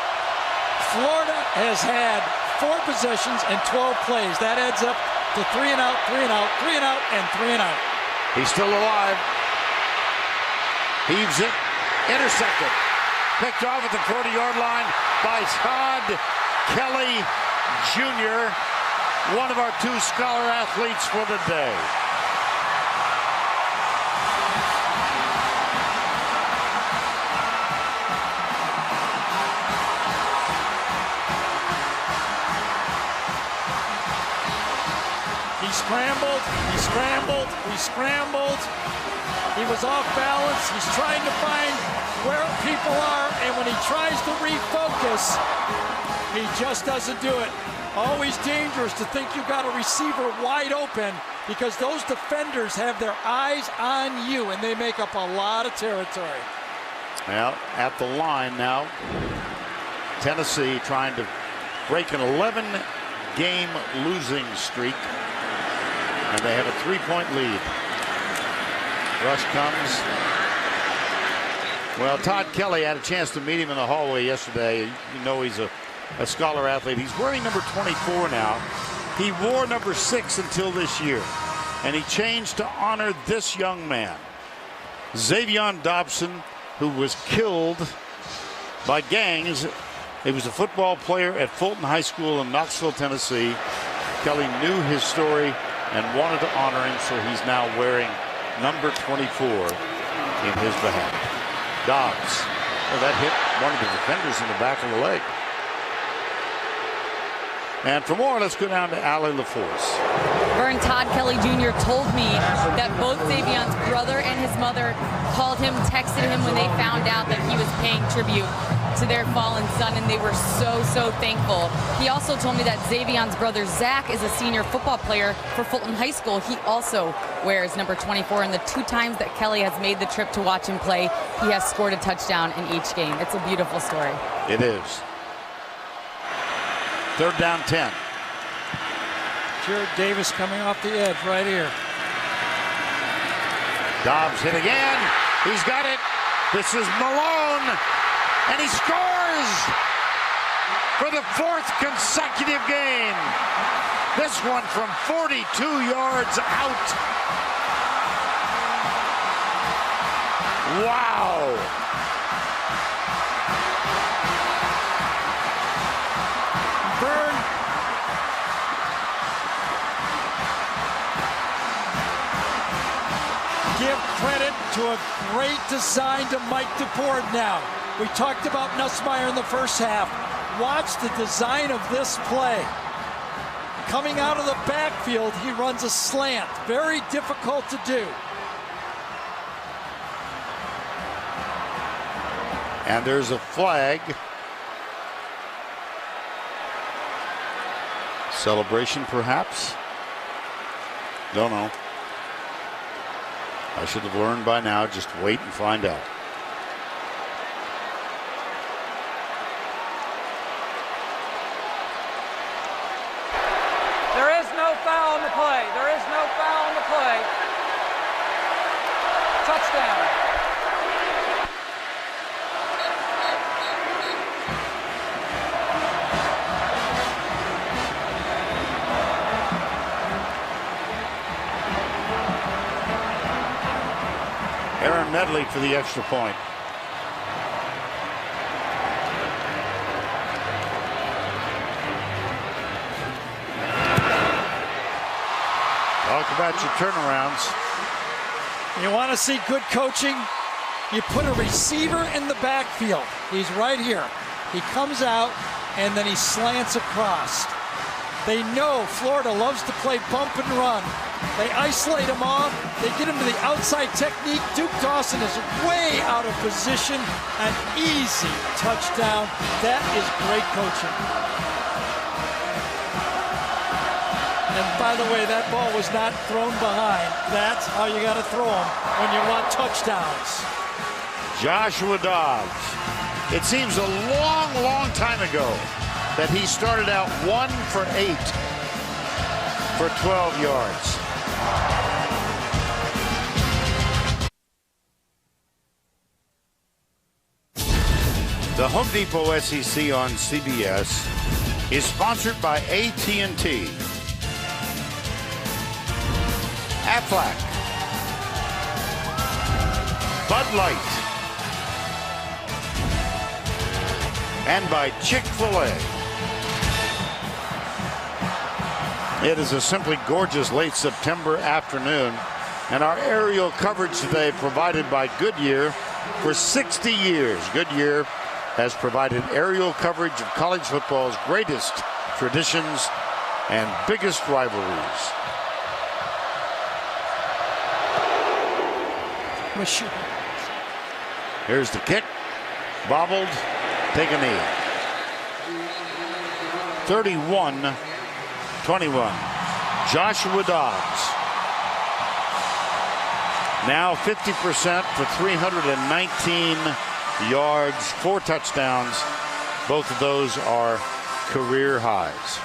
A: Florida has had 4 possessions and 12 plays. That adds up to 3 and out, 3 and out, 3 and out, and 3 and out.
C: He's still alive. Heaves it. Intercepted. Picked off at the 40-yard line by Todd Kelly Jr., one of our 2 scholar athletes for the day.
A: He scrambled, he scrambled, he scrambled. He was off balance. He's trying to find where people are, and when he tries to refocus, he just doesn't do it. Always dangerous to think you got a receiver wide open, because those defenders have their eyes on you, and they make up a lot of territory.
C: Well, at the line now, Tennessee trying to break an 11-game losing streak, and they have a 3-point lead. Rush comes. Well, Todd Kelly had a chance to meet him in the hallway yesterday. You know he's a scholar athlete. He's wearing number 24 now. He wore number 6 until this year, and he changed to honor this young man, Xavion Dobson, who was killed by gangs. He was a football player at Fulton High School in Knoxville, Tennessee. Kelly knew his story and wanted to honor him, so he's now wearing number 24 in his behalf. Dobbs. Well, that hit one of the defenders in the back of the leg. And for more, let's go down to Allie LaForce.
F: Vern, Todd Kelly Jr. told me that both Xavion's brother and his mother called him, texted him when they found out that he was paying tribute to their fallen son, and they were so thankful. He also told me that Xavion's brother Zach is a senior football player for Fulton High School. He also wears number 24, and the 2 times that Kelly has made the trip to watch him play, he has scored a touchdown in each game. It's a beautiful story.
C: It is. 3rd down 10.
A: Jared Davis coming off the edge right here.
C: Dobbs hit again. He's got it. This is Malone. And he scores for the 4th consecutive game. This one from 42 yards out. Wow.
A: Vern, give credit to a great design to Mike DeBoard now. We talked about Nussmeier in the first half. Watch the design of this play. Coming out of the backfield, he runs a slant. Very difficult to do.
C: And there's a flag. Celebration, perhaps? Don't know. I should have learned by now. Just wait and find out.
H: There is no foul on the play. There is no foul on the play. Touchdown.
C: Aaron Medley for the extra point. Talk about your turnarounds.
A: You want to see good coaching? You put a receiver in the backfield. He's right here. He comes out, and then he slants across. They know Florida loves to play bump and run. They isolate him off. They get him to the outside technique. Duke Dawson is way out of position. An easy touchdown. That is great coaching. And by the way, that ball was not thrown behind. That's how you got to throw them when you want touchdowns.
C: Joshua Dobbs. It seems a long, long time ago that he started out 1 for 8 for 12 yards. The Home Depot SEC on CBS is sponsored by AT&T, Aflac, Bud Light, and by Chick-fil-A. It is a simply gorgeous late September afternoon, and our aerial coverage today provided by Goodyear for 60 years. Goodyear has provided aerial coverage of college football's greatest traditions and biggest rivalries. Here's the kick. Bobbled. Take a knee. 31-21. Joshua Dobbs. Now 50% for 319 yards, 4 touchdowns. Both of those are career highs.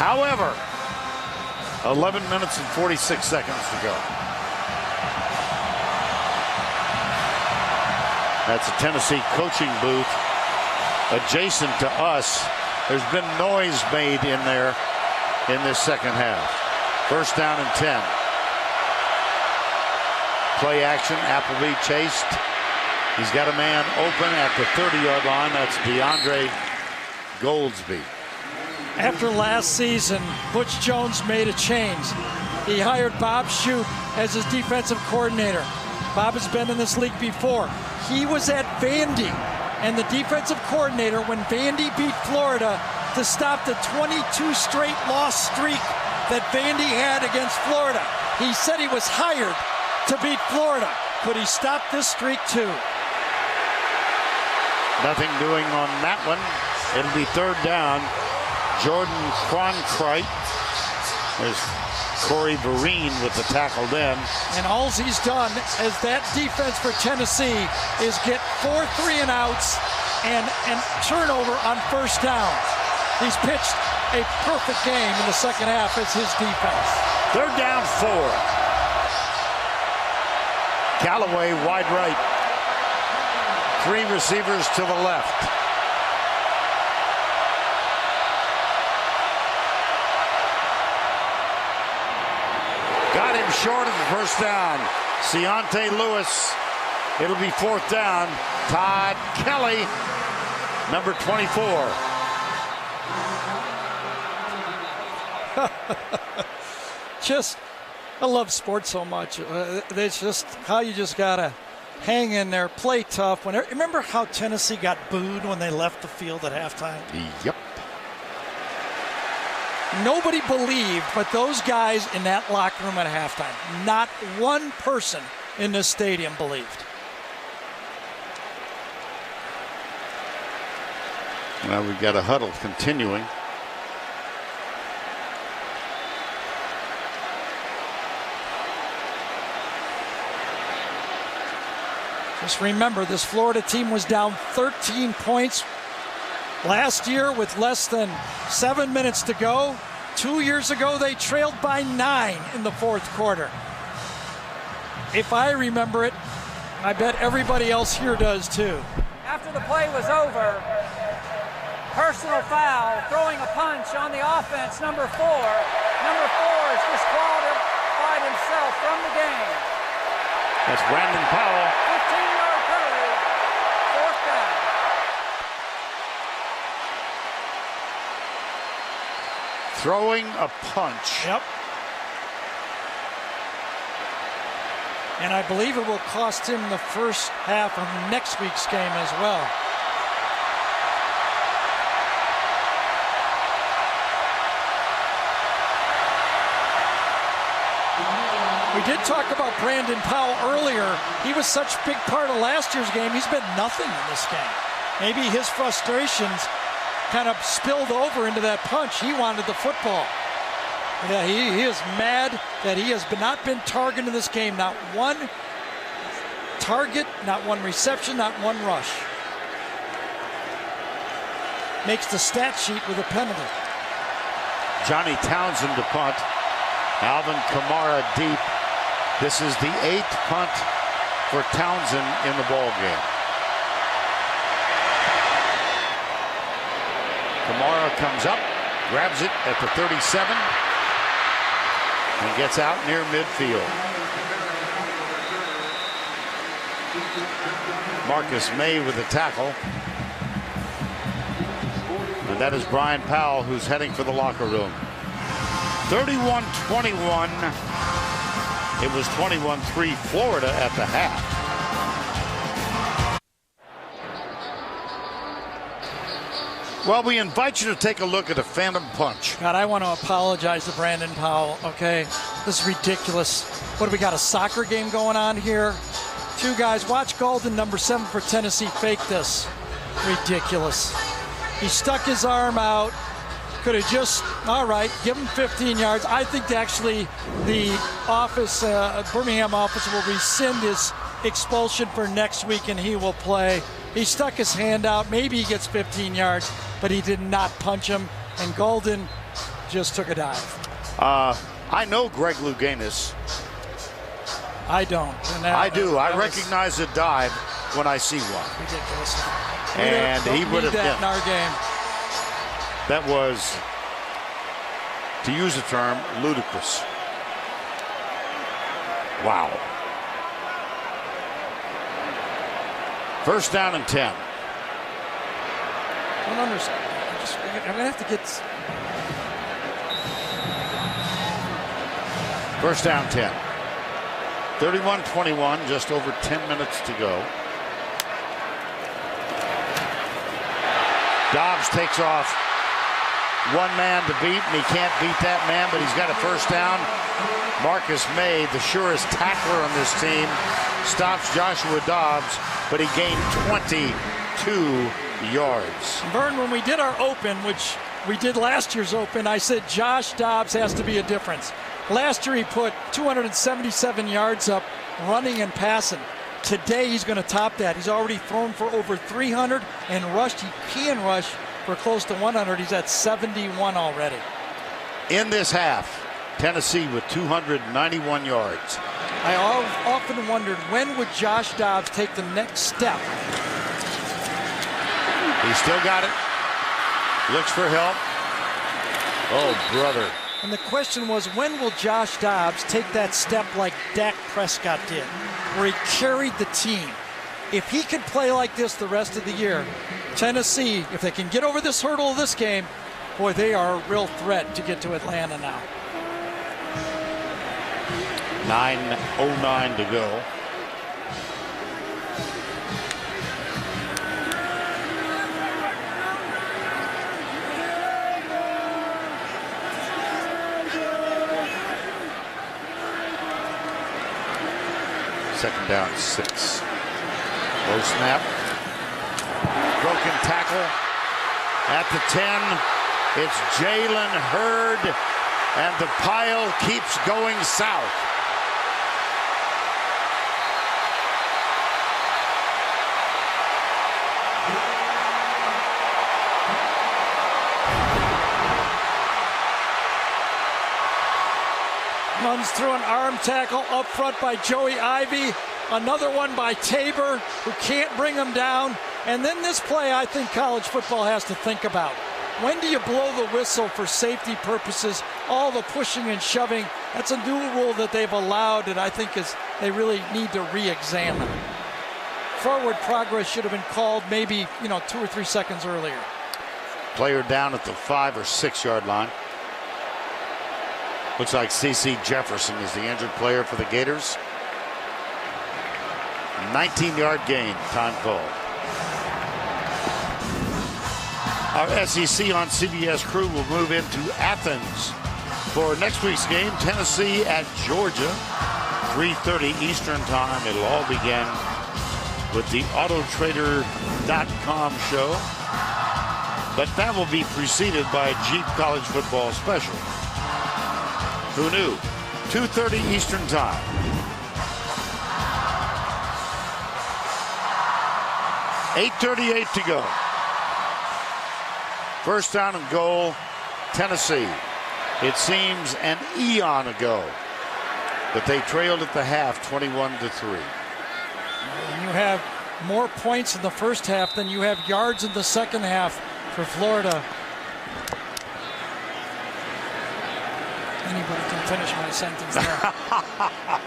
C: However, 11 minutes and 46 seconds to go. That's a Tennessee coaching booth adjacent to us. There's been noise made in there in this second half. First down and 10. Play action. Appleby chased. He's got a man open at the 30-yard line. That's DeAndre Goldsby.
A: After last season, Butch Jones made a change. He hired Bob Shoup as his defensive coordinator. Bob has been in this league before. He was at Vandy and the defensive coordinator when Vandy beat Florida to stop the 22 straight loss streak that Vandy had against Florida. He said he was hired to beat Florida. Could he stop this streak too?
C: Nothing doing on that one. It'll be third down. Jordan Cronkrite. There's Corey Vereen with the tackle then.
A: And all he's done as that defense for Tennessee is get 4 3-and-outs and turnover on first down. He's pitched a perfect game in the second half as his defense.
C: Third down 4. Callaway wide right. 3 receivers to the left. Got him short of the first down. Keontae Lewis. It'll be fourth down. Todd Kelly, number 24.
A: I love sports so much. It's just how you just gotta hang in there, play tough. Remember how Tennessee got booed when they left the field at halftime?
C: Yep.
A: Nobody believed, but those guys in that locker room at halftime, not one person in this stadium believed.
C: Now we've got a huddle continuing.
A: Just remember, this Florida team was down 13 points last year with less than 7 minutes to go. 2 years ago, they trailed by 9 in the fourth quarter. If I remember it, I bet everybody else here does too.
H: After the play was over, personal foul, throwing a punch on the offense, number 4. Number 4 is disqualified himself from the game.
C: That's Brandon Powell.
H: 15-yard penalty, fourth down.
C: throwing a punch.
A: Yep. And I believe it will cost him the first half of next week's game as well. We did talk about Brandon Powell earlier. He was such a big part of last year's game. He's been nothing in this game. Maybe his frustrations kind of spilled over into that punch. He wanted the football. Yeah, he is mad that he has not been targeted in this game. Not one target, not one reception, not one rush. Makes the stat sheet with a penalty.
C: Johnny Townsend to punt. Alvin Kamara deep. This is the 8th punt for Townsend in the ball game. Kamara comes up, grabs it at the 37, and gets out near midfield. Marcus May with the tackle. And that is Brian Powell, who's heading for the locker room. 31-21. It was 21-3 Florida at the half. Well, we invite you to take a look at a phantom punch.
A: God, I want to apologize to Brandon Powell, okay? This is ridiculous. What do we got, a soccer game going on here? Two guys, watch Golden, number 7 for Tennessee, fake this. Ridiculous. He stuck his arm out. Could have just, all right, give him 15 yards. I think actually the office, Birmingham office will rescind his expulsion for next week and he will play. He stuck his hand out. Maybe he gets 15 yards, but he did not punch him. And Golden just took a dive.
C: I know Greg Louganis.
A: I don't.
C: I do. I recognize a dive when I see one.
A: Ridiculous.
C: And he would have
A: that in our game.
C: That was, to use a term, ludicrous. Wow. First down and 10.
A: I don't understand. I'm going to have to get...
C: First down 10. 31-21, just over 10 minutes to go. Dobbs takes off. One man to beat, and he can't beat that man, but he's got a first down. Marcus May, the surest tackler on this team, stops Joshua Dobbs, but he gained 22 yards.
A: Vern, when we did our open, which we did last year's open, I said Josh Dobbs has to be a difference. Last year he put 277 yards up running and passing. Today he's going to top that. He's already thrown for over 300 and rushed. He can rush for close to 100. He's at 71 already.
C: In this half, Tennessee with 291 yards.
A: I often wondered, when would Josh Dobbs take the next step?
C: He still got it. Looks for help. Oh, brother.
A: And the question was, when will Josh Dobbs take that step like Dak Prescott did, where he carried the team? If he could play like this the rest of the year, Tennessee, if they can get over this hurdle of this game, boy, they are a real threat to get to Atlanta now.
C: 9:09 to go. Second down, 6. Low snap. Broken tackle at the 10. It's Jalen Hurd, and the pile keeps going south.
A: Runs through an arm tackle up front by Joey Ivey. Another one by Tabor, who can't bring him down. And then this play, I think college football has to think about. When do you blow the whistle for safety purposes? All the pushing and shoving. That's a new rule that they've allowed that I think they really need to re-examine. Forward progress should have been called maybe, 2 or 3 seconds earlier.
C: Player down at the 5 or 6 yard line. Looks like C.C. Jefferson is the injured player for the Gators. 19-yard gain, time called. Our SEC on CBS crew will move into Athens for next week's game, Tennessee at Georgia, 3:30 Eastern time. It'll all begin with the Autotrader.com show, but that will be preceded by a Jeep College football special. Who knew? 2:30 Eastern time. .8:38 to go. First down and goal, Tennessee. It seems an eon ago, but they trailed at the half 21-3.
A: You have more points in the first half than you have yards in the second half for Florida. Anybody can finish my sentence there.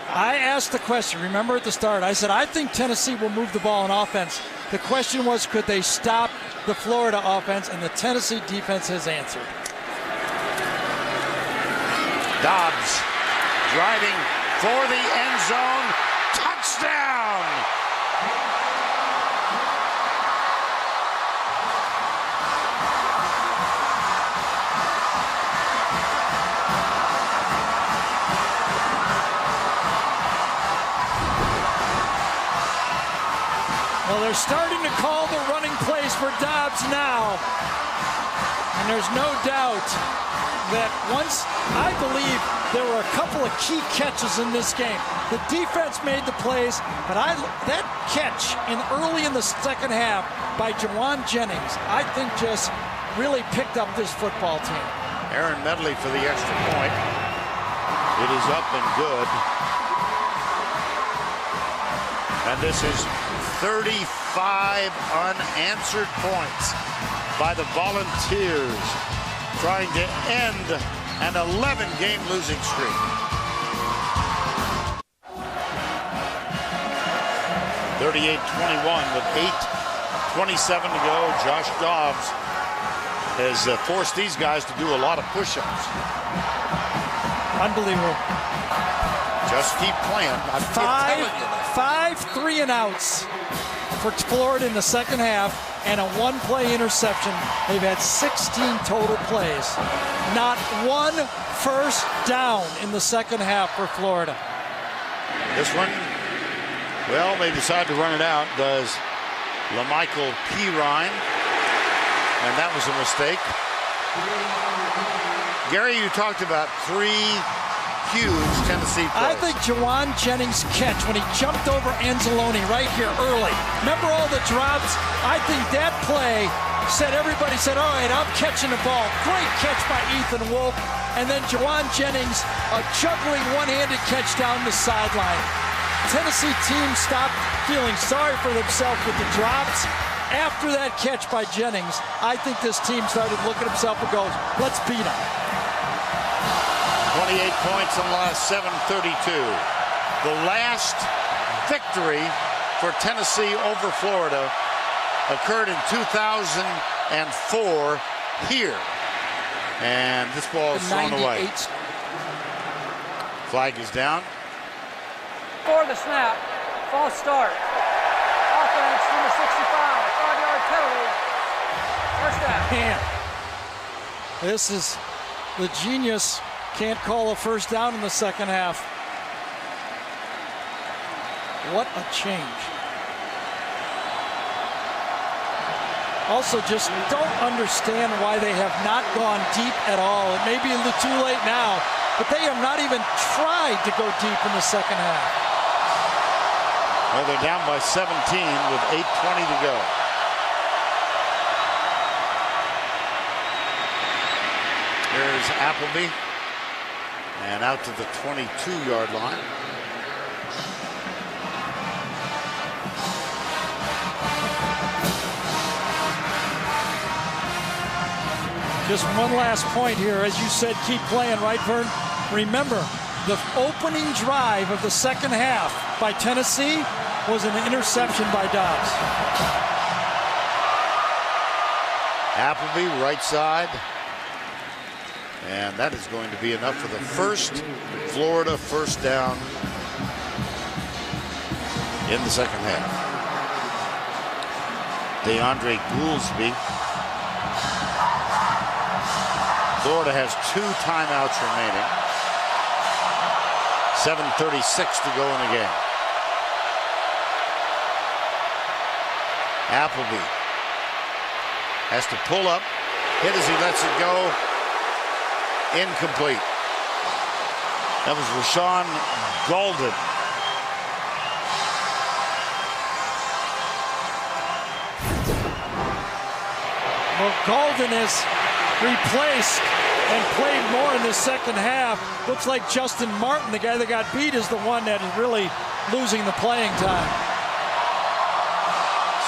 A: I asked the question, remember at the start, I said, I think Tennessee will move the ball on offense. The question was, could they stop the Florida offense? And the Tennessee defense has answered.
C: Dobbs driving for the end zone. Touchdown!
A: Well, they're starting to call the running plays for Dobbs now. And there's no doubt that once, I believe, there were a couple of key catches in this game. The defense made the plays, but that catch early in the second half by Jawan Jennings, I think just really picked up this football team.
C: Aaron Medley for the extra point. It is up and good. And this is 35 unanswered points by the Volunteers, trying to end an 11-game losing streak. (38-21) with 8:27 to go. Josh Dobbs has forced these guys to do a lot of push-ups.
A: Unbelievable.
C: Just keep playing. I'm telling you that.
A: 5 3-and-outs for Florida in the second half and a one-play interception. They've had 16 total plays. Not one first down in the second half for Florida.
C: This one, well, they decide to run it out, does LaMichael Pirine, and that was a mistake. Gary, you talked about 3 huge Tennessee plays.
A: I think Jawan Jennings' catch when he jumped over Anzalone right here early. Remember all the drops? I think that play everybody said, all right, I'm catching the ball. Great catch by Ethan Wolf. And then Jawan Jennings, a juggling one-handed catch down the sideline. Tennessee team stopped feeling sorry for themselves with the drops. After that catch by Jennings, I think this team started looking at himself and goes, let's beat them.
C: 28 points in the last 7:32. The last victory for Tennessee over Florida occurred in 2004 here. And this ball is thrown away. Flag is down.
H: For the snap, false start. Offense, number 65, 5-yard penalty. First down.
A: Man, this is the genius. Can't call a first down in the second half. What a change. Also, just don't understand why they have not gone deep at all. It may be a little too late now, but they have not even tried to go deep in the second half.
C: Well, they're down by 17 with 8:20 to go. Here's Appleby. And out to the 22-yard line.
A: Just one last point here. As you said, keep playing, right, Vern? Remember, the opening drive of the second half by Tennessee was an interception by Dobbs.
C: Appleby, right side. And that is going to be enough for the first Florida first down in the second half. DeAndre Goolsby. Florida has 2 timeouts remaining. 7:36 to go in the game. Appleby has to pull up, hit as he lets it go. Incomplete. That was Rashawn Golden.
A: Well, Golden is replaced and played more in the second half. Looks like Justin Martin, the guy that got beat, is the one that is really losing the playing time.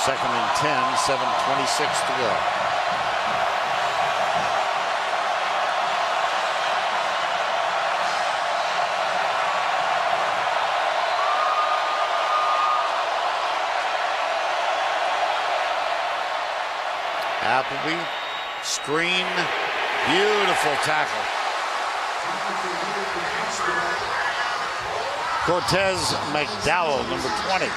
C: 2nd and 10, 7:26 to go. Appleby, screen, beautiful tackle. Cortez McDowell, number 20.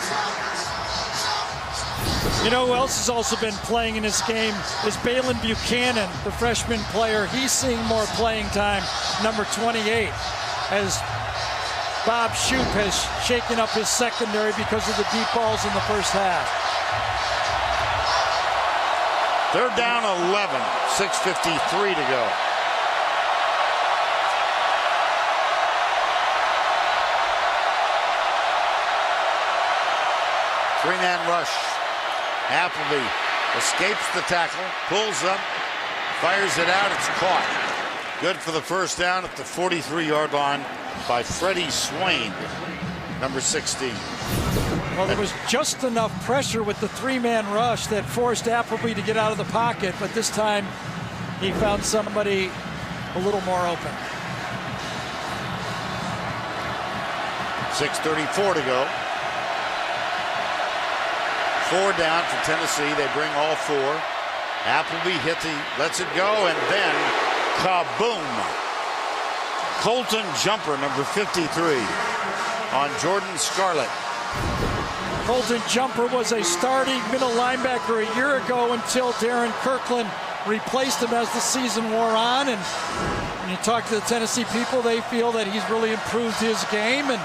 A: You know who else has also been playing in this game is Balin Buchanan, the freshman player. He's seeing more playing time, number 28, as Bob Shoop has shaken up his secondary because of the deep balls in the first half.
C: They're down 11, 6:53 to go. Three-man rush. Appleby escapes the tackle, pulls up, fires it out, it's caught. Good for the first down at the 43-yard line by Freddie Swain, number 16.
A: Well, there was just enough pressure with the 3-man rush that forced Appleby to get out of the pocket, but this time he found somebody a little more open.
C: 6:34 to go. 4 down for Tennessee. They bring all 4. Appleby lets it go, and then kaboom. Colton Jumper, number 53, on Jordan Scarlett.
A: Colton Jumper was a starting middle linebacker a year ago until Darren Kirkland replaced him as the season wore on. And when you talk to the Tennessee people, they feel that he's really improved his game. And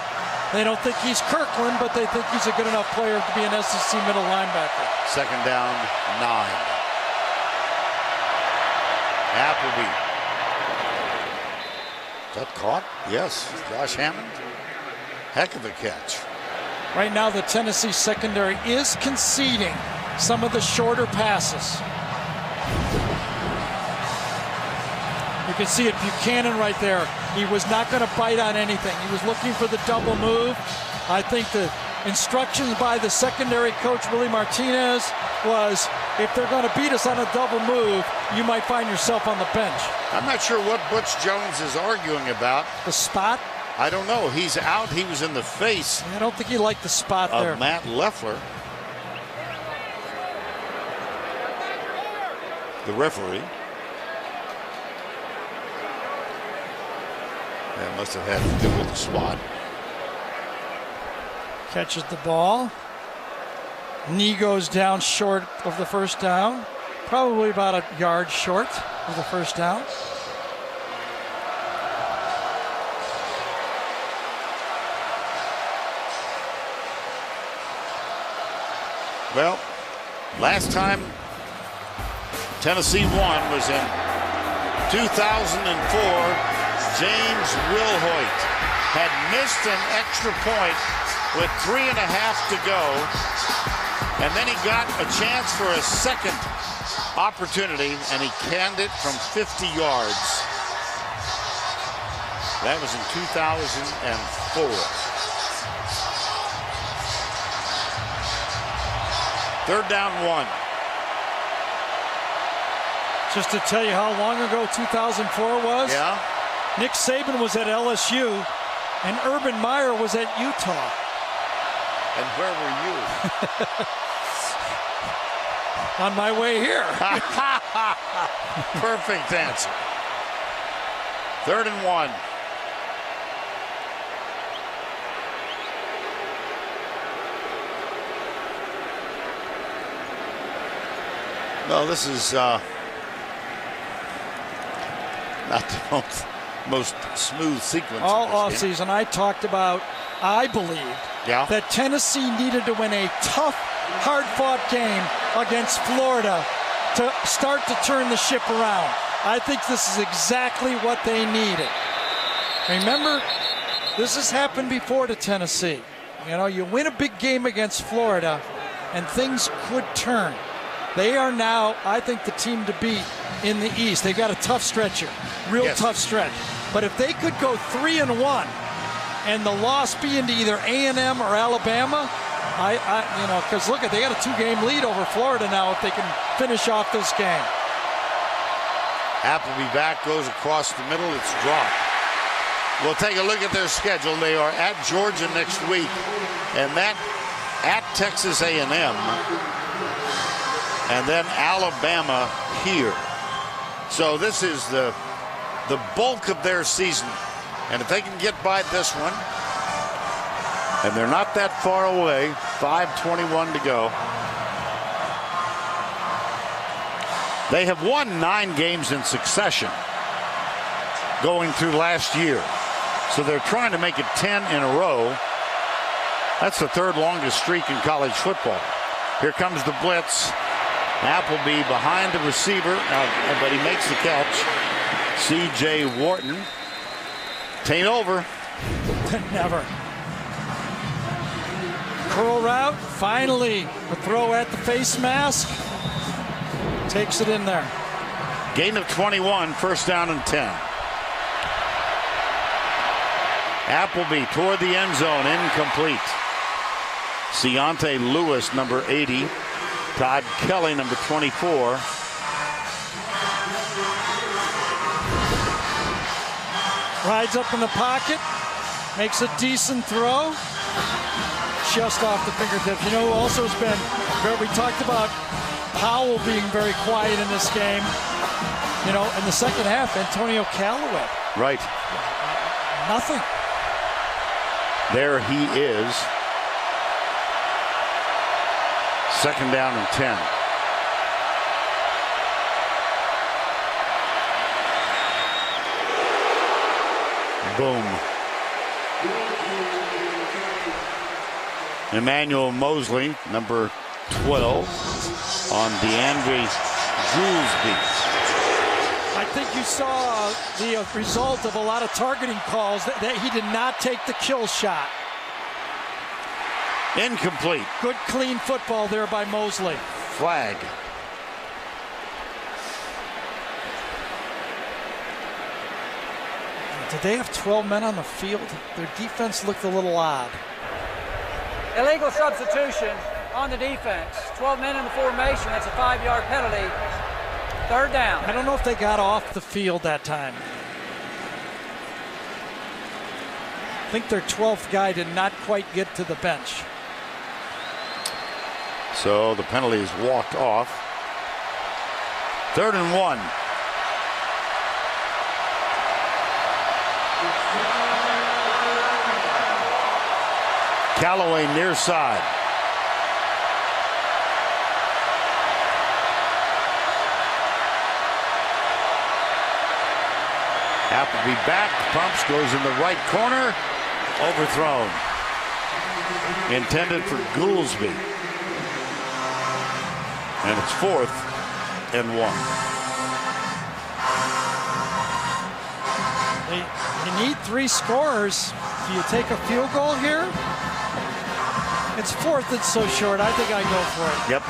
A: they don't think he's Kirkland, but they think he's a good enough player to be an SEC middle linebacker.
C: 2nd down, 9. Appleby. Is that caught? Yes. Josh Hammond. Heck of a catch.
A: Right now, the Tennessee secondary is conceding some of the shorter passes. You can see it, Buchanan right there. He was not going to bite on anything. He was looking for the double move. I think the instructions by the secondary coach, Willie Martinez, was if they're going to beat us on a double move, you might find yourself on the bench.
C: I'm not sure what Butch Jones is arguing about.
A: The spot?
C: I don't know. He's out. He was in the face.
A: I don't think he liked the spot
C: of
A: there.
C: Matt Leffler, the referee. That must have had to do with the spot.
A: Catches the ball. Knee goes down short of the first down. Probably about a yard short of the first down.
C: Well, last time Tennessee won was in 2004. James Wilhoit had missed an extra point with 3.5 to go, and then he got a chance for a second opportunity, and he canned it from 50 yards. That was in 2004. 3rd down, 1.
A: Just to tell you how long ago 2004 was.
C: Yeah.
A: Nick Saban was at LSU, and Urban Meyer was at Utah.
C: And where were you?
A: On my way here.
C: Perfect answer. 3rd and 1. No, this is not the most smooth sequence.
A: All offseason, I talked about, I believed that Tennessee needed to win a tough, hard-fought game against Florida to start to turn the ship around. I think this is exactly what they needed. Remember, this has happened before to Tennessee. You know, you win a big game against Florida, and things could turn. They are now, I think, the team to beat in the East. They've got a tough stretch here, real tough stretch. But if they could go 3-1, and the loss be into either A&M or Alabama, you know, because look at, they got a 2-game lead over Florida now if they can finish off this game.
C: Appleby back, goes across the middle, it's dropped. We'll take a look at their schedule. They are at Georgia next week, and that at Texas A&M, and then Alabama here. So this is the bulk of their season. And if they can get by this one, and they're not that far away, 5:21 to go. They have won 9 games in succession going through last year. So they're trying to make it 10 in a row. That's the 3rd longest streak in college football. Here comes the blitz. Appleby behind the receiver, but he makes the catch. C.J. Wharton. Taint over.
A: Never. Curl route. Finally, a throw at the face mask. Takes it in there.
C: Gain of 21, 1st down and 10. Appleby toward the end zone, incomplete. Ciante Lewis, number 80. Todd Kelly, number 24.
A: Rides up in the pocket, makes a decent throw, just off the fingertips. You know who also has been, we talked about Powell being very quiet in this game. You know, in the second half, Antonio Callaway.
C: Right.
A: Nothing.
C: There he is. 2nd down and 10. Boom. Emmanuel Mosley, number 12, on DeAndre Goolsby.
A: I think you saw the result of a lot of targeting calls that he did not take the kill shot.
C: Incomplete.
A: Good clean football there by Mosley.
C: Flag.
A: Did they have 12 men on the field? Their defense looked a little odd.
H: Illegal substitution on the defense. 12 men in the formation. That's a 5-yard penalty. 3rd down.
A: I don't know if they got off the field that time. I think their 12th guy did not quite get to the bench.
C: So the penalty is walked off. 3rd and 1. Callaway near side. Appleby back, pumps, goes in the right corner, overthrown. Intended for Goolsby. And it's 4th and 1.
A: You need 3 scorers. Do you take a field goal here? It's 4th and so short. I think I go for it.
C: Yep.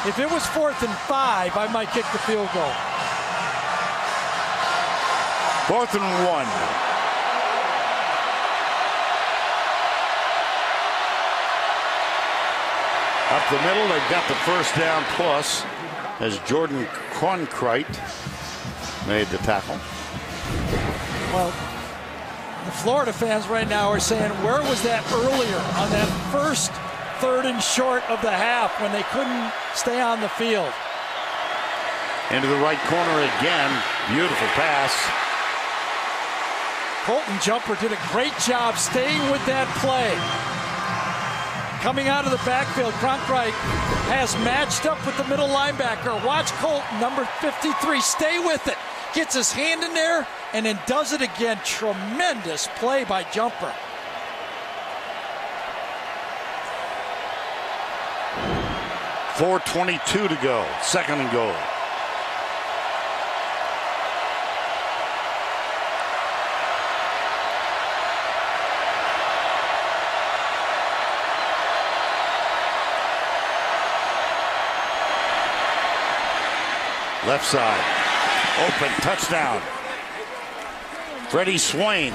A: If it was 4th and 5, I might kick the field goal.
C: 4th and 1. Up the middle, they've got the 1st down plus as Jordan Cronkrite made the tackle.
A: Well, the Florida fans right now are saying, where was that earlier on that first 3rd and short of the half when they couldn't stay on the field?
C: Into the right corner again. Beautiful pass.
A: Colton Jumper did a great job staying with that play. Coming out of the backfield, Cronkite has matched up with the middle linebacker. Watch Colton, number 53, stay with it. Gets his hand in there and then does it again. Tremendous play by Jumper.
C: .422 to go, 2nd and goal. Left side, open, touchdown. Freddie Swain.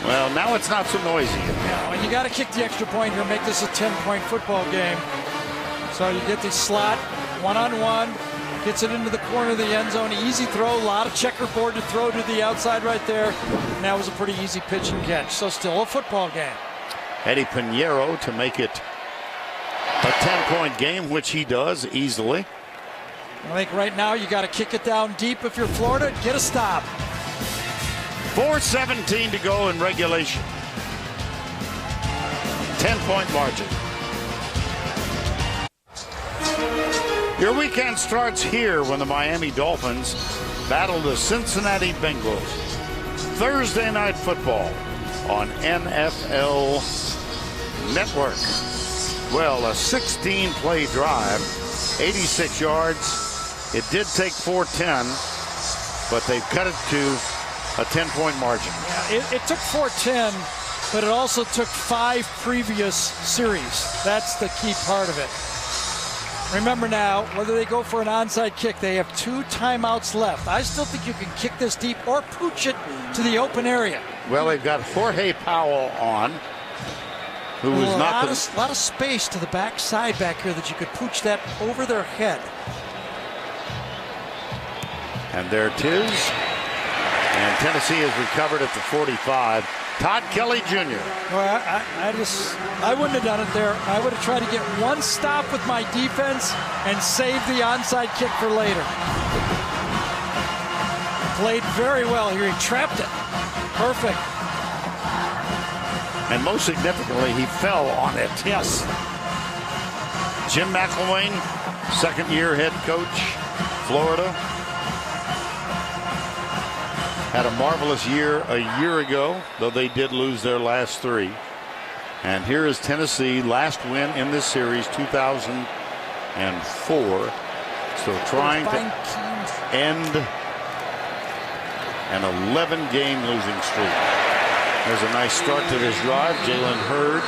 C: Well, now it's not so noisy.
A: Yeah, and you got to kick the extra point here, make this a 10-point football game. So you get the slot, one-on-one, gets it into the corner of the end zone. Easy throw, a lot of checkerboard to throw to the outside right there. And that was a pretty easy pitch and catch. So still a football game.
C: Eddie Pinheiro to make it a 10-point game, which he does easily.
A: I think right now you got to kick it down deep if you're Florida. Get a stop.
C: 4:17 to go in regulation. 10-point margin. Your weekend starts here when the Miami Dolphins battle the Cincinnati Bengals. Thursday night football on NFL Network. Well, a 16-play drive, 86 yards. It did take 4:10, but they've cut it to a 10-point margin.
A: Yeah, it took 4:10, but it also took 5 previous series. That's the key part of it. Remember now, whether they go for an onside kick, they have 2 timeouts left. I still think you can kick this deep or pooch it to the open area.
C: Well, they've got Jorge Powell on, who is not
A: a lot of space to the back side back here that you could pooch that over their head.
C: And there it is. And Tennessee has recovered at the 45. Todd Kelly Jr.
A: Well, I wouldn't have done it there. I would have tried to get one stop with my defense and save the onside kick for later. Played very well here. He trapped it. Perfect.
C: And most significantly, he fell on it.
A: Yes.
C: Jim McElwain, second-year head coach, Florida. Had a marvelous year a year ago, though they did lose their last 3. And here is Tennessee, last win in this series, 2004. So trying to end an 11-game losing streak. There's a nice start to this drive. Jalen Hurd.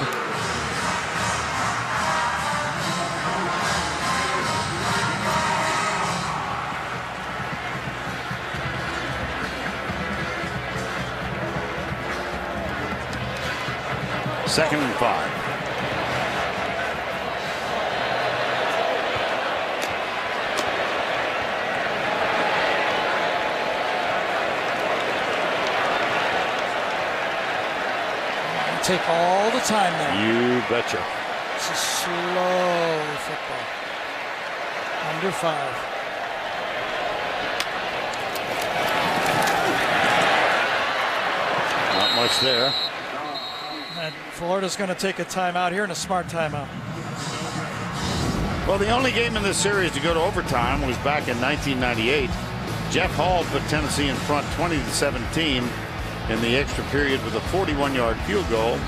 C: Second and 5.
A: Take all the time now.
C: You betcha.
A: This is slow football. Under 5.
C: Not much there.
A: And Florida's going to take a timeout here, and a smart timeout.
C: Well, the only game in this series to go to overtime was back in 1998. Jeff Hall put Tennessee in front 20-17 in the extra period with a 41-yard field goal.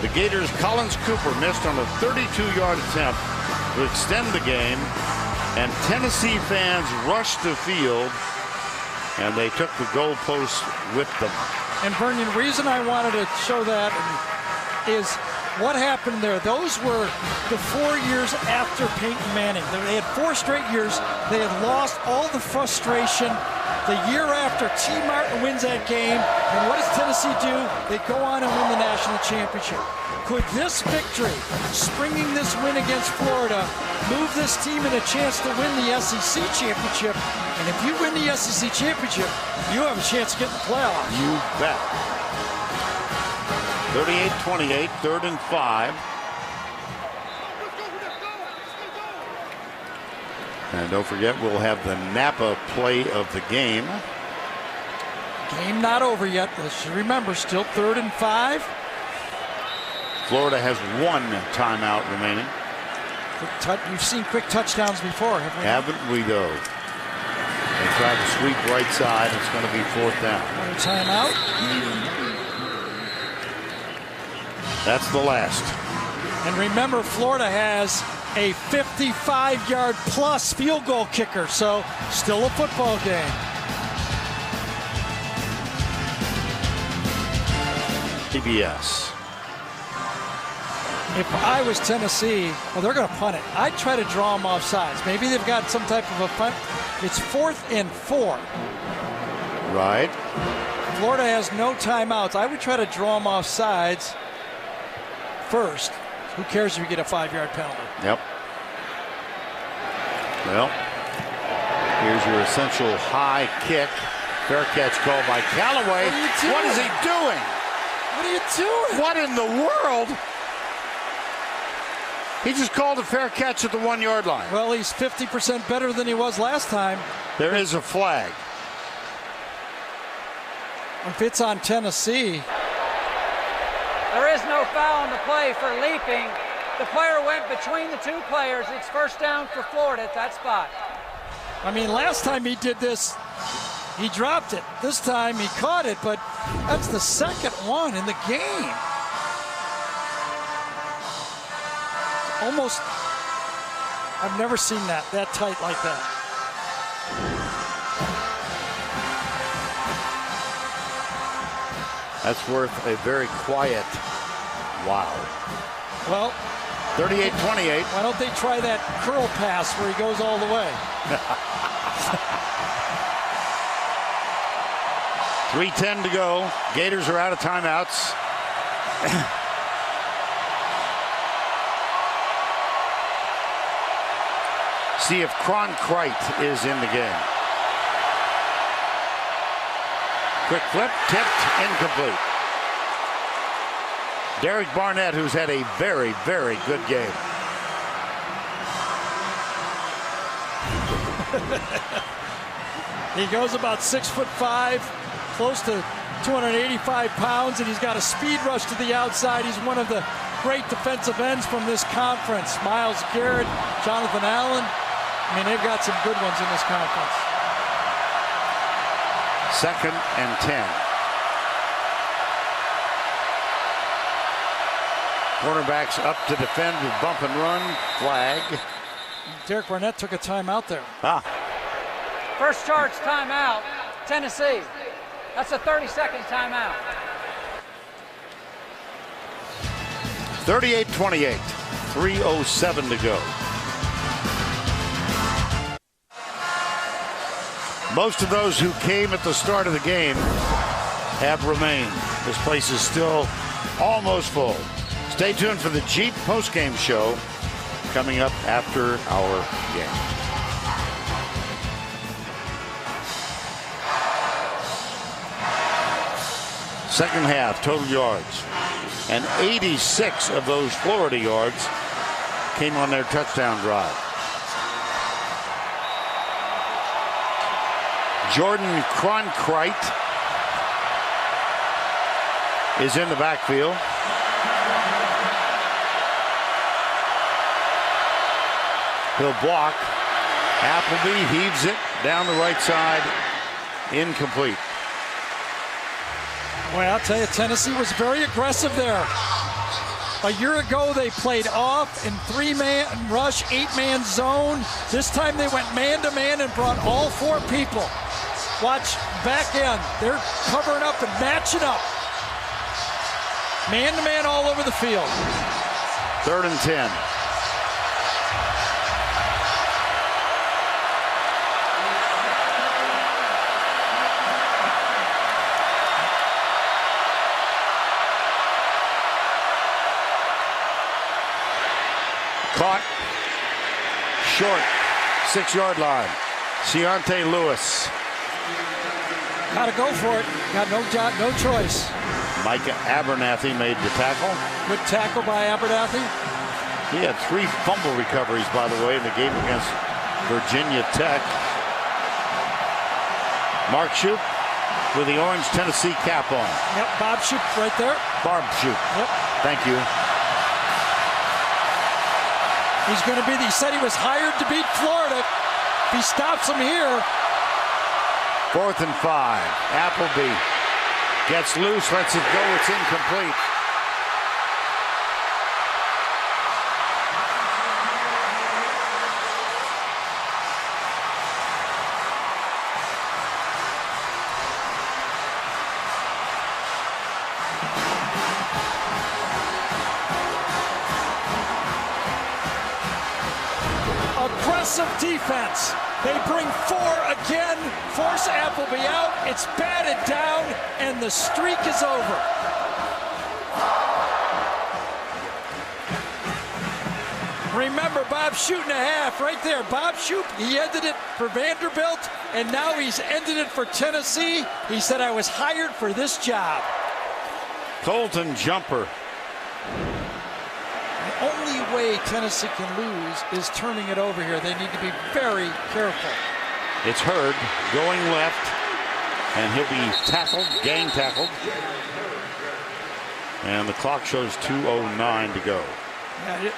C: The Gators' Collins Cooper missed on a 32-yard attempt to extend the game, and Tennessee fans rushed the field, and they took the goalpost with them.
A: And Vernon, the reason I wanted to show that is what happened there. Those were the 4 years after Peyton Manning. They had 4 straight years. They had lost all the frustration. The year after, T. Martin wins that game. And what does Tennessee do? They go on and win the national championship. Could this victory, springing this win against Florida, move this team in a chance to win the SEC championship? And if you win the SEC championship, you have a chance to get in the playoffs.
C: You bet. 38-28, 3rd and 5. And don't forget, we'll have the Napa play of the game.
A: Game not over yet. Let's remember, still 3rd and 5.
C: Florida has 1 timeout remaining.
A: You've seen quick touchdowns before, haven't we?
C: Haven't we, though? They try to sweep right side. It's going to be 4th down.
A: Timeout.
C: That's the last.
A: And remember, Florida has a 55-yard plus field goal kicker, so still a football game.
C: TBS.
A: If I was Tennessee, well, they're going to punt it. I'd try to draw them off sides. Maybe they've got some type of a punt. It's 4th and 4.
C: Right.
A: Florida has no timeouts. I would try to draw them off sides first. Who cares if you get a 5-yard penalty?
C: Yep. Well, here's your essential high kick. Fair catch called by Callaway. What is he doing?
A: What are you doing?
C: What in the world? He just called a fair catch at the 1-yard line.
A: Well, he's 50% better than he was last time.
C: There is a flag.
A: If it's on Tennessee.
H: There is no foul on the play for leaping. The player went between the 2 players. It's 1st down for Florida at that spot.
A: I mean, last time he did this, he dropped it. This time he caught it, but that's the 2nd one in the game. Almost, I've never seen that tight like that.
C: That's worth a very quiet wow.
A: Well,
C: 38-28.
A: Why don't they try that curl pass where he goes all the way?
C: 3:10 to go. Gators are out of timeouts. See if Cronkrite is in the game. Quick flip, tipped, incomplete. Derek Barnett, who's had a very, very good game.
A: He goes about 6'5", close to 285 pounds, and he's got a speed rush to the outside. He's one of the great defensive ends from this conference. Myles Garrett, Jonathan Allen. I mean, they've got some good ones in this conference.
C: 2nd and 10. Cornerbacks up to defend with bump and run. Flag.
A: Derek Barnett took a timeout there.
H: First charge timeout, Tennessee. That's a 30-second timeout.
C: 38-28. 3:07 to go. Most of those who came at the start of the game have remained. This place is still almost full. Stay tuned for the Jeep postgame show coming up after our game. Second half, total yards. And 86 of those Florida yards came on their touchdown drive. Jordan Cronkrite is in the backfield. He'll block. Appleby heaves it down the right side. Incomplete.
A: Boy, I'll tell you, Tennessee was very aggressive there. A year ago, they played off in 3-man rush, 8-man zone. This time they went man-to-man and brought all 4 people. Watch back end. They're covering up and matching up. Man-to-man all over the field.
C: 3rd and 10. Caught short, 6-yard line. Ciante Lewis.
A: Got to go for it. Got no choice.
C: Micah Abernathy made the tackle.
A: Good tackle by Abernathy.
C: He had 3 fumble recoveries, by the way, in the game against Virginia Tech. Mark Shoup with the orange Tennessee cap on.
A: Yep, Bob Shoup right there.
C: Barb Shoup.
A: Yep.
C: Thank you.
A: He's going to be, he said he was hired to beat Florida. If he stops him here.
C: 4th and 5. Appleby gets loose, lets it go. It's incomplete.
A: Aggressive defense. They bring 4 again, force Appleby out. It's batted down, and the streak is over. Remember, Bob Shoup and a half right there. Bob Shoup, he ended it for Vanderbilt, and now he's ended it for Tennessee. He said, I was hired for this job.
C: Colton Jumper.
A: The only way Tennessee can lose is turning it over here. They need to be very careful.
C: It's Hurd going left, and he'll be tackled, gang tackled. And the clock shows 2:09 to go.
A: Yeah,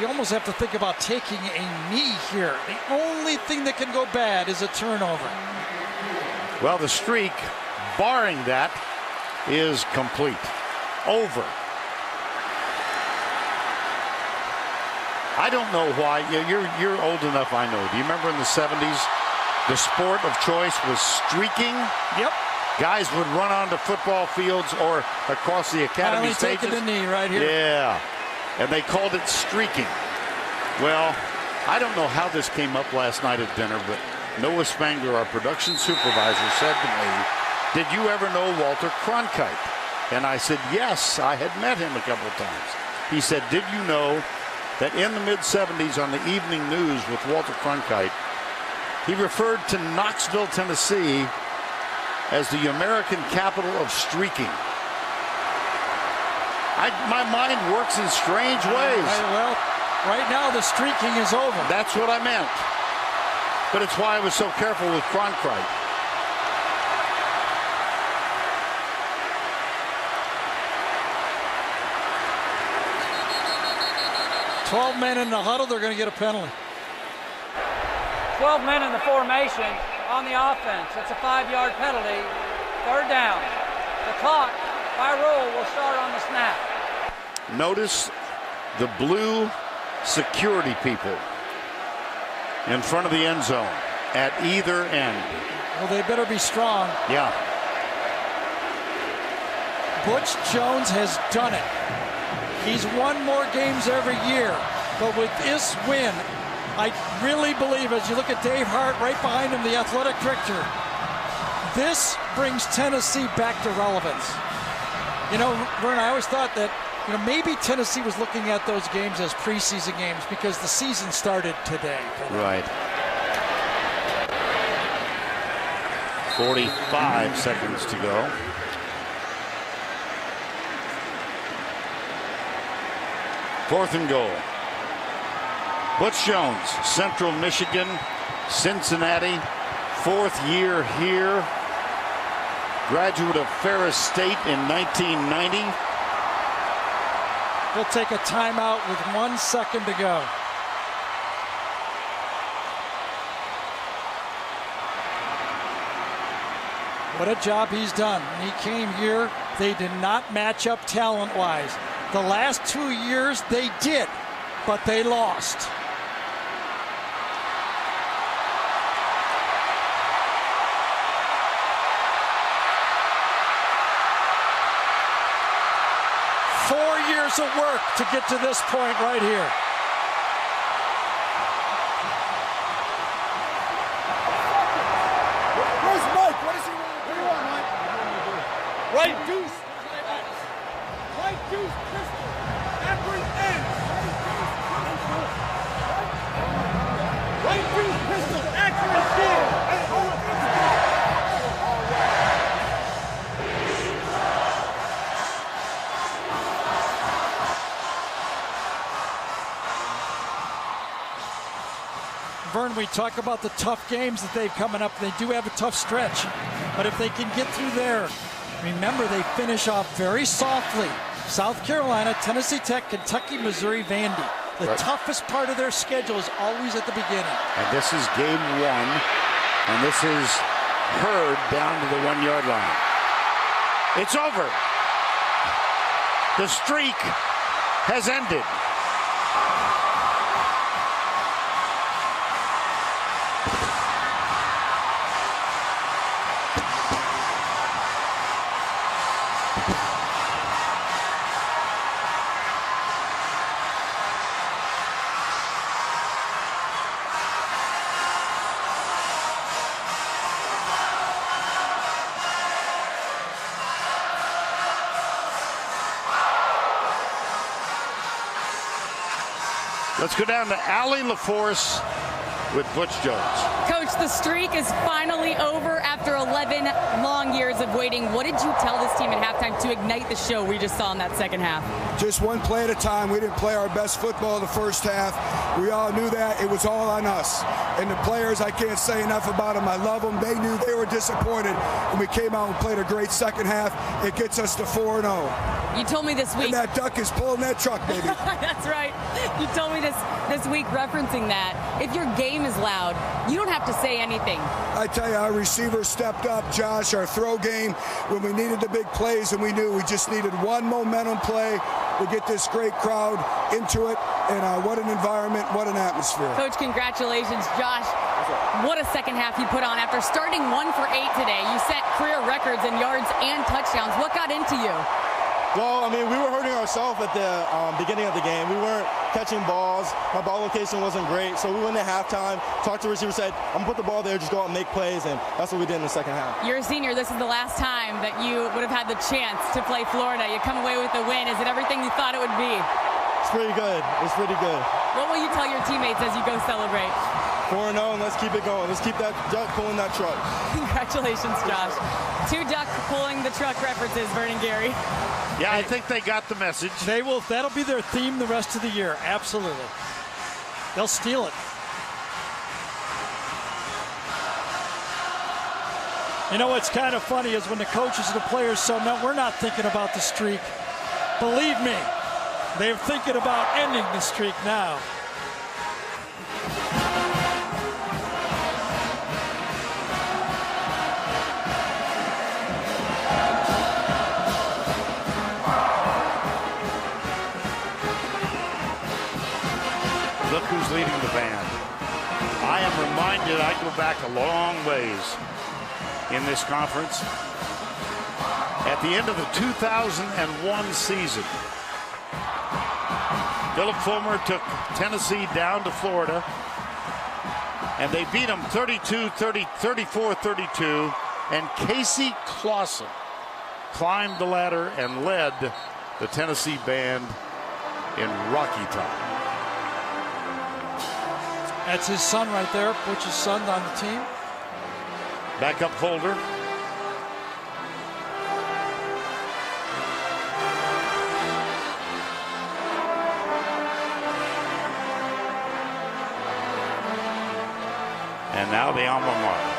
A: you almost have to think about taking a knee here. The only thing that can go bad is a turnover.
C: Well, the streak, barring that, is complete. Over. I don't know why. You're old enough, I know. Do you remember in the 70s, the sport of choice was streaking?
A: Yep.
C: Guys would run onto football fields or across the academy stages.
A: Taking the knee right here.
C: Yeah. And they called it streaking. Well, I don't know how this came up last night at dinner, but Noah Spangler, our production supervisor, said to me, did you ever know Walter Cronkite? And I said, yes, I had met him a couple of times. He said, did you know that in the mid-70s on the evening news with Walter Cronkite, he referred to Knoxville, Tennessee as the American capital of streaking. My mind works in strange ways.
A: Well, right now the streaking is over.
C: That's what I meant. But it's why I was so careful with Cronkite.
A: "12 men in the huddle, they're going to get a penalty.
H: 12 men in the formation on the offense. It's a 5-yard penalty. 3rd down. The clock, by rule, will start on the snap.
C: Notice the blue security people in front of the end zone at either end.
A: Well, they better be strong.
C: Yeah.
A: Butch Jones has done it. He's won more games every year, but with this win, I really believe, as you look at Dave Hart right behind him, the athletic director, this brings Tennessee back to relevance. You know, Vern, I always thought that, maybe Tennessee was looking at those games as preseason games because the season started today.
C: Right. 45 seconds to go. Fourth and goal. Butch Jones, Central Michigan, Cincinnati, 4th year here. Graduate of Ferris State in 1990.
A: He'll take a timeout with 1 second to go. What a job he's done. When he came here, they did not match up talent-wise. The last 2 years, they did, but they lost. Of work to get to this point right here.
O: Where's Mike? What does he want? What do you want, Mike? Right deuce. Right deuce, pistol. Apprehend. Right deuce, pistol. Accurate field.
A: Vern, we talk about the tough games that they've coming up. They do have a tough stretch. But if they can get through there, remember they finish off very softly. South Carolina, Tennessee Tech, Kentucky, Missouri, Vandy. The toughest part of their schedule is always at the beginning.
C: And this is game 1. And this is Hurd down to the 1-yard line. It's over. The streak has ended. Let's go down to Allie LaForce with Butch Jones.
F: Coach, the streak is finally over after 11 long years of waiting. What did you tell this team at halftime to ignite the show we just saw in that second half?
G: Just one play at a time. We didn't play our best football the first half. We all knew that. It was all on us. And the players, I can't say enough about them. I love them. They knew they were disappointed. And we came out and played a great second half. It gets us to 4-0.
F: You told me this week.
G: And that duck is pulling that truck, baby.
F: That's right. You told me this week referencing that. If your game is loud, you don't have to say anything.
G: I tell you, our receivers stepped up, Josh, our throw game, when we needed the big plays, and we knew we just needed one momentum play to get this great crowd into it. And what an environment, what an atmosphere.
F: Coach, congratulations. Josh, what a second half you put on. After starting 1 for 8 today, you set career records in yards and touchdowns. What got into you?
P: Well, I mean, we were hurting ourselves at the beginning of the game. We weren't catching balls. My ball location wasn't great. So we went at halftime, talked to the receiver, said, I'm going to put the ball there, just go out and make plays. And that's what we did in the second half.
F: You're a senior. This is the last time that you would have had the chance to play Florida. You come away with a win. Is it everything you thought it would be?
P: It's pretty good. It's pretty good.
F: What will you tell your teammates as you go celebrate?
P: 4-0, and let's keep it going. Let's keep that duck pulling that truck.
F: Congratulations, Josh. 2 duck pulling the truck references, Vernon Gary.
C: Yeah, I think they got the message.
A: They will. That'll be their theme the rest of the year. Absolutely. They'll steal it. You know what's kind of funny is when the coaches and the players say, no, we're not thinking about the streak. Believe me, they're thinking about ending the streak now.
C: Look who's leading the band. I am reminded I go back a long ways in this conference. At the end of the 2001 season, Philip Fulmer took Tennessee down to Florida, and they beat them 34-32, and Casey Clausen climbed the ladder and led the Tennessee band in Rocky Top.
A: That's his son right there, Butch's son on the team.
C: Backup holder. And now the alma mater.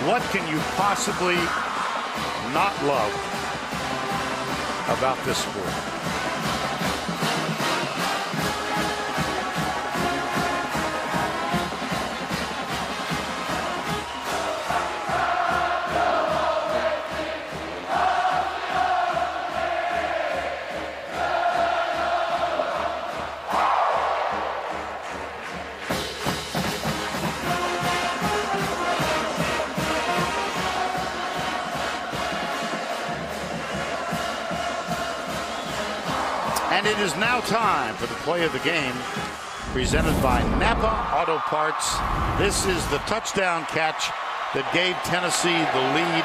C: What can you possibly not love about this sport? And it is now time for the play of the game, presented by Napa Auto Parts. This is the touchdown catch that gave Tennessee the lead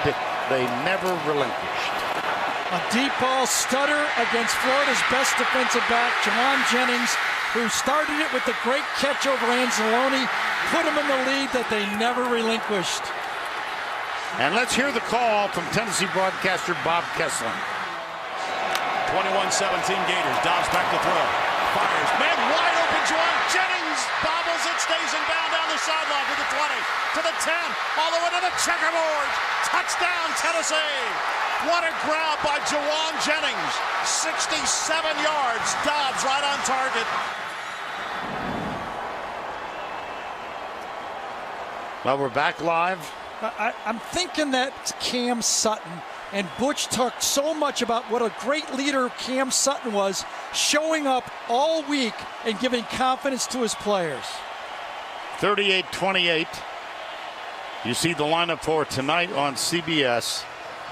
C: they never relinquished.
A: A deep ball stutter against Florida's best defensive back, Jawan Jennings, who started it with the great catch over Anzalone, put him in the lead that they never relinquished.
C: And let's hear the call from Tennessee broadcaster Bob Kesselin.
D: 21-17 Gators. Dobbs back to throw. Fires. Man wide open. Jawan Jennings bobbles it. Stays in bound down the sideline to the 20, to the 10, all the way to the checkerboard. Touchdown, Tennessee. What a grab by Jawan Jennings. 67 yards. Dobbs right on target.
C: Well, we're back live.
A: I'm thinking that Cam Sutton, and Butch talked so much about what a great leader Cam Sutton was, showing up all week and giving confidence to his players.
C: 38-28. You see the lineup for tonight on CBS.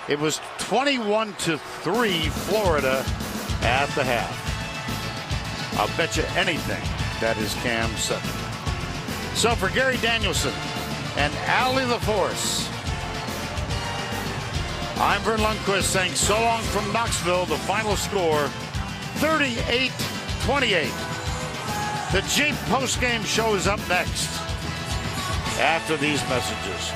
C: It was 21-3 Florida at the half. I'll bet you anything that is Cam Sutton. So for Gary Danielson and Allie LaForce, I'm Vern Lundquist saying so long from Knoxville. The final score, 38-28. The Jeep postgame show is up next after these messages.